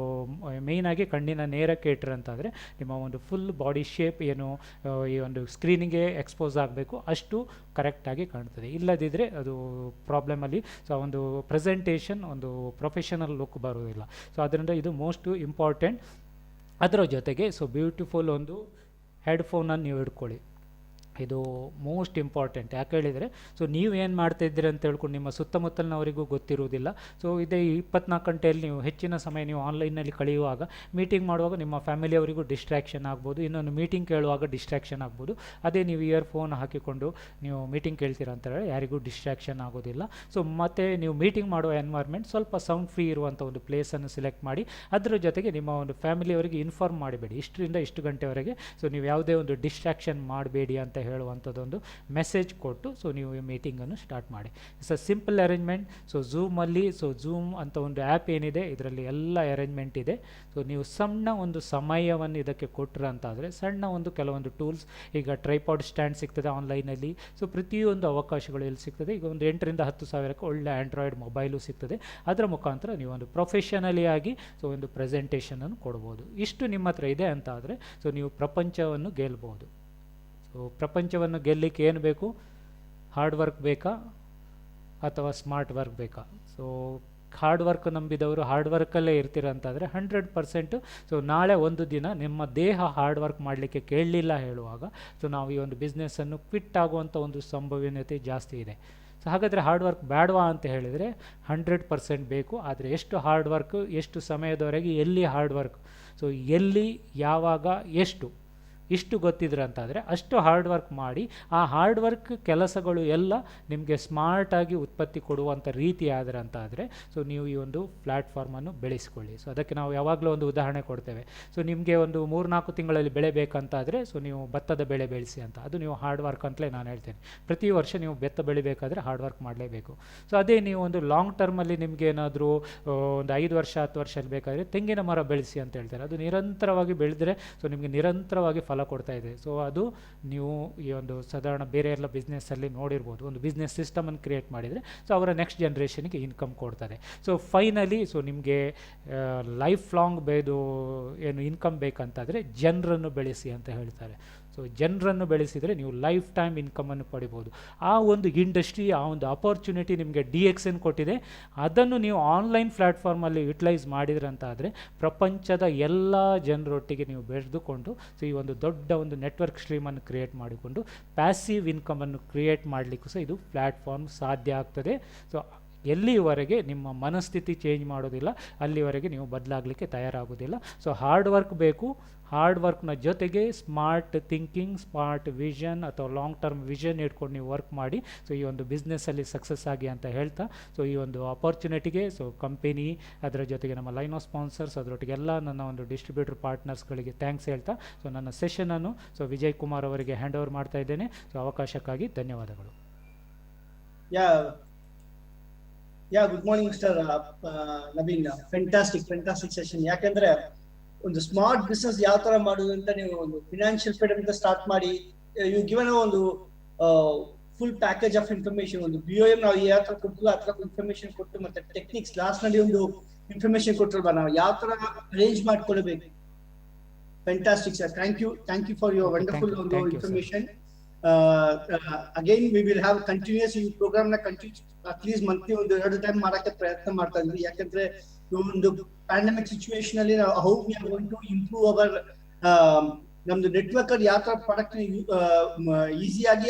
S2: ಮೇಯ್ನಾಗಿ ಕಣ್ಣಿನ ನೇರಕ್ಕೆ ಇಟ್ಟರಂತಾದರೆ ನಿಮ್ಮ ಒಂದು ಫುಲ್ ಬಾಡಿ ಶೇಪ್ ಏನು ಈ ಒಂದು ಸ್ಕ್ರೀನಿಗೆ ಎಕ್ಸ್ಪೋಸ್ ಆಗಬೇಕು ಅಷ್ಟು ಕರೆಕ್ಟಾಗಿ ಕಾಣ್ತದೆ. ಇಲ್ಲದಿದ್ದರೆ ಅದು ಪ್ರಾಬ್ಲಮಲ್ಲಿ ಸೊ ಒಂದು ಪ್ರೆಸೆಂಟೇಷನ್ ಒಂದು ಪ್ರೊಫೆಷನಲ್ ಲುಕ್ ಬರೋದಿಲ್ಲ. ಸೊ ಅದರಿಂದ ಇದು ಮೋಸ್ಟ್ ಇಂಪಾರ್ಟೆಂಟ್. ಅದರ ಜೊತೆಗೆ ಸೊ ಬ್ಯೂಟಿಫುಲ್ ಒಂದು ಹೆಡ್ಫೋನನ್ನು ನೀವು ಇಟ್ಕೊಳ್ಳಿ. ಇದು ಮೋಸ್ಟ್ ಇಂಪಾರ್ಟೆಂಟ್. ಯಾಕೆ ಹೇಳಿದರೆ ಸೊ ನೀವೇನು ಮಾಡ್ತಾಯಿದ್ದೀರಿ ಅಂತ ಹೇಳ್ಕೊಂಡು ನಿಮ್ಮ ಸುತ್ತಮುತ್ತಲಿನವರಿಗೂ ಗೊತ್ತಿರುವುದಿಲ್ಲ. ಸೊ ಇದೇ 24 ಗಂಟೆಯಲ್ಲಿ ನೀವು ಹೆಚ್ಚಿನ ಸಮಯ ನೀವು ಆನ್ಲೈನಲ್ಲಿ ಕಳೆಯುವಾಗ, ಮೀಟಿಂಗ್ ಮಾಡುವಾಗ ನಿಮ್ಮ ಫ್ಯಾಮಿಲಿಯವರಿಗೂ ಡಿಸ್ಟ್ರ್ಯಾಕ್ಷನ್ ಆಗ್ಬೋದು, ಇನ್ನೊಂದು ಮೀಟಿಂಗ್ ಕೇಳುವಾಗ ಡಿಸ್ಟ್ರ್ಯಾಕ್ಷನ್ ಆಗ್ಬೋದು. ಅದೇ ನೀವು ಇಯರ್ಫೋನ್ ಹಾಕಿಕೊಂಡು ನೀವು ಮೀಟಿಂಗ್ ಕೇಳ್ತೀರ ಅಂತ ಹೇಳಿ ಯಾರಿಗೂ ಡಿಸ್ಟ್ರ್ಯಾಕ್ಷನ್ ಆಗೋದಿಲ್ಲ. ಸೊ ಮತ್ತು ನೀವು ಮೀಟಿಂಗ್ ಮಾಡುವ ಎನ್ವೈರ್ಮೆಂಟ್ ಸ್ವಲ್ಪ ಸೌಂಡ್ ಫ್ರೀ ಇರುವಂಥ ಒಂದು ಪ್ಲೇಸನ್ನು ಸೆಲೆಕ್ಟ್ ಮಾಡಿ. ಅದರ ಜೊತೆಗೆ ನಿಮ್ಮ ಒಂದು ಫ್ಯಾಮಿಲಿಯವರಿಗೆ ಇನ್ಫಾರ್ಮ್ ಮಾಡಿಬೇಡಿ ಇಷ್ಟರಿಂದ ಇಷ್ಟು ಗಂಟೆವರೆಗೆ ಸೊ ನೀವು ಯಾವುದೇ ಒಂದು ಡಿಸ್ಟ್ರ್ಯಾಕ್ಷನ್ ಮಾಡಬೇಡಿ ಅಂತ ಹೇಳುವಂಥದ್ದೊಂದು ಮೆಸೇಜ್ ಕೊಟ್ಟು ಸೊ ನೀವು ಈ ಮೀಟಿಂಗನ್ನು ಸ್ಟಾರ್ಟ್ ಮಾಡಿ. It's a simple arrangement. So ಝೂಮಲ್ಲಿ ಸೊ ಝೂಮ್ ಅಂತ ಒಂದು ಆ್ಯಪ್ ಏನಿದೆ ಇದರಲ್ಲಿ ಎಲ್ಲ ಅರೇಂಜ್ಮೆಂಟ್ ಇದೆ. ಸೊ ನೀವು ಸಣ್ಣ ಒಂದು ಸಮಯವನ್ನು ಇದಕ್ಕೆ ಕೊಟ್ಟರೆ ಅಂತಾದರೆ ಸಣ್ಣ ಒಂದು ಕೆಲವೊಂದು ಟೂಲ್ಸ್, ಈಗ ಟ್ರೈಪಾಡ್ ಸ್ಟ್ಯಾಂಡ್ ಸಿಗ್ತದೆ ಆನ್ಲೈನಲ್ಲಿ. ಸೊ ಪ್ರತಿಯೊಂದು ಅವಕಾಶಗಳು ಎಲ್ಲಿ ಸಿಗ್ತದೆ, ಈಗ ಒಂದು 8 ರಿಂದ 10 ಸಾವಿರಕ್ಕೆ ಒಳ್ಳೆ ಆ್ಯಂಡ್ರಾಯ್ಡ್ ಮೊಬೈಲು ಸಿಗ್ತದೆ. ಅದರ ಮುಖಾಂತರ ನೀವು ಒಂದು ಪ್ರೊಫೆಷನಲಿ ಆಗಿ ಸೊ ಒಂದು ಪ್ರೆಸೆಂಟೇಷನನ್ನು ಕೊಡ್ಬೋದು. ಇಷ್ಟು ನಿಮ್ಮ ಹತ್ರ ಇದೆ ಅಂತ ಆದರೆ ಸೊ ನೀವು ಪ್ರಪಂಚವನ್ನು ಗೆಲ್ಬೋದು. ಸೊ ಪ್ರಪಂಚವನ್ನು ಗೆಲ್ಲಲಿಕ್ಕೆ ಏನು ಬೇಕು? ಹಾರ್ಡ್ ವರ್ಕ್ ಬೇಕಾ ಅಥವಾ ಸ್ಮಾರ್ಟ್ ವರ್ಕ್ ಬೇಕಾ? ಸೊ ಹಾರ್ಡ್ ವರ್ಕ್ ನಂಬಿದವರು ಹಾರ್ಡ್ ವರ್ಕಲ್ಲೇ ಇರ್ತೀರಂತಾದರೆ 100%. ಸೊ ನಾಳೆ ಒಂದು ದಿನ ನಿಮ್ಮ ದೇಹ ಹಾರ್ಡ್ ವರ್ಕ್ ಮಾಡಲಿಕ್ಕೆ ಕೇಳಲಿಲ್ಲ ಹೇಳುವಾಗ ಸೊ ನಾವು ಈ ಒಂದು ಬಿಸ್ನೆಸ್ಸನ್ನು ಕ್ವಿಟ್ ಆಗುವಂಥ ಒಂದು ಸಂಭವನೀಯತೆ ಜಾಸ್ತಿ ಇದೆ. ಸೊ ಹಾಗಾದರೆ ಹಾರ್ಡ್ ವರ್ಕ್ ಬೇಡವಾ ಅಂತ ಹೇಳಿದರೆ 100% ಬೇಕು. ಆದರೆ ಎಷ್ಟು ಹಾರ್ಡ್ ವರ್ಕ್, ಎಷ್ಟು ಸಮಯದವರೆಗೆ, ಎಲ್ಲಿ ಹಾರ್ಡ್ ವರ್ಕ್, ಸೊ ಎಲ್ಲಿ, ಯಾವಾಗ, ಇಷ್ಟು ಗೊತ್ತಿದ್ರೆ ಅಂತಾದರೆ ಅಷ್ಟು ಹಾರ್ಡ್ ವರ್ಕ್ ಮಾಡಿ. ಆ ಹಾರ್ಡ್ ವರ್ಕ್ ಕೆಲಸಗಳು ಎಲ್ಲ ನಿಮಗೆ ಸ್ಮಾರ್ಟಾಗಿ ಉತ್ಪತ್ತಿ ಕೊಡುವಂಥ ರೀತಿ ಆದರೆ ಅಂತಾದರೆ ಸೊ ನೀವು ಈ ಒಂದು ಪ್ಲ್ಯಾಟ್ಫಾರ್ಮನ್ನು ಬೆಳೆಸ್ಕೊಳ್ಳಿ. ಸೊ ಅದಕ್ಕೆ ನಾವು ಯಾವಾಗಲೂ ಒಂದು ಉದಾಹರಣೆ ಕೊಡ್ತೇವೆ. ಸೊ ನಿಮಗೆ ಒಂದು 3-4 ತಿಂಗಳಲ್ಲಿ ಬೆಳೆ ಬೇಕಂತಾದರೆ ಸೊ ನೀವು ಭತ್ತದ ಬೆಳೆ ಬೆಳೆಸಿ ಅಂತ. ಅದು ನೀವು ಹಾರ್ಡ್ ವರ್ಕ್ ಅಂತಲೇ ನಾನು ಹೇಳ್ತೇನೆ. ಪ್ರತಿ ವರ್ಷ ನೀವು ಭತ್ತ ಬೆಳಿಬೇಕಾದ್ರೆ ಹಾರ್ಡ್ ವರ್ಕ್ ಮಾಡಲೇಬೇಕು. ಸೊ ಅದೇ ನೀವು ಒಂದು ಲಾಂಗ್ ಟರ್ಮಲ್ಲಿ ನಿಮಗೆ ಏನಾದರೂ ಒಂದು 5 ವರ್ಷ 10 ವರ್ಷದಲ್ಲಿ ಬೇಕಾದರೆ ತೆಂಗಿನ ಮರ ಬೆಳೆಸಿ ಅಂತ ಹೇಳ್ತಾರೆ. ಅದು ನಿರಂತರವಾಗಿ ಬೆಳೆದರೆ ಸೊ ನಿಮಗೆ ನಿರಂತರವಾಗಿ ಫಲ ಕೊಡ್ತಾ ಇದೆ. ಸೊ ಅದು ನೀವು ಈ ಒಂದು ಸಾಧಾರಣ ಬೇರೆ ಎಲ್ಲ ಬಿಸ್ನೆಸ್ಸಲ್ಲಿ ನೋಡಿರ್ಬೋದು. ಒಂದು ಬಿಸ್ನೆಸ್ ಸಿಸ್ಟಮನ್ನು ಕ್ರಿಯೇಟ್ ಮಾಡಿದರೆ ಸೊ ಅವರ ನೆಕ್ಸ್ಟ್ ಜನ್ರೇಷನ್ಗೆ ಇನ್ಕಮ್ ಕೊಡ್ತಾರೆ. ಸೊ ಫೈನಲಿ ಸೊ ನಿಮಗೆ ಲೈಫ್ ಲಾಂಗ್ ಏನು ಇನ್ಕಮ್ ಬೇಕಂತಾದರೆ ಜನರನ್ನು ಬೆಳೆಸಿ ಅಂತ ಹೇಳ್ತಾರೆ. ಸೊ ಜನರನ್ನು ಬೆಳೆಸಿದರೆ ನೀವು ಲೈಫ್ ಟೈಮ್ ಇನ್ಕಮನ್ನು ಪಡಿಬೋದು. ಆ ಒಂದು ಇಂಡಸ್ಟ್ರಿ, ಆ ಒಂದು ಅಪರ್ಚುನಿಟಿ ನಿಮಗೆ DXN ಕೊಟ್ಟಿದೆ. ಅದನ್ನು ನೀವು ಆನ್ಲೈನ್ ಪ್ಲ್ಯಾಟ್ಫಾರ್ಮಲ್ಲಿ ಯುಟಿಲೈಸ್ ಮಾಡಿದ್ರಂತಾದರೆ ಪ್ರಪಂಚದ ಎಲ್ಲ ಜನರೊಟ್ಟಿಗೆ ನೀವು ಬೆಳೆದುಕೊಂಡು ಸೊ ಈ ಒಂದು ದೊಡ್ಡ ಒಂದು ನೆಟ್ವರ್ಕ್ ಸ್ಟ್ರೀಮನ್ನು ಕ್ರಿಯೇಟ್ ಮಾಡಿಕೊಂಡು ಪ್ಯಾಸಿವ್ ಇನ್ಕಮನ್ನು ಕ್ರಿಯೇಟ್ ಮಾಡಲಿಕ್ಕೂ ಸಹ ಇದು ಪ್ಲ್ಯಾಟ್ಫಾರ್ಮ್ ಸಾಧ್ಯ ಆಗ್ತದೆ. ಸೊ ಎಲ್ಲಿವರೆಗೆ ನಿಮ್ಮ ಮನಸ್ಥಿತಿ ಚೇಂಜ್ ಮಾಡೋದಿಲ್ಲ ಅಲ್ಲಿವರೆಗೆ ನೀವು ಬದಲಾಗಲಿಕ್ಕೆ ತಯಾರಾಗೋದಿಲ್ಲ. ಸೊ ಹಾರ್ಡ್ ವರ್ಕ್ ಬೇಕು. ಹಾರ್ಡ್ ವರ್ಕ್ನ ಜೊತೆಗೆ ಸ್ಮಾರ್ಟ್ ಥಿಂಕಿಂಗ್, ಸ್ಮಾರ್ಟ್ ವಿಷನ್ ಅಥವಾ ಲಾಂಗ್ ಟರ್ಮ್ ವಿಷನ್ ಇಟ್ಕೊಂಡು ನೀವು ವರ್ಕ್ ಮಾಡಿ ಸೊ ಈ ಒಂದು ಬಿಸ್ನೆಸ್ಸಲ್ಲಿ ಸಕ್ಸಸ್ ಆಗಿ ಅಂತ ಹೇಳ್ತಾ ಸೊ ಈ ಒಂದು ಅಪರ್ಚುನಿಟಿಗೆ ಸೊ ಕಂಪೆನಿ, ಅದರ ಜೊತೆಗೆ ನಮ್ಮ ಲೈನ್ ಆಫ್ ಸ್ಪಾನ್ಸರ್ಸ್, ಅದರೊಟ್ಟಿಗೆ ಎಲ್ಲ ನನ್ನ ಒಂದು ಡಿಸ್ಟ್ರಿಬ್ಯೂಟರ್ ಪಾರ್ಟ್ನರ್ಸ್ಗಳಿಗೆ ಥ್ಯಾಂಕ್ಸ್ ಹೇಳ್ತಾ ಸೊ ನನ್ನ ಸೆಷನನ್ನು ಸೊ ವಿಜಯ್ ಕುಮಾರ್ ಅವರಿಗೆ ಹ್ಯಾಂಡ್ ಓವರ್ ಮಾಡ್ತಾ ಇದ್ದೇನೆ. ಸೊ ಅವಕಾಶಕ್ಕಾಗಿ ಧನ್ಯವಾದಗಳು.
S1: Good morning mister Naveen. Fantastic session. ಯಾಕಂದ್ರೆ ಒಂದು ಸ್ಮಾರ್ಟ್ ಬಿಸ್ನೆಸ್ ಯಾವ ತರ ಮಾಡುದು ಅಂತ ನೀವು ಒಂದು ಫಿನಾನ್ಷಿಯಲ್ ಫ್ರೀಡಮ್ ಅಂತ ಸ್ಟಾರ್ಟ್ ಮಾಡಿ ಯು ಗಿವನ್ ಒಂದು ಫುಲ್ ಪ್ಯಾಕೇಜ್ ಆಫ್ ಇನ್ಫಾರ್ಮೇಶನ್. ಒಂದು BOM ನಾವು ಯಾವ ತರ ಕೊಡ್ತೀವಿ ಆ ತರ ಇನ್ಫಾರ್ಮೇಶನ್ ಕೊಟ್ಟು ಮತ್ತೆ ಟೆಕ್ನಿಕ್ಸ್ ಲಾಸ್ಟ್ ನಲ್ಲಿ ಒಂದು ಇನ್ಫಾರ್ಮೇಶನ್ ಕೊಟ್ಟಿರ್ಬ ನಾವು ಯಾವ ತರ ಅರೇಂಜ್ ಮಾಡ್ಕೊಳ್ಬೇಕು. Fantastic sir. Thank you for your wonderful ಒಂದು information. Again we will have continuous ಈ ಪ್ರೋಗ್ರಾಮ್ ನ ಅಟ್ಲೀಸ್ಟ್ ಮಂತ್ಲಿ ಒಂದು 2 ಟೈಮ್ ಮಾಡಕ್ಕೆ ಪ್ರಯತ್ನ ಮಾಡ್ತಾ ಇದ್ವಿ. ಯಾಕಂದ್ರೆ ಒಂದು ಪ್ಯಾಂಡಮಿಕ್ ಸಿಚುವೇಶನ್ ಅಲ್ಲಿ ನಾವು how we are going to improve our ನಮ್ದು ನೆಟ್ವರ್ಕ್ ಅಲ್ಲಿ ಯಾವ ತರ ಪ್ರಾಡಕ್ಟ್ ನ ಈಸಿಯಾಗಿ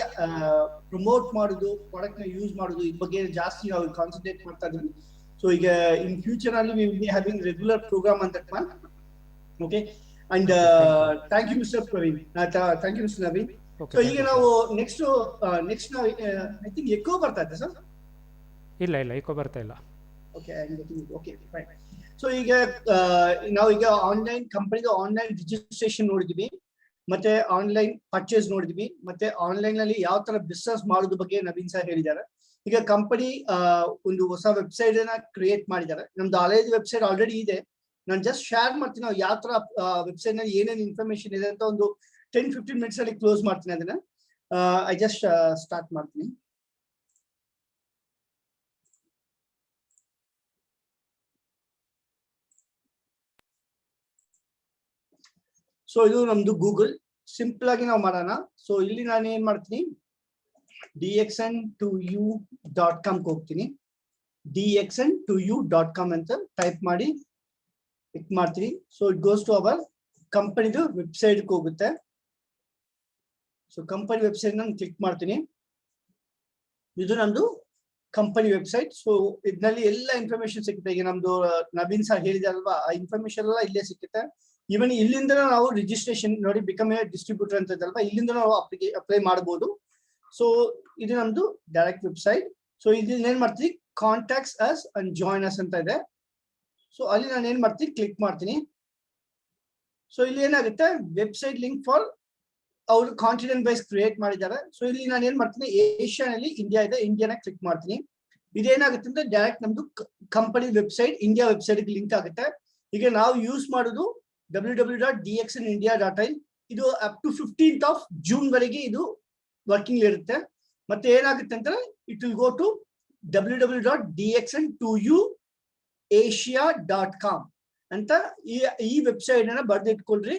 S1: ಪ್ರಮೋಟ್ ಮಾಡುದು, ಪ್ರಾಡಕ್ಟ್ ನ ಯೂಸ್ ಮಾಡುದು, ಈ ಬಗ್ಗೆ ಜಾಸ್ತಿ ನಾವು ಕಾನ್ಸಂಟ್ರೇಟ್ ಮಾಡ್ತಾ ಇದ್ವಿ. ಸೊ ಈಗ ಇನ್ ಫ್ಯೂಚರ್ ಅಲ್ಲಿ we will be having regular program on that one. Okay, and thank you mister Praveen. Thank you mister Naveen. So ಈಗ ನಾವು ನೆಕ್ಸ್ಟ್ ನಾವು ಐ ಥಿಂಕ್ ಎಕೋ ಬರ್ತಾ ಇದೆ ಸರ್.
S2: ಇಲ್ಲ ಎಕೋ ಬರ್ತಾ ಇಲ್ಲ.
S1: Okay, I'm getting it. Okay, fine. So ಈಗ ನಾವೀಗ ಆನ್ಲೈನ್ ಕಂಪನಿದು ಆನ್ಲೈನ್ ರಿಜಿಸ್ಟ್ರೇಷನ್ ನೋಡಿದ್ವಿ, ಮತ್ತೆ ಆನ್ಲೈನ್ ಪರ್ಚೇಸ್ ನೋಡಿದ್ವಿ, ಮತ್ತೆ ಆನ್ಲೈನ್ ನಲ್ಲಿ ಯಾವ ತರ ಬಿಸ್ನೆಸ್ ಮಾಡೋದ್ರ ಬಗ್ಗೆ ನವೀನ್ ಸರ್ ಹೇಳಿದ್ದಾರೆ. ಈಗ ಕಂಪನಿ ಒಂದು ಹೊಸ ವೆಬ್ಸೈಟ್ ಅನ್ನ ಕ್ರಿಯೇಟ್ ಮಾಡಿದ್ದಾರೆ. ನಮ್ದು ಹಳೇದು ವೆಬ್ಸೈಟ್ ಆಲ್ರೆಡಿ ಇದೆ, ನಾನು ಜಸ್ಟ್ ಶೇರ್ ಮಾಡ್ತೀನಿ ನಾವು ಯಾವ ತರ ವೆಬ್ಸೈಟ್ ನಲ್ಲಿ ಏನೇನು ಇನ್ಫಾರ್ಮೇಶನ್ ಇದೆ ಅಂತ. ಒಂದು 10-15 ಮಿನಿಟ್ಸ್ ಅಲ್ಲಿ ಕ್ಲೋಸ್ ಮಾಡ್ತೀನಿ ಅದನ್ನ. ಐ ಜಸ್ಟ್ ಸ್ಟಾರ್ಟ್ ಮಾಡ್ತೀನಿ. ಸೊ ಇದು ನಮ್ದು ಗೂಗಲ್, ಸಿಂಪಲ್ ಆಗಿ ನಾವು ಮಾಡೋಣ. ಸೊ ಇಲ್ಲಿ ನಾನು ಏನ್ ಮಾಡ್ತೀನಿ, dxn2u.com ಹೋಗ್ತೀನಿ. dxn2u.com ಅಂತ ಟೈಪ್ ಮಾಡಿ ಕ್ಲಿಕ್ ಮಾಡ್ತೀನಿ. So it goes to our ಕಂಪನಿದು ವೆಬ್ಸೈಟ್ ಹೋಗುತ್ತೆ. ಸೊ ಕಂಪನಿ ವೆಬ್ಸೈಟ್ ನಾನು ಕ್ಲಿಕ್ ಮಾಡ್ತೀನಿ. ಇದು ನಮ್ದು ಕಂಪನಿ ವೆಬ್ಸೈಟ್. ಸೊ ಇದರಲ್ಲಿ ಎಲ್ಲ ಇನ್ಫಾರ್ಮೇಶನ್ ಸಿಗುತ್ತೆ. ಈಗ ನಮ್ದು ನವೀನ್ ಸರ್ ಹೇಳಿದಾರಲ್ವಾ, ಆ ಇನ್ಫಾರ್ಮೇಶನ್ ಎಲ್ಲ ಇಲ್ಲೇ ಸಿಗುತ್ತೆ. ಇವನ್ ಇಲ್ಲಿಂದ ನಾವು ರಿಜಿಸ್ಟ್ರೇಷನ್ ನೋಡಿ, ಬಿಕಮ್ ಎ ಡಿಸ್ಟ್ರಿಬ್ಯೂಟರ್ ಅಂತ ಇದಲ್ವಾ, ಇಲ್ಲಿಂದ ನಾವು ಅಪ್ಲೈ ಮಾಡಬಹುದು. ಸೊ ಇದು ನಮ್ದು ಡೈರೆಕ್ಟ್ ವೆಬ್ಸೈಟ್. ಸೊ ಇಲ್ಲಿ ಏನ್ ಮಾಡ್ತೀವಿ, contacts us and join us ಅಂತ ಇದೆ. ಸೊ ಅಲ್ಲಿ ನಾನು ಏನ್ ಮಾಡ್ತೀನಿ, ಕ್ಲಿಕ್ ಮಾಡ್ತೀನಿ. ಸೊ ಇಲ್ಲಿ ಏನಾಗುತ್ತೆ, ವೆಬ್ಸೈಟ್ ಲಿಂಕ್ ಫಾರ್ ಅವರು ಕಾಂಟಿನೆಂಟ್ ವೈಸ್ ಕ್ರಿಯೇಟ್ ಮಾಡಿದ್ದಾರೆ. ಸೊ ಇಲ್ಲಿ ನಾನು ಏನ್ ಮಾಡ್ತೀನಿ, ಏಷ್ಯಾನಲ್ಲಿ ಇಂಡಿಯಾ ಇದೆ, ಇಂಡಿಯಾನ ಕ್ಲಿಕ್ ಮಾಡ್ತೀನಿ. ಇದೇನಾಗುತ್ತೆ ಅಂದ್ರೆ ಡೈರೆಕ್ಟ್ ನಮ್ದು company website India website link ಆಗುತ್ತೆ. ಈಗ ನಾವು ಯೂಸ್ ಮಾಡೋದು www.dxnindia.in. ಇದು up to 15th of June ವರೆಗೆ ಇದು ವರ್ಕಿಂಗ್ ಇರುತ್ತೆ. ಮತ್ತೆ ಏನಾಗುತ್ತೆ ಅಂದ್ರೆ it will go to www.dxn2uasia.com ಅಂತ ಈ ವೆಬ್ಸೈಟ್ ಅನ್ನ ಬರ್ದಿಟ್ಕೊಳ್ರಿ.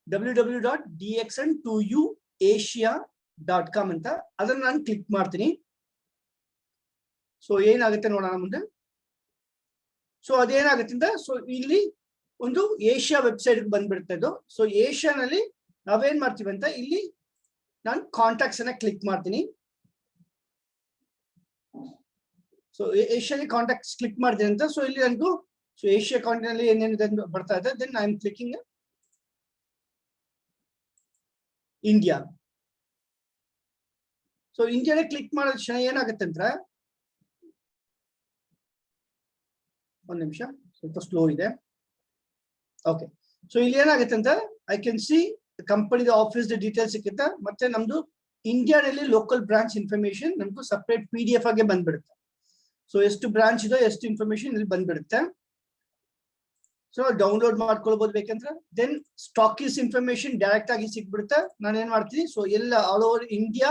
S1: www.dxn2uasia.com ಅಂತ ಅದನ್ನ ನಾನು ಕ್ಲಿಕ್ ಮಾಡ್ತೀನಿ. ಸೊ ಏನಾಗುತ್ತೆ ನೋಡೋಣ ಮುಂದೆ. ಸೊ ಅದೇನಾಗುತ್ತೆ ಅಂತ, ಸೊ ಇಲ್ಲಿ ಒಂದು ಏಷ್ಯಾ ವೆಬ್ಸೈಟ್ ಬಂದ್ಬಿಡ್ತಾ ಇದು. ಸೊ ಏಷ್ಯಾನಲ್ಲಿ ನಾವೇನ್ ಮಾಡ್ತೀವಿ ಅಂತ, ಇಲ್ಲಿ ನಾನು ಕಾಂಟ್ಯಾಕ್ಟ್ಸ್ ಅನ್ನ ಕ್ಲಿಕ್ ಮಾಡ್ತೀನಿ. ಸೊ ಏಷ್ಯಾಲಿ ಕಾಂಟ್ಯಾಕ್ಟ್ಸ್ ಕ್ಲಿಕ್ ಮಾಡಿದೆ ಅಂತ. ಸೊ ಇಲ್ಲಿ ನನಗೂ ಸೊ ಏಷ್ಯಾ ಕಾಂಟಿನೆಂಟ್ ಅಲ್ಲಿ ಏನೇನಿದೆ ಬರ್ತಾ ಇದೆ. Then I am clicking India. So ಇಂಡಿಯಾನೇ ಕ್ಲಿಕ್ ಮಾಡಿದ ಕ್ಷಣ ಏನಾಗುತ್ತೆ ಅಂದ್ರೆ, ಒಂದ್ ನಿಮಿಷ ಸ್ವಲ್ಪ ಸ್ಲೋ ಇದೆ. ಓಕೆ, ಸೊ ಇಲ್ಲಿ ಏನಾಗುತ್ತೆ ಅಂತ, ಐ ಕ್ಯಾನ್ ಸಿ ಕಂಪನಿದ ಆಫೀಸ್ ಡೀಟೇಲ್ಸ್ ಸಿಕ್ಕುತ್ತೆ. ಮತ್ತೆ ನಮ್ದು ಇಂಡಿಯಾದಲ್ಲಿ ಲೋಕಲ್ ಬ್ರಾಂಚ್ ಇನ್ಫಾರ್ಮೇಶನ್ ನಮ್ದು ಸಪರೇಟ್ PDF ಆಗಿ ಬಂದ್ಬಿಡುತ್ತೆ. ಸೊ ಎಷ್ಟು ಬ್ರಾಂಚ್ ಇದೆ, ಎಷ್ಟು ಇನ್ಫಾರ್ಮೇಶನ್ ಇಲ್ಲಿ ಬಂದ್ಬಿಡುತ್ತೆ. ಸೊ ಡೌನ್ಲೋಡ್ ಮಾಡ್ಕೊಳ್ಬಹುದು ಬೇಕಂದ್ರೆ. ದೆನ್ ಸ್ಟಾಕೀಸ್ ಇನ್ಫಾರ್ಮೇಶನ್ ಡೈರೆಕ್ಟ್ ಆಗಿ ಸಿಕ್ಬಿಡುತ್ತೆ. ನಾನು ಏನ್ ಮಾಡ್ತೀನಿ, ಸೊ ಎಲ್ಲ ಆಲ್ ಓವರ್ ಇಂಡಿಯಾ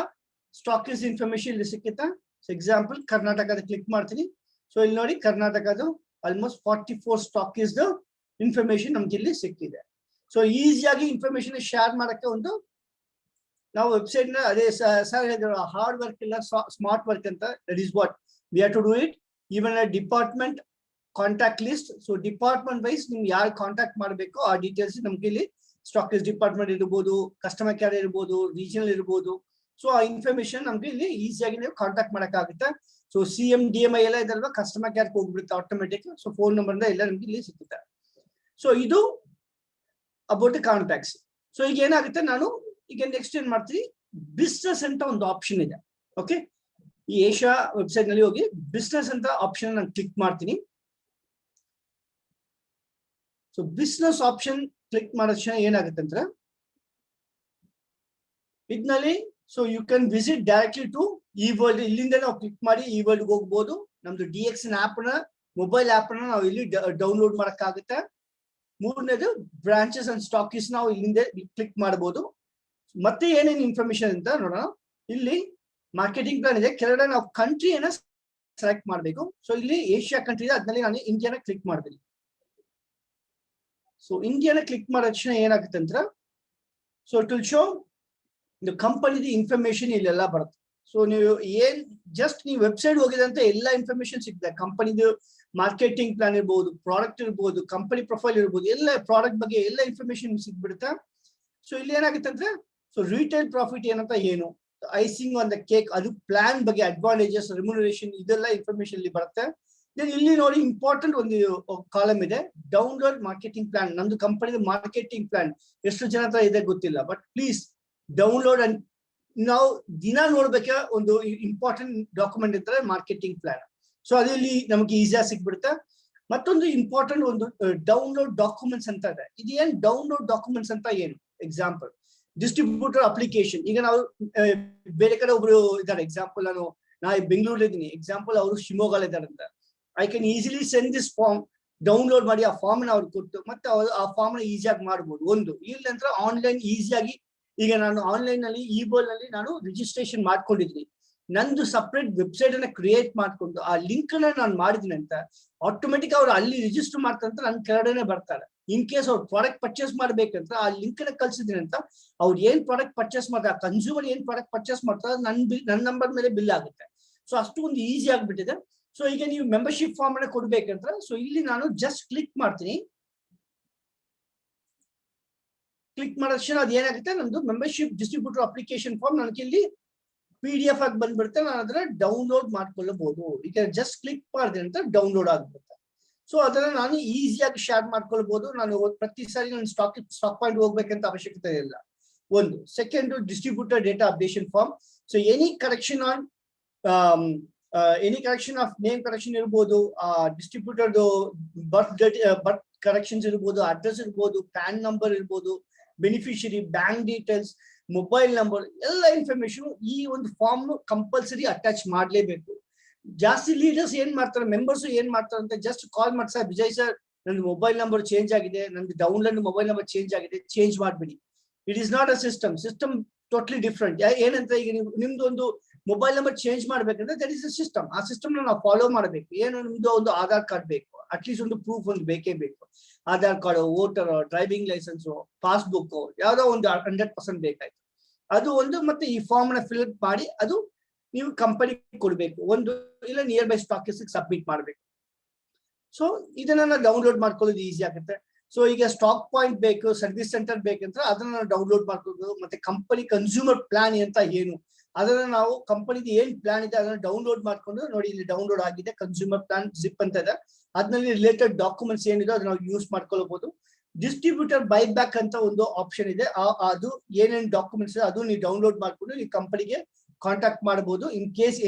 S1: ಸ್ಟಾಕೀಸ್ ಇನ್ಫಾರ್ಮೇಶನ್ ಇಲ್ಲಿ ಸಿಕ್ಕುತ್ತೆ. ಸೊ ಎಕ್ಸಾಂಪಲ್ ಕರ್ನಾಟಕದ ಕ್ಲಿಕ್ ಮಾಡ್ತೀನಿ. ಸೊ ಇಲ್ಲಿ ನೋಡಿ, ಕರ್ನಾಟಕದು ಆಲ್ಮೋಸ್ಟ್ 44 ಸ್ಟಾಕೀಸ್ ಇನ್ಫಾರ್ಮೇಶನ್ ನಮ್ಗೆ ಇಲ್ಲಿ ಸಿಕ್ಕಿದೆ. ಸೊ ಈಸಿಯಾಗಿ ಇನ್ಫಾರ್ಮೇಶನ್ ಶೇರ್ ಮಾಡಕ್ಕೆ ಒಂದು ನಾವು ವೆಬ್ಸೈಟ್ ನ, ಅದೇ ಸರ್ ಹೇಳಿದ್ರು, ಹಾರ್ಡ್ ವರ್ಕ್ ಇಲ್ಲ ಸ್ಮಾರ್ಟ್ ವರ್ಕ್ ಅಂತ. That is what we have to do it. Even a department contact list. So department wise ನಿಮ್ಗೆ ಯಾರು ಕಾಂಟ್ಯಾಕ್ಟ್ ಮಾಡಬೇಕು ಆ ಡೀಟೇಲ್ಸ್ ನಮ್ಗೆ ಇಲ್ಲಿ ಸ್ಟಾಕೀಸ್ ಡಿಪಾರ್ಟ್ಮೆಂಟ್ ಇರ್ಬೋದು, ಕಸ್ಟಮರ್ ಕೇರ್ ಇರ್ಬೋದು, ರೀಜನಲ್ ಇರ್ಬೋದು. ಸೊ ಆ ಇನ್ಫಾರ್ಮೇಶನ್ ನಮ್ಗೆ ಇಲ್ಲಿ ಈಸಿಯಾಗಿ ನೀವು ಕಾಂಟ್ಯಾಕ್ಟ್ ಮಾಡಕ್ಕಾಗುತ್ತೆ. ಸೊ CM DMI ಎಲ್ಲ ಇದಲ್ವಾ, ಕಸ್ಟಮರ್ ಕೇರ್ ಹೋಗ್ಬಿಡುತ್ತೆ ಆಟೋಮೆಟಿಕ್. ಸೊ ಫೋನ್ ನಂಬರ್ ಎಲ್ಲ ನಮ್ಗೆ ಇಲ್ಲಿ ಸಿಗುತ್ತೆ. ಸೊ ಇದು ಅಬೌಟ್ ಕಾಂಟ್ಯಾಕ್ಟ್ಸ್. ಸೊ ಈಗ ಏನಾಗುತ್ತೆ, ನಾನು ಈಗ ನೆಕ್ಸ್ಟ್ ಏನ್ ಮಾಡ್ತೀನಿ, ಬಿಸ್ನೆಸ್ ಅಂತ ಒಂದು ಆಪ್ಷನ್ ಇದೆ. ಓಕೆ, ಈ ಏಷ್ಯಾ ವೆಬ್ಸೈಟ್ ನಲ್ಲಿ ಹೋಗಿ ಬಿಸ್ನೆಸ್ ಅಂತ ಆಪ್ಷನ್ ನಾನು ಕ್ಲಿಕ್ ಮಾಡ್ತೀನಿ. ಸೊ ಬಿಸ್ನೆಸ್ ಆಪ್ಷನ್ ಕ್ಲಿಕ್ ಮಾಡಿದ ತಕ್ಷಣ ಏನಾಗುತ್ತೆ ಅಂದ್ರೆ, ಇದ್ನಲ್ಲಿ so you can visit directly to ಈ ವರ್ಲ್ಡ್. ಇಲ್ಲಿಂದ ನಾವು ಕ್ಲಿಕ್ ಮಾಡಿ ಈ ವರ್ಲ್ಡ್ ಹೋಗ್ಬೋದು. ನಮ್ದು DXN ಆಪ್ ನ ಮೊಬೈಲ್ ಆಪ್ ನ ನಾವು ಇಲ್ಲಿ ಡೌನ್ಲೋಡ್ ಮಾಡಕ್ಕಾಗುತ್ತೆ. ಮೂರನೇದು ಬ್ರಾಂಚಸ್ ಅಂಡ್ ಸ್ಟಾಕೀಸ್ ನಾವು ಇಲ್ಲಿಂದ ಕ್ಲಿಕ್ ಮಾಡಬಹುದು. ಮತ್ತೆ ಏನೇನು ಇನ್ಫಾರ್ಮೇಶನ್ ಅಂತ ನೋಡೋಣ. ಇಲ್ಲಿ ಮಾರ್ಕೆಟಿಂಗ್ ಪ್ಲಾನ್ ಇದೆ. ಕೆಳಗಡೆ ನಾವು ಕಂಟ್ರಿಯನ್ನ ಸೆಲೆಕ್ಟ್ ಮಾಡಬೇಕು. ಸೊ ಇಲ್ಲಿ ಏಷ್ಯಾ ಕಂಟ್ರಿ ಇದೆ, ಅದ್ರಲ್ಲಿ ನಾನು ಇಂಡಿಯಾನ ಕ್ಲಿಕ್ ಮಾಡ್ತೀನಿ. ಸೊ ಇಂಡಿಯಾನ ಕ್ಲಿಕ್ ಮಾಡಿದ ತಕ್ಷಣ ಏನಾಗುತ್ತೆ ಅಂತ, ಸೊ ಇಟ್ ವಿಲ್ ಶೋ ಇದು ಕಂಪನಿದ ಇನ್ಫಾರ್ಮೇಶನ್ ಇಲ್ಲೆಲ್ಲ ಬರುತ್ತೆ. ಸೊ ನೀವು ಏನ್ ಜಸ್ಟ್ ನೀವು ವೆಬ್ಸೈಟ್ ಹೋಗಿದೆ ಅಂತ ಎಲ್ಲ ಇನ್ಫಾರ್ಮೇಶನ್ ಸಿಗ್ತದೆ. ಕಂಪನಿದು ಮಾರ್ಕೆಟಿಂಗ್ ಪ್ಲಾನ್ ಇರ್ಬೋದು, ಪ್ರಾಡಕ್ಟ್ ಇರ್ಬೋದು, ಕಂಪನಿ ಪ್ರೊಫೈಲ್ ಇರ್ಬೋದು, ಎಲ್ಲ ಪ್ರಾಡಕ್ಟ್ ಬಗ್ಗೆ ಎಲ್ಲ ಇನ್ಫಾರ್ಮೇಶನ್ ಸಿಗ್ಬಿಡುತ್ತೆ. ಸೊ ಇಲ್ಲಿ ಏನಾಗುತ್ತೆ ಅಂದ್ರೆ, ಸೊ ರಿಟೇಲ್ ಪ್ರಾಫಿಟ್ ಏನಂತ, ಏನು ಐಸಿಂಗ್ ಆನ್ ದ ಕೇಕ್, ಅದು ಪ್ಲಾನ್ ಬಗ್ಗೆ, ಅಡ್ವಾಂಟೇಜಸ್, ರೆಮ್ಯುನರೇಷನ್, ಇದೆಲ್ಲ ಇನ್ಫಾರ್ಮೇಶನ್ ಇಲ್ಲಿ ಬರುತ್ತೆ. ದೆನ್ ಇಲ್ಲಿ ನೋಡಿ ಇಂಪಾರ್ಟೆಂಟ್ ಒಂದು ಕಾಲಮ್ ಇದೆ, ಡೌನ್ಲೋಡ್ ಮಾರ್ಕೆಟಿಂಗ್ ಪ್ಲಾನ್. ನಮ್ದು ಕಂಪನಿದ ಮಾರ್ಕೆಟಿಂಗ್ ಪ್ಲಾನ್ ಎಷ್ಟು ಜನ ಹತ್ರ ಇದೆ ಗೊತ್ತಿಲ್ಲ, ಬಟ್ ಪ್ಲೀಸ್ ಡೌನ್ಲೋಡ್. ಅಂಡ್ ನಾವು ದಿನ ನೋಡ್ಬೇಕಾ ಒಂದು ಇಂಪಾರ್ಟೆಂಟ್ ಡಾಕ್ಯುಮೆಂಟ್ ಇರ್ತಾರೆ ಮಾರ್ಕೆಟಿಂಗ್ ಪ್ಲಾನ್. ಸೊ ಅದಲ್ಲಿ ನಮಗೆ ಈಸಿಯಾಗಿ ಸಿಕ್ಬಿಡುತ್ತೆ. ಮತ್ತೊಂದು ಇಂಪಾರ್ಟೆಂಟ್ ಒಂದು ಡೌನ್ಲೋಡ್ ಡಾಕ್ಯುಮೆಂಟ್ಸ್ ಅಂತ ಇದೆ. ಇದು ಏನ್ ಡೌನ್ಲೋಡ್ ಡಾಕ್ಯುಮೆಂಟ್ಸ್ ಅಂತ ಏನು? Example distributor application. ಈಗ ನಾವು ಬೇರೆ ಕಡೆ ಒಬ್ರು ಇದ್ದಾರೆ, ಎಕ್ಸಾಂಪಲ್ ನಾ ಬೆಂಗಳೂರಲ್ಲಿ ಇದ್ದೀನಿ, ಎಕ್ಸಾಂಪಲ್ ಅವರು ಶಿವಮೊಗ್ಗ ಇದ್ದಾರೆ ಅಂತ. I can easily send this form, download ಮಾಡಿ ಆ ಫಾರ್ಮ್ ನ ಅವ್ರಿಗೆ ಕೊಟ್ಟು ಮತ್ತೆ ಆ ಫಾರ್ಮ್ ನ ಈಸಿಯಾಗಿ ಮಾಡ್ಬೋದು. ಒಂದು ಇಲ್ಲ ನಂತರ ಆನ್ಲೈನ್ ಈಸಿಯಾಗಿ, ಈಗ ನಾನು ಆನ್ಲೈನ್ ನಲ್ಲಿ ಇಬೋಲ್ ನಲ್ಲಿ ನಾನು ರಿಜಿಸ್ಟ್ರೇಷನ್ ಮಾಡ್ಕೊಂಡಿದ್ದೀನಿ, ನಂದು ಸಪ್ರೇಟ್ ವೆಬ್ಸೈಟ್ ಅನ್ನ ಕ್ರಿಯೇಟ್ ಮಾಡ್ಕೊಂಡು ಆ ಲಿಂಕ್ ಅನ್ನ ನಾನು ಮಾಡಿದ್ದೀನಿ ಅಂತ ಆಟೋಮೆಟಿಕ್ ಅವ್ರು ಅಲ್ಲಿ ರಿಜಿಸ್ಟರ್ ಮಾಡ್ತಾರಂತ ನನ್ನ ಕೆಳಗಡೆನೆ ಬರ್ತಾರೆ. ಇನ್ ಕೇಸ್ ಅವ್ರು ಪ್ರಾಡಕ್ಟ್ ಪರ್ಚೇಸ್ ಮಾಡ್ಬೇಕಂತ ಆ ಲಿಂಕ್ ನ ಕಳ್ಸಿದೀನಿ ಅಂತ ಅವ್ರು ಏನ್ ಪ್ರಾಡಕ್ಟ್ ಪರ್ಚೇಸ್ ಮಾಡ್ತಾರೆ, ಕನ್ಸ್ಯೂಮರ್ ಏನ್ ಪ್ರಾಡಕ್ಟ್ ಪರ್ಚೇಸ್ ಮಾಡ್ತಾರೆ ನನ್ನ ನಂಬರ್ ಮೇಲೆ ಬಿಲ್ ಆಗುತ್ತೆ. ಸೊ ಅಷ್ಟು ಒಂದು ಈಸಿ ಆಗ್ಬಿಟ್ಟಿದೆ. ಸೊ ಈಗ ನೀವು ಮೆಂಬರ್ಶಿಪ್ ಫಾರ್ಮ್ ಅನ್ನ ಕೊಡ್ಬೇಕಂತ, ಸೊ ಇಲ್ಲಿ ನಾನು ಜಸ್ಟ್ ಕ್ಲಿಕ್ ಮಾಡ್ತೀನಿ. ಕ್ಲಿಕ್ ಮಾಡಿದ ತಕ್ಷಣ ಅದು ಏನಾಗುತ್ತೆ, ನಮ್ದು ಮೆಂಬರ್ಶಿಪ್ ಡಿಸ್ಟ್ರಿಬ್ಯೂಟರ್ ಅಪ್ಲಿಕೇಶನ್ ಫಾರ್ಮ್ ನನಗೆ ಇಲ್ಲಿ PDF ಆಗಿ ಬಂದ್ಬಿಡುತ್ತೆ. ನಾನು ಅದನ್ನ ಡೌನ್ಲೋಡ್ ಮಾಡ್ಕೊಳ್ಳಬಹುದು. ಈಗ ಜಸ್ಟ್ ಕ್ಲಿಕ್ ಮಾಡಿದೆ ಅಂತ ಡೌನ್ಲೋಡ್ ಆಗ್ಬಿಡುತ್ತೆ. ಸೊ ಅದನ್ನ ನಾನು ಈಸಿಯಾಗಿ ಶೇರ್ ಮಾಡ್ಕೊಳ್ಬಹುದು. ನಾನು ಪ್ರತಿ ಸಾರಿ ನಾನು ಸ್ಟಾಕ್ ಪಾಯಿಂಟ್ ಹೋಗ್ಬೇಕಂತ ಅವಶ್ಯಕತೆ ಇಲ್ಲ. ಒಂದು second, distributor data updation form. So any correction on any correction of name correction ಇರ್ಬೋದು, ಡಿಸ್ಟ್ರಿಬ್ಯೂಟರ್ ಬರ್ತ್ ಕರೆಕ್ಷನ್ಸ್ ಇರ್ಬೋದು, ಅಡ್ರೆಸ್ ಇರ್ಬೋದು, ಪ್ಯಾನ್ ನಂಬರ್ ಇರ್ಬೋದು, beneficiary, bank details, mobile number, ಎಲ್ಲ ಇನ್ಫಾರ್ಮೇಶನ್ ಈ ಒಂದು ಫಾರ್ಮ್ ಕಂಪಲ್ಸರಿ ಅಟ್ಯಾಚ್ ಮಾಡ್ಲೇಬೇಕು. ಜಾಸ್ತಿ ಲೀಡರ್ಸ್ ಏನ್ ಮಾಡ್ತಾರೆ, ಮೆಂಬರ್ಸ್ ಏನ್ ಮಾಡ್ತಾರೆ ಅಂತ ಜಸ್ಟ್ ಕಾಲ್ ಮಾಡಿ, ಸರ್ ವಿಜಯ್ ಸರ್ ನಂದು ಮೊಬೈಲ್ ನಂಬರ್ ಚೇಂಜ್ ಆಗಿದೆ, ನಂದು ಡೌನ್ಲೋಡ್ ಮೊಬೈಲ್ ನಂಬರ್ ಚೇಂಜ್ ಆಗಿದೆ, ಚೇಂಜ್ ಮಾಡ್ಬಿಡಿ. It is not a system totally different. ಏನಂತ ಈಗ ನಿಮ್ದು ಒಂದು ಮೊಬೈಲ್ ನಂಬರ್ ಚೇಂಜ್ ಮಾಡ್ಬೇಕಂದ್ರೆ ದಟ್ ಇಸ್ ಅ ಸಿಸ್ಟಮ್. ಆ ಸಿಸ್ಟಮ್ ನಾವು ಫಾಲೋ ಮಾಡಬೇಕು. ಏನು, ನಿಮ್ದು ಒಂದು ಆಧಾರ್ ಕಾರ್ಡ್ ಬೇಕು, ಅಟ್ಲೀಸ್ಟ್ ಒಂದು ಪ್ರೂಫ್ ಒಂದು ಬೇಕೇ ಬೇಕು. Aadhaar card, voter, driving licence, passbook, ಯಾವ್ದೋ ಒಂದು 100% ಬೇಕಾಯ್ತು. ಅದು ಒಂದು, ಮತ್ತೆ ಈ ಫಾರ್ಮ್ ನ ಫಿಲ್ ಮಾಡಿ ಅದು ನೀವು ಕಂಪನಿ ಕೊಡ್ಬೇಕು. ಒಂದು ಇಲ್ಲ ನಿಯರ್ ಬೈ ಸ್ಟಾಕಿಸ್ಟ್ ಸಬ್ಮಿಟ್ ಮಾಡ್ಬೇಕು. ಸೊ ಇದನ್ನ ಡೌನ್ಲೋಡ್ ಮಾಡ್ಕೊಳ್ಳೋದು ಈಸಿ ಆಗುತ್ತೆ. ಸೊ ಈಗ ಸ್ಟಾಕ್ ಪಾಯಿಂಟ್ ಬೇಕು, ಸರ್ವಿಸ್ ಸೆಂಟರ್ ಬೇಕಂತ ಅದನ್ನ ಡೌನ್ಲೋಡ್ ಮಾಡ್ಕೋಬಹುದು. ಮತ್ತೆ ಕಂಪನಿ ಕನ್ಸ್ಯೂಮರ್ ಪ್ಲಾನ್ ಅಂತ ಏನು, ಅದನ್ನ ನಾವು ಕಂಪನಿದು ಏನ್ ಪ್ಲಾನ್ ಇದೆ ಅದನ್ನ ಡೌನ್ಲೋಡ್ ಮಾಡ್ಕೊಂಡು ನೋಡಿ, ಇಲ್ಲಿ ಡೌನ್ಲೋಡ್ ಆಗಿದೆ ಕನ್ಸ್ಯೂಮರ್ ಪ್ಲಾನ್ ಜಿಪ್ ಅಂತ ಇದೆ. ಅದ್ರಲ್ಲಿ ರಿಲೇಟೆಡ್ ಡಾಕ್ಯುಮೆಂಟ್ಸ್ ಏನಿದೆ ಅದನ್ನ ನಾವು ಯೂಸ್ ಮಾಡ್ಕೊಳ್ಬಹುದು. ಡಿಸ್ಟ್ರಿಬ್ಯೂಟರ್ ಬೈಬ್ಯಾಕ್ ಅಂತ ಒಂದು ಆಪ್ಷನ್ ಇದೆ. ಅದು ಏನೇನು ಡಾಕ್ಯುಮೆಂಟ್ಸ್ ಇದೆ ಅದು ನೀವು ಡೌನ್ಲೋಡ್ ಮಾಡ್ಕೊಂಡು ಈ ಕಂಪನಿಗೆ ಕಾಂಟ್ಯಾಕ್ಟ್ ಮಾಡಬಹುದು in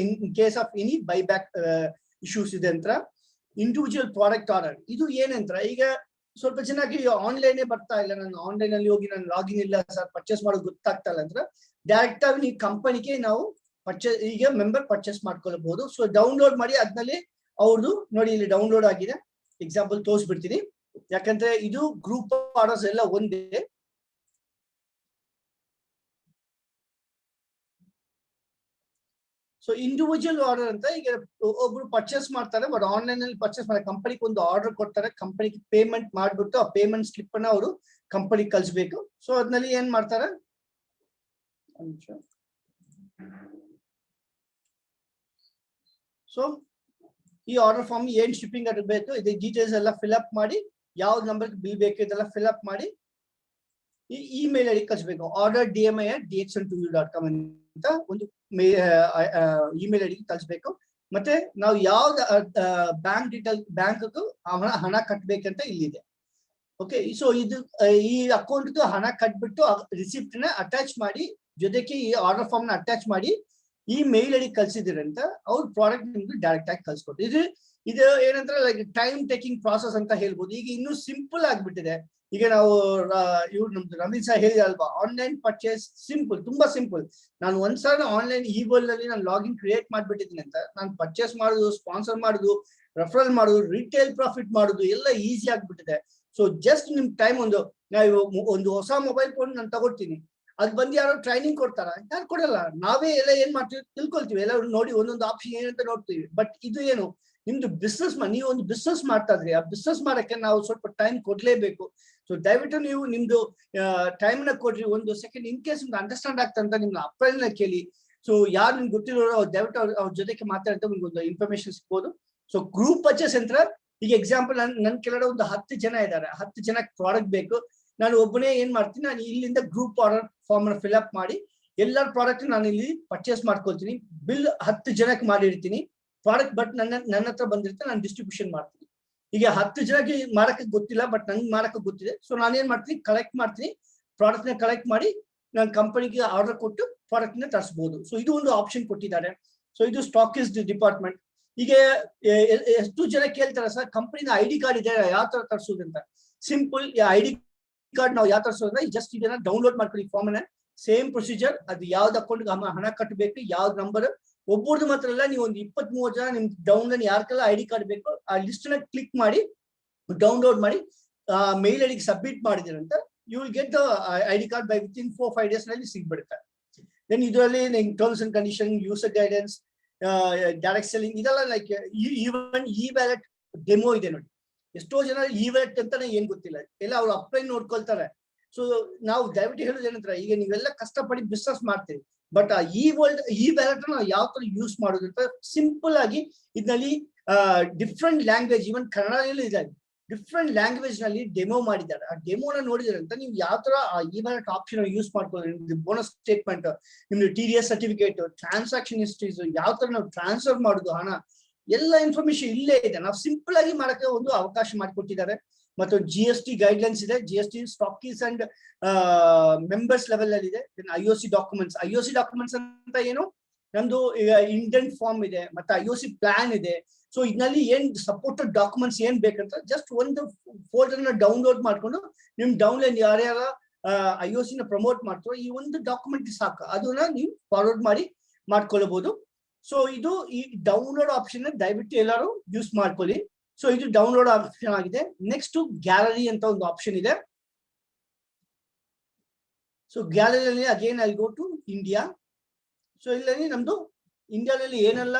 S1: case of any buyback issues ಇದೆ ಅಂತ. ಇಂಡಿವಿಜುವಲ್ ಪ್ರಾಡಕ್ಟ್ ಆರ್ಡರ್, ಇದು ಏನಂತ, ಈಗ ಸ್ವಲ್ಪ ಜನಕ್ಕೆ ಆನ್ಲೈನ್ ಬರ್ತಾ ಇಲ್ಲ, ನಾನು ಆನ್ಲೈನ್ ಅಲ್ಲಿ ಹೋಗಿ ನಾನು ಲಾಗಿನ್ ಇಲ್ಲ ಸರ್, ಪರ್ಚೇಸ್ ಮಾಡೋದು ಗೊತ್ತಾಗ್ತಾ ಇಲ್ಲ ಅಂದ್ರೆ ಡೈರೆಕ್ಟ್ ಆಗಿ ನೀವು ಕಂಪನಿಗೆ ನಾವು ಈಗ ಮೆಂಬರ್ ಪರ್ಚೇಸ್ ಮಾಡ್ಕೊಳ್ಬಹುದು. ಸೊ ಡೌನ್ಲೋಡ್ ಮಾಡಿ ಅದ್ನಲ್ಲಿ ಅವ್ರದ್ದು ನೋಡಿ ಇಲ್ಲಿ ಡೌನ್ಲೋಡ್ ಆಗಿದೆ. ಎಕ್ಸಾಂಪಲ್ ತೋರಿಸ್ಬಿಡ್ತೀನಿ, ಯಾಕಂದ್ರೆ ಇದು ಗ್ರೂಪ್ ಆರ್ಡರ್ಸ್ ಎಲ್ಲ ಒಂದೇ. ಸೊ ಇಂಡಿವಿಜುವಲ್ ಆರ್ಡರ್ ಅಂತ, ಈಗ ಒಬ್ರು ಪರ್ಚೇಸ್ ಮಾಡ್ತಾರೆ ಬಟ್ ಆನ್ಲೈನ್ ಅಲ್ಲಿ ಪರ್ಚೇಸ್ ಮಾಡಿ ಕಂಪನಿಗೆ ಒಂದು ಆರ್ಡರ್ ಕೊಡ್ತಾರೆ, ಕಂಪನಿಗೆ ಪೇಮೆಂಟ್ ಮಾಡ್ಬಿಟ್ಟು ಆ ಪೇಮೆಂಟ್ ಸ್ಲಿಪ್ ಅನ್ನ ಅವರು ಕಂಪನಿಗೆ ಕಳಿಸ್ಬೇಕು. ಸೊ ಅದ್ರಲ್ಲಿ ಏನ್ ಮಾಡ್ತಾರೆ, ಸೊ ಈ ಆರ್ಡರ್ ಫಾರ್ಮ್ ಏನ್ ಶಿಪ್ಪಿಂಗ್ ಅದು ಬೇಕು, ಇದು ಡೀಟೇಲ್ಸ್ ಎಲ್ಲ ಫಿಲ್ ಅಪ್ ಮಾಡಿ, ಯಾವ ನಂಬರ್ ಬಿಲ್ ಬೇಕು ಇದೆಲ್ಲ ಫಿಲ್ ಅಪ್ ಮಾಡಿ ಈ ಇಮೇಲ್ ಐಡಿ ಕಳಿಸ್ಬೇಕು. ಆರ್ಡರ್ dmi@dxn2u.com ಅಂತ ಒಂದು ಇಮೇಲ್ ಐಡಿ ಕಳಿಸ್ಬೇಕು. ಮತ್ತೆ ನಾವು ಯಾವ್ದು ಬ್ಯಾಂಕ್ ಡೀಟೇಲ್ ಬ್ಯಾಂಕ್ ಹಣ ಕಟ್ಬೇಕಂತ ಇಲ್ಲಿದೆ. ಓಕೆ, ಸೊ ಇದು ಈ ಅಕೌಂಟ್ ಹಣ ಕಟ್ಬಿಟ್ಟು ರಿಸಿಪ್ಟ್ ನ ಅಟ್ಯಾಚ್ ಮಾಡಿ, ಜೊತೆಗೆ ಈ ಆರ್ಡರ್ ಫಾರ್ಮ್ ನ ಅಟ್ಯಾಚ್ ಮಾಡಿ ಈ ಮೇಲ್ ಐಡಿ ಕಳ್ಸಿದಿರಂತ ಅವ್ರ ಪ್ರಾಡಕ್ಟ್ ನಿಮ್ಗೆ ಡೈರೆಕ್ಟ್ ಆಗಿ ಕಳ್ಸ್ಕೊಡ್ತೀವಿ. ಇದು ಏನಂದ್ರೆ ಲೈಕ್ ಟೈಮ್ ಟೇಕಿಂಗ್ ಪ್ರಾಸೆಸ್ ಅಂತ ಹೇಳ್ಬೋದು. ಈಗ ಇನ್ನೂ ಸಿಂಪಲ್ ಆಗ್ಬಿಟ್ಟಿದೆ. ಈಗ ನಾವು ಇವ್ರು ನಮ್ದು ರವೀಂದ್ರ ಸರ್ ಹೇಳಿದಲ್ವಾ, ಆನ್ಲೈನ್ ಪರ್ಚೇಸ್ ಸಿಂಪಲ್, ತುಂಬಾ ಸಿಂಪಲ್. ನಾನು ಒಂದ್ಸಲ ಆನ್ಲೈನ್ ಇಬೋಲ್ ನಲ್ಲಿ ನಾನು ಲಾಗಿನ್ ಕ್ರಿಯೇಟ್ ಮಾಡ್ಬಿಟ್ಟಿದ್ದೀನಿ ಅಂತ, ನಾನು ಪರ್ಚೇಸ್ ಮಾಡುದು, ಸ್ಪಾನ್ಸರ್ ಮಾಡುದು, ರೆಫರಲ್ ಮಾಡುದು, ರಿಟೇಲ್ ಪ್ರಾಫಿಟ್ ಮಾಡುದು ಎಲ್ಲ ಈಸಿ ಆಗ್ಬಿಟ್ಟಿದೆ. ಸೊ ಜಸ್ಟ್ ನಿಮ್ ಟೈಮ್ ಒಂದು ಹೊಸ ಮೊಬೈಲ್ ಫೋನ್ ನಾನು ತಗೊಳ್ತೀನಿ, ಅದ್ ಬಂದು ಯಾರೋ ಟ್ರೈನಿಂಗ್ ಕೊಡ್ತಾರ, ಯಾರು ಕೊಡಲ್ಲ, ನಾವೇ ಎಲ್ಲ ಏನ್ ಮಾಡ್ತೀವಿ ತಿಳ್ಕೊಳ್ತೀವಿ, ಎಲ್ಲ ನೋಡಿ ಒಂದೊಂದು ಆಪ್ಷನ್ ಏನಂತ ನೋಡ್ತೀವಿ. ಬಟ್ ಇದು ಏನು, ನಿಮ್ದು ಬಿಸ್ನೆಸ್ ನೀವು ಒಂದು ಬಿಸ್ನೆಸ್ ಮಾಡ್ತಾ ಇದ್ರಿ, ಆ ಬಿಸ್ನೆಸ್ ಮಾಡಕ್ಕೆ ನಾವು ಸ್ವಲ್ಪ ಟೈಮ್ ಕೊಡ್ಲೇಬೇಕು. ಸೊ ದಯವಿಟ್ಟು ನೀವು ನಿಮ್ದು ಟೈಮ್ ನ ಕೊಡ್ರಿ, ಒಂದು ಸೆಕೆಂಡ್ ಇನ್ ಕೇಸ್ ನಿಮ್ಗೆ ಅಂಡರ್ಸ್ಟ್ಯಾಂಡ್ ಆಗ್ತಂತ ನಿಮ್ನ ಅಪ್ರೈಲ್ ಕೇಳಿ. ಸೊ ಯಾರು ನಿಮ್ಗೆ ಗೊತ್ತಿರೋರು ದಯವಿಟ್ಟು ಅವ್ರ ಜೊತೆಗೆ ಮಾತಾಡ್ತಾ ನಿಮ್ಗೆ ಒಂದು ಇನ್ಫಾರ್ಮೇಶನ್ ಸಿಗ್ಬೋದು. ಸೊ ಗ್ರೂಪ್ ಪರ್ಚೇಸ್ ಅಂತ, ಈಗ ಎಕ್ಸಾಂಪಲ್ ನನ್ನ ಕೆಳಗಡೆ ಒಂದು 10 ಜನ ಇದ್ದಾರೆ, 10 ಜನಕ್ಕೆ ಪ್ರಾಡಕ್ಟ್ ಬೇಕು, ನಾನು ಒಬ್ಬನೇ ಏನ್ ಮಾಡ್ತೀನಿ, ನಾನು ಇಲ್ಲಿಂದ ಗ್ರೂಪ್ ಆರ್ಡರ್ ಫಾರ್ಮ್ ನ ಫಿಲ್ ಅಪ್ ಮಾಡಿ ಎಲ್ಲರ ಪ್ರಾಡಕ್ಟ್ ನಾನು ಇಲ್ಲಿ ಪರ್ಚೇಸ್ ಮಾಡ್ಕೊಳ್ತೀನಿ, ಬಿಲ್ 10 ಜನಕ್ಕೆ ಮಾಡಿರ್ತೀನಿ ಪ್ರಾಡಕ್ಟ್, ಬಟ್ ನನ್ನ ಹತ್ರ ಬಂದಿರುತ್ತೆ, ನಾನು ಡಿಸ್ಟ್ರಿಬ್ಯೂಷನ್ ಮಾಡ್ತೀನಿ. ಈಗ 10 ಜನಕ್ಕೆ ಮಾಡಕ್ಕೆ ಗೊತ್ತಿಲ್ಲ, ಬಟ್ ನನ್ಗೆ ಮಾಡಕ್ಕೆ ಗೊತ್ತಿದೆ. ಸೊ ನಾನೇನ್ ಮಾಡ್ತೀನಿ, ಕಲೆಕ್ಟ್ ಮಾಡ್ತೀನಿ, ಪ್ರಾಡಕ್ಟ್ ನ ಕಲೆಕ್ಟ್ ಮಾಡಿ ನಾನು ಕಂಪನಿಗೆ ಆರ್ಡರ್ ಕೊಟ್ಟು ಪ್ರಾಡಕ್ಟ್ ನ ತರಿಸಬಹುದು. ಸೊ ಇದು ಒಂದು ಆಪ್ಷನ್ ಕೊಟ್ಟಿದ್ದಾರೆ. ಸೊ ಇದು ಸ್ಟಾಕಿಸ್ಟ್ ಡಿಪಾರ್ಟ್ಮೆಂಟ್. ಈಗ ಎಷ್ಟು ಜನ ಕೇಳ್ತಾರೆ ಸರ್ ಕಂಪನಿನ ಐಡಿ ಕಾರ್ಡ್ ಇದೆ ಯಾವ ತರ ತರಿಸೋದು ಅಂತ. ಸಿಂಪಲ್, ಐಡಿ ಕಾರ್ಡ್ ನಾವು ಯಾವ ತರಿಸೋದ್ರೆ ಜಸ್ಟ್ ಇದನ್ನ ಡೌನ್ಲೋಡ್ ಮಾಡ್ಕೊಳ್ಳಿ ಫಾರ್ಮ್ ಅನ್ನ. ಸೇಮ್ ಪ್ರೊಸೀಜರ್, ಅದು ಯಾವ್ದು ಅಕೌಂಟ್ ಹಣ ಕಟ್ಟಬೇಕು, ಯಾವ್ದು ನಂಬರ್, ಒಬ್ಬರದು ಮಾತ್ರ ಅಲ್ಲ, ನೀವು ಒಂದು 20-30 ಜನ ನಿಮ್ ಡೌನ್ಲೋಡ್ ಯಾರ್ಕೆಲ್ಲ ಐಡಿ ಕಾರ್ಡ್ ಬೇಕು ಆ ಲಿಸ್ಟ್ ನ ಕ್ಲಿಕ್ ಮಾಡಿ ಡೌನ್ಲೋಡ್ ಮಾಡಿ ಮೇಲ್ ಐಡಿಗೆ ಸಬ್ಮಿಟ್ ಮಾಡಿದಿರಂತ you will get the ID card by within 4-5 days ನಲ್ಲಿ ಸಿಗ್ಬಿಡುತ್ತೆ. ದೆನ್ ಇದರಲ್ಲಿ terms and condition, user guidance, direct selling ಇದೆಲ್ಲ like even e wallet demo ಇದೆ ನೋಡಿ. ಎಷ್ಟೋ ಜನ ಇ ವ್ಯಾಲೆಟ್ ಅಂತಾನೆ ಏನ್ ಗೊತ್ತಿಲ್ಲ, ಎಲ್ಲ ಅವ್ರು ಅಪ್ಲೈನ್ ನೋಡ್ಕೊಳ್ತಾರೆ. ಸೊ ನಾವು ದಯವಿಟ್ಟು ಹೇಳೋದು ಏನಂದ್ರೆ, ಈಗ ನೀವೆಲ್ಲ ಕಷ್ಟಪಡಿ ಬಿಸ್ನೆಸ್ ಮಾಡ್ತೀವಿ, ಬಟ್ ಆ ಇ ವ್ಯಾಲೆಟ್ ನಾವು ಯಾವ ತರ ಯೂಸ್ ಮಾಡೋದು ಅಂತ ಸಿಂಪಲ್ ಆಗಿ ಇದರಲ್ಲಿ ಡಿಫ್ರೆಂಟ್ ಲ್ಯಾಂಗ್ವೇಜ್, ಇವನ್ ಕನ್ನಡದಲ್ಲಿ ಇದೆ, ಡಿಫ್ರೆಂಟ್ ಲ್ಯಾಂಗ್ವೇಜ್ ನಲ್ಲಿ ಡೆಮೋ ಮಾಡಿದ್ದಾರೆ. ಆ ಡೆಮೋನ ನೋಡಿದ್ರೆ ಅಂತ ನೀವು ಯಾವ ತರ ಆ ಇ ವ್ಯಾಲೆಟ್ ಆಪ್ಷನ್ ಯೂಸ್ ಮಾಡ್ಕೊಳ್ಳಿ, ನಿಮ್ದು ಬೋನಸ್ ಸ್ಟೇಟ್ಮೆಂಟ್, ನಿಮ್ದು TDS ಸರ್ಟಿಫಿಕೇಟ್, ಟ್ರಾನ್ಸಾಕ್ಷನ್ ಹಿಸ್ಟ್ರೀಸ್, ಯಾವ ತರ ನಾವು ಟ್ರಾನ್ಸ್ಫರ್ ಮಾಡುದು ಹಣ, ಎಲ್ಲ ಇನ್ಫಾರ್ಮೇಶನ್ ಇಲ್ಲೇ ಇದೆ. ನಾವು ಸಿಂಪಲ್ ಆಗಿ ಮಾಡಕ್ಕೆ ಒಂದು ಅವಕಾಶ ಮಾಡಿಕೊಟ್ಟಿದ್ದಾರೆ. ಮತ್ತು GST ಗೈಡ್ಲೈನ್ಸ್ ಇದೆ, GST ಸ್ಟಾಕೀಸ್ ಅಂಡ್ ಮೆಂಬರ್ಸ್ ಲೆವೆಲ್ ಅಲ್ಲಿ ಇದೆ. IOC ಡಾಕ್ಯುಮೆಂಟ್ಸ್ ಅಂತ ಏನು, ನಮ್ದು ಈಗ ಇಂಡೆಂಟ್ ಫಾರ್ಮ್ ಇದೆ, ಮತ್ತೆ IOC ಪ್ಲಾನ್ ಇದೆ. ಸೊ ಇದರಲ್ಲಿ ಏನ್ ಸಪೋರ್ಟೆಡ್ ಡಾಕ್ಯುಮೆಂಟ್ಸ್ ಏನ್ ಬೇಕಂತ ಜಸ್ಟ್ ಒಂದು ಫೋಲ್ಡರ್ ನ ಡೌನ್ಲೋಡ್ ಮಾಡ್ಕೊಂಡು ನಿಮ್ ಡೌನ್ಲೋಡ್ ಯಾರ್ಯಾರ IOC ನ ಪ್ರಮೋಟ್ ಮಾಡ್ತಾರೋ ಈ ಒಂದು ಡಾಕ್ಯುಮೆಂಟ್ ಸಾಕು, ಅದನ್ನ ನೀವು ಫಾರ್ವರ್ಡ್ ಮಾಡ್ಕೊಳ್ಳಬಹುದು. ಸೊ ಇದು ಈ ಡೌನ್ಲೋಡ್ ಆಪ್ಷನ್ ದಯವಿಟ್ಟು ಎಲ್ಲರೂ ಯೂಸ್ ಮಾಡ್ಕೊಳ್ಳಿ. ಸೊ ಇದು ಡೌನ್ಲೋಡ್ ಆಪ್ಷನ್ ಆಗಿದೆ. ನೆಕ್ಸ್ಟ್ ಗ್ಯಾಲರಿ ಅಂತ ಒಂದು ಆಪ್ಷನ್ ಇದೆ. ಸೊ ಗ್ಯಾಲರಿಯಲ್ಲಿ again I go to India. So ಇಲ್ಲಿ ನಮ್ದು ಇಂಡಿಯಾದಲ್ಲಿ ಏನೆಲ್ಲ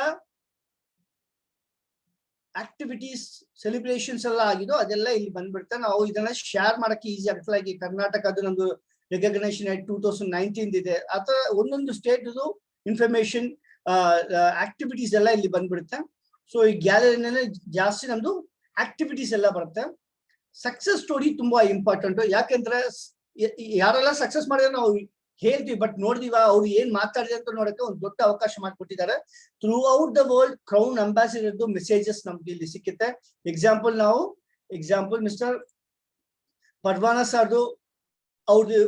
S1: ಆಕ್ಟಿವಿಟೀಸ್ ಸೆಲೆಬ್ರೇಷನ್ಸ್ ಎಲ್ಲ ಆಗಿದೋ ಅದೆಲ್ಲ ಇಲ್ಲಿ ಬಂದ್ಬಿಡುತ್ತೆ. ನಾವು ಇದನ್ನ ಶೇರ್ ಮಾಡಕ್ಕೆ ಈಸಿ ಆಗುತ್ತೆ. ಲೈಕ್ ಕರ್ನಾಟಕದ್ದು ನಮ್ದು ರೆಕಗ್ನೇಷನ್ 2019 ಇದೆ. ಅಥವಾ ಒಂದೊಂದು ಸ್ಟೇಟ್ ಇನ್ಫಾರ್ಮೇಶನ್ ಆಕ್ಟಿವಿಟೀಸ್ ಎಲ್ಲ ಇಲ್ಲಿ ಬಂದ್ಬಿಡುತ್ತೆ. ಸೊ ಈ ಗ್ಯಾಲರಿನಲ್ಲಿ ಜಾಸ್ತಿ ನಮ್ದು ಆಕ್ಟಿವಿಟೀಸ್ ಎಲ್ಲ ಬರುತ್ತೆ. ಸಕ್ಸಸ್ ಸ್ಟೋರಿ ತುಂಬಾ ಇಂಪಾರ್ಟೆಂಟ್. ಯಾಕೆಂದ್ರೆ ಯಾರೆಲ್ಲ ಸಕ್ಸಸ್ ಮಾಡಿದ್ರೆ ನಾವು ಹೇಳ್ತೀವಿ, ಬಟ್ ನೋಡಿದೀವ ಅವ್ರು ಏನ್ ಮಾತಾಡಿದೆ ಅಂತ ನೋಡಕ್ಕೆ ಒಂದು ದೊಡ್ಡ ಅವಕಾಶ ಮಾಡಿಕೊಟ್ಟಿದ್ದಾರೆ. Throughout the world crown ಅಂಬಾಸಿಡರ್ದು ಮೆಸೇಜಸ್ ನಮ್ಗೆ ಇಲ್ಲಿ ಸಿಕ್ಕುತ್ತೆ. ಎಕ್ಸಾಂಪಲ್ ಮಿಸ್ಟರ್ ಪರ್ವಾನ ಸರ್ದು ಅವ್ರದ್ದು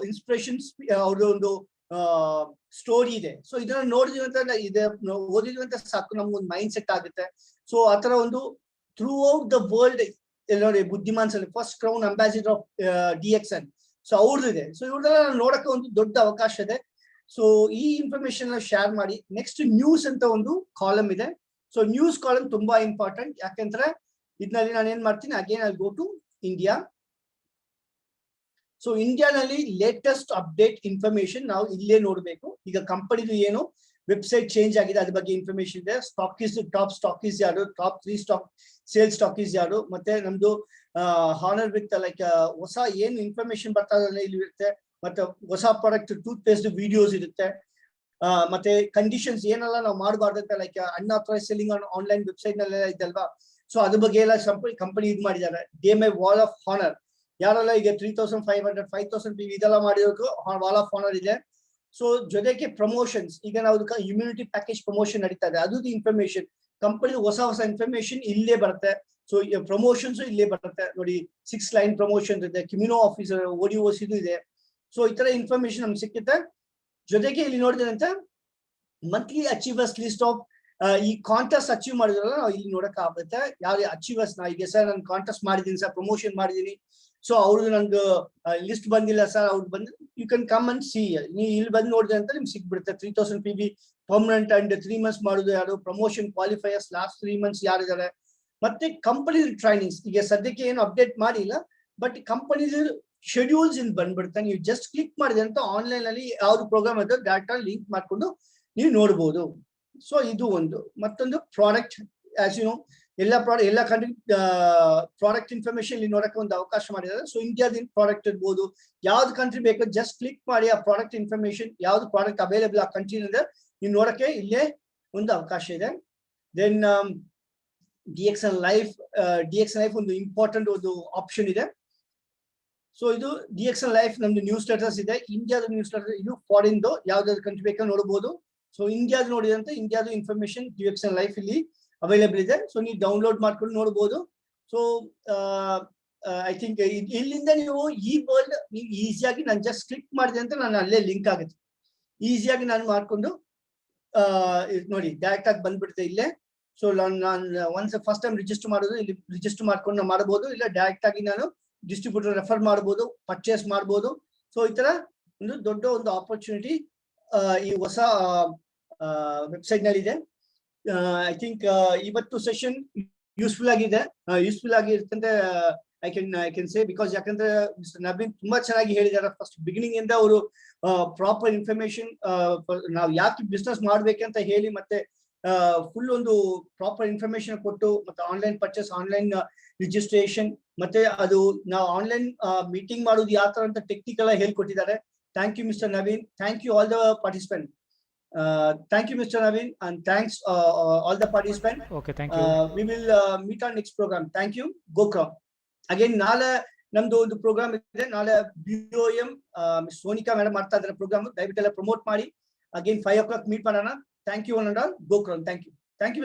S1: ಇನ್ಸ್ಪಿರೇಷನ್ಸ್, ಅವ್ರದ್ದು ಒಂದು ಸ್ಟೋರಿ ಇದೆ. ಸೊ ಇದನ್ನ ನೋಡಿದ್ವಿ ಅಂತ ಇದೆ ಓದಿದ್ವಿ ಅಂತ ಸಾಕು, ನಮ್ಗೊಂದು ಮೈಂಡ್ ಸೆಟ್ ಆಗುತ್ತೆ. ಸೊ ಆತರ ಒಂದು ಥ್ರೂ ಔಟ್ ದ ವರ್ಲ್ಡ್ ನೋಡಿ Buddhiman sir first crown ambassador of DXN, so ಅವ್ರದ್ದು ಇದೆ. ಸೊ ಇವ್ರದೆಲ್ಲ ನೋಡಕ್ಕೆ ಒಂದು ದೊಡ್ಡ ಅವಕಾಶ ಇದೆ. ಸೊ ಈ ಇನ್ಫಾರ್ಮೇಶನ್ ಶೇರ್ ಮಾಡಿ. ನೆಕ್ಸ್ಟ್ ನ್ಯೂಸ್ ಅಂತ ಒಂದು ಕಾಲಮ್ ಇದೆ. ಸೊ ನ್ಯೂಸ್ ಕಾಲಮ್ ತುಂಬಾ ಇಂಪಾರ್ಟೆಂಟ್. ಯಾಕೆಂದ್ರೆ ಇದರಲ್ಲಿ ನಾನು ಏನ್ ಮಾಡ್ತೀನಿ, again I go to India. So ಇಂಡಿಯಾನಲ್ಲಿ ಲೇಟೆಸ್ಟ್ ಅಪ್ಡೇಟ್ ಇನ್ಫಾರ್ಮೇಶನ್ ನಾವು ಇಲ್ಲೇ ನೋಡ್ಬೇಕು. ಈಗ ಕಂಪನಿದು ಏನು ವೆಬ್ಸೈಟ್ ಚೇಂಜ್ ಆಗಿದೆ ಅದ್ರ ಬಗ್ಗೆ ಇನ್ಫಾರ್ಮೇಶನ್ ಇದೆ. ಸ್ಟಾಕೀಸ್, ಟಾಪ್ ಸ್ಟಾಕೀಸ್ ಯಾರು, ಟಾಪ್ 3 ಸೇಲ್ಸ್ ಸ್ಟಾಕೀಸ್ ಯಾರು, ಮತ್ತೆ ನಮ್ದು ಹಾನರ್ ವಿತ್ ಲೈಕ್ ಹೊಸ ಏನ್ ಇನ್ಫಾರ್ಮೇಶನ್ ಬರ್ತಾ ಇಲ್ಲಿ ಇರುತ್ತೆ. ಮತ್ತೆ ಹೊಸ ಪ್ರಾಡಕ್ಟ್ ಟೂತ್ ಪೇಸ್ಟ್ ವಿಡಿಯೋಸ್ ಇರುತ್ತೆ. ಮತ್ತೆ ಕಂಡೀಷನ್ಸ್ ಏನೆಲ್ಲ ನಾವು ಮಾಡಬಾರ್ದು ಅಂತ like unauthorise selling online website ನಲ್ಲೆಲ್ಲ ಇದಲ್ವಾ. ಸೊ ಅದ್ರ ಬಗ್ಗೆ ಎಲ್ಲ ಕಂಪನಿ ಇದು ಮಾಡಿದ್ದಾರೆ. DMI ವಾಲ್ ಆಫ್ ಹಾನರ್, ಯಾರೆಲ್ಲ ಈಗ 3500 5000 PV ಇದೆಲ್ಲ ಮಾಡಿರೋದು ವಾಲ್ ಆಫ್ ಹಾನರ್ ಇದೆ. ಸೊ ಜೊತೆಗೆ ಪ್ರಮೋಷನ್ಸ್, ಈಗ ನಾವು ಇಮ್ಯುನಿಟಿ ಪ್ಯಾಕೇಜ್ ಪ್ರಮೋಷನ್ ನಡೀತಾ ಇದೆ, ಅದು ಇನ್ಫಾರ್ಮೇಶನ್ ಕಂಪನಿ ಹೊಸ ಇನ್ಫಾರ್ಮೇಶನ್ ಇಲ್ಲೇ ಬರುತ್ತೆ. ಸೊ ಪ್ರಮೋಷನ್ಸ್ ಇಲ್ಲೇ ಬರುತ್ತೆ ನೋಡಿ. 6 ಲೈನ್ ಪ್ರಮೋಷನ್ ಇದೆ, ಕಿಮ್ಯುನೋ ಆಫೀಸರ್, ODOS ಇದು ಇದೆ. ಸೊ ಈ ತರ ಇನ್ಫಾರ್ಮೇಶನ್ ನಮ್ಗೆ ಸಿಕ್ಕುತ್ತೆ. ಜೊತೆಗೆ ಇಲ್ಲಿ ನೋಡಿದಂತೆ ಮಂತ್ಲಿ ಅಚೀವರ್ಸ್ ಲಿಸ್ಟ್ ಆಫ್ ಈ ಕಾಂಟೆಸ್ಟ್ ಅಚೀವ್ ಮಾಡಿದ್ರಲ್ಲ ನಾವು ಇಲ್ಲಿ ನೋಡಕ್ ಆಗುತ್ತೆ. ಯಾವ ಅಚೀವರ್ಸ್ ನಾ ಈಗ ಸರ್ ನಾನು ಕಾಂಟೆಸ್ಟ್ ಮಾಡಿದೀನಿ ಸರ್, ಪ್ರಮೋಷನ್ ಮಾಡಿದೀನಿ, ಸೊ ಅವ್ರದ್ದು ನನ್ಗೆ ಲಿಸ್ಟ್ ಬಂದಿಲ್ಲ ಸರ್, ಅವ್ರು ಬಂದು you can come and see, ನೀವು ಇಲ್ಲಿ ಬಂದು ನೋಡಿದ್ರೆ ಅಂತ ನಿಮ್ಗೆ ಸಿಕ್ಬಿಡುತ್ತೆ. 3000 PV ಪರ್ಮನೆಂಟ್ ಅಂಡ್ 3 months ಮಾಡುದು ಯಾರು, ಪ್ರಮೋಷನ್ ಕ್ವಾಲಿಫೈಯರ್ಸ್ ಲಾಸ್ಟ್ 3 months ಯಾರಿದ್ದಾರೆ, ಮತ್ತೆ ಕಂಪನಿ ಟ್ರೈನಿಂಗ್ಸ್ ಈಗ ಸದ್ಯಕ್ಕೆ ಏನು ಅಪ್ಡೇಟ್ ಮಾಡಿಲ್ಲ, ಬಟ್ ಕಂಪನಿ ಶೆಡ್ಯೂಲ್ಸ್ ಇನ್ ಬಂದ್ಬಿಡುತ್ತೆ. ನೀವು ಜಸ್ಟ್ ಕ್ಲಿಕ್ ಮಾಡಿದೆ ಅಂತ ಆನ್ಲೈನ್ ಅಲ್ಲಿ ಯಾವ್ದು ಪ್ರೋಗ್ರಾಮ್ ಇದೆ ಡಾಟಾ ಲಿಂಕ್ ಮಾಡ್ಕೊಂಡು ನೀವು ನೋಡ್ಬೋದು. ಸೊ ಇದು ಒಂದು. ಮತ್ತೊಂದು ಪ್ರಾಡಕ್ಟ್, ಆಸ್ ಯು ನೋ ಎಲ್ಲ ಕಂಟ್ರಿ ಪ್ರಾಡಕ್ಟ್ ಇನ್ಫಾರ್ಮೇಶನ್ ಇಲ್ಲಿ ನೋಡಕ್ಕೆ ಒಂದು ಅವಕಾಶ ಮಾಡಿದ್ದಾರೆ. ಸೊ ಇಂಡಿಯಾದ ಪ್ರಾಡಕ್ಟ್ ಇರ್ಬೋದು, ಯಾವ್ದು ಕಂಟ್ರಿ ಬೇಕು ಜಸ್ಟ್ ಕ್ಲಿಕ್ ಮಾಡಿ ಆ ಪ್ರಾಡಕ್ಟ್ ಇನ್ಫಾರ್ಮೇಶನ್, ಯಾವ್ದು ಪ್ರಾಡಕ್ಟ್ ಅವೈಲೇಬಲ್ ಆ ಕಂಟ್ರಿ ಇದೆ ನೀವು ನೋಡಕ್ಕೆ ಇಲ್ಲೇ ಒಂದು ಅವಕಾಶ ಇದೆ. ದೆನ್ DXN ಲೈಫ್ ಒಂದು ಇಂಪಾರ್ಟೆಂಟ್ ಒಂದು ಆಪ್ಷನ್ ಇದೆ. ಸೊ ಇದು DXN ಲೈಫ್ ನಮ್ದು ನ್ಯೂಸ್ ಲೆಟರ್ಸ್ ಇದೆ. ಇಂಡಿಯಾದ ನ್ಯೂಸ್ ಲೆಟರ್, ಇದು ಫಾರಿನ್ ಯಾವ್ದಾದ್ರು ಕಂಟ್ರಿ ಬೇಕಾದ್ರೆ ನೋಡಬಹುದು. ಸೊ ಇಂಡಿಯಾದ ನೋಡಿದಂತೆ ಇಂಡಿಯಾದ ಇನ್ಫಾರ್ಮೇಶನ್ DXN ಲೈಫ್ ಇಲ್ಲಿ ಅವೈಲೇಬಲ್ ಇದೆ. ಸೊ ನೀವು ಡೌನ್ಲೋಡ್ ಮಾಡ್ಕೊಂಡು ನೋಡಬಹುದು. ಸೊ ಐ ಥಿಂಕ್ ಇಲ್ಲಿಂದ ನೀವು ಈ ವರ್ಲ್ಡ್ ನೀವು ಈಸಿಯಾಗಿ ನಾನು ಜಸ್ಟ್ ಕ್ಲಿಕ್ ಮಾಡಿದೆ ಅಂತ ನಾನು ಅಲ್ಲೇ ಲಿಂಕ್ ಆಗುತ್ತೆ, ಈಸಿಯಾಗಿ ನಾನು ಮಾಡ್ಕೊಂಡು ನೋಡಿ ಡೈರೆಕ್ಟ್ ಆಗಿ ಬಂದ್ಬಿಡುತ್ತೆ ಇಲ್ಲೇ. ಸೊ ನಾನು ಒನ್ಸ್ ಫಸ್ಟ್ ಟೈಮ್ ರಿಜಿಸ್ಟರ್ ಮಾಡೋದು ಇಲ್ಲಿ ರಿಜಿಸ್ಟರ್ ಮಾಡ್ಕೊಂಡು ಮಾಡಬಹುದು, ಇಲ್ಲ ಡೈರೆಕ್ಟ್ ಆಗಿ ನಾನು ಡಿಸ್ಟ್ರಿಬ್ಯೂಟರ್ ರೆಫರ್ ಮಾಡಬಹುದು, ಪರ್ಚೇಸ್ ಮಾಡಬಹುದು. ಸೊ ಈ ತರ ಒಂದು ದೊಡ್ಡ ಒಂದು ಆಪರ್ಚುನಿಟಿ ಈ ಹೊಸ ವೆಬ್ಸೈಟ್ ನಲ್ಲಿ ಇದೆ. ಐ ಥಿಂಕ್ ಇವತ್ತು ಸೆಷನ್ ಯೂಸ್ಫುಲ್ ಆಗಿರ್ತಂತೆ ಐ ಕ್ಯಾನ್ ಸೇ, ಬಿಕಾಸ್ ಯಾಕಂದ್ರೆ ಮಿಸ್ಟರ್ ನವೀನ್ ತುಂಬಾ ಚೆನ್ನಾಗಿ ಹೇಳಿದ್ದಾರೆ. ಫಸ್ಟ್ ಬಿಗಿನಿಂಗ್ ಇಂದ ಅವರು ಪ್ರಾಪರ್ ಇನ್ಫಾರ್ಮೇಶನ್ ನಾವು ಯಾಕೆ ಬಿಸ್ನೆಸ್ ಮಾಡ್ಬೇಕಂತ ಹೇಳಿ, ಮತ್ತೆ ಫುಲ್ ಒಂದು ಪ್ರಾಪರ್ ಇನ್ಫಾರ್ಮೇಶನ್ ಕೊಟ್ಟು, ಮತ್ತೆ ಆನ್ಲೈನ್ ಪರ್ಚೇಸ್, ಆನ್ಲೈನ್ ರಿಜಿಸ್ಟ್ರೇಷನ್, ಮತ್ತೆ ಅದು ನಾವು ಆನ್ಲೈನ್ ಮೀಟಿಂಗ್ ಮಾಡೋದು ಯಾವ ತರ ಅಂತ ಟೆಕ್ನಿಕಲ್ ಆಗಿ ಹೇಳ್ಕೊಟ್ಟಿದ್ದಾರೆ. Thank you mister Naveen. Thank you all the participant. Thank you, Mr. Naveen, and thanks all the participants.
S2: Okay, thank you.
S1: We will meet on next program. Thank you. Gokram. Again, ನಾಳೆ ನಮ್ದು ಒಂದು program ಇದೆ. ನಾಳೆ BOM miss Sonika madam ಮಾಡ್ತಾ ಇದ್ದಾರೆ program. ದಯವಿಟ್ಟು ಎಲ್ಲ promote ಮಾಡಿ. ಅಗೇನ್ 5 o'clock ಮೀಟ್ ಮಾಡೋಣ. Thank you all and all. Gokram. Thank you. Thank you.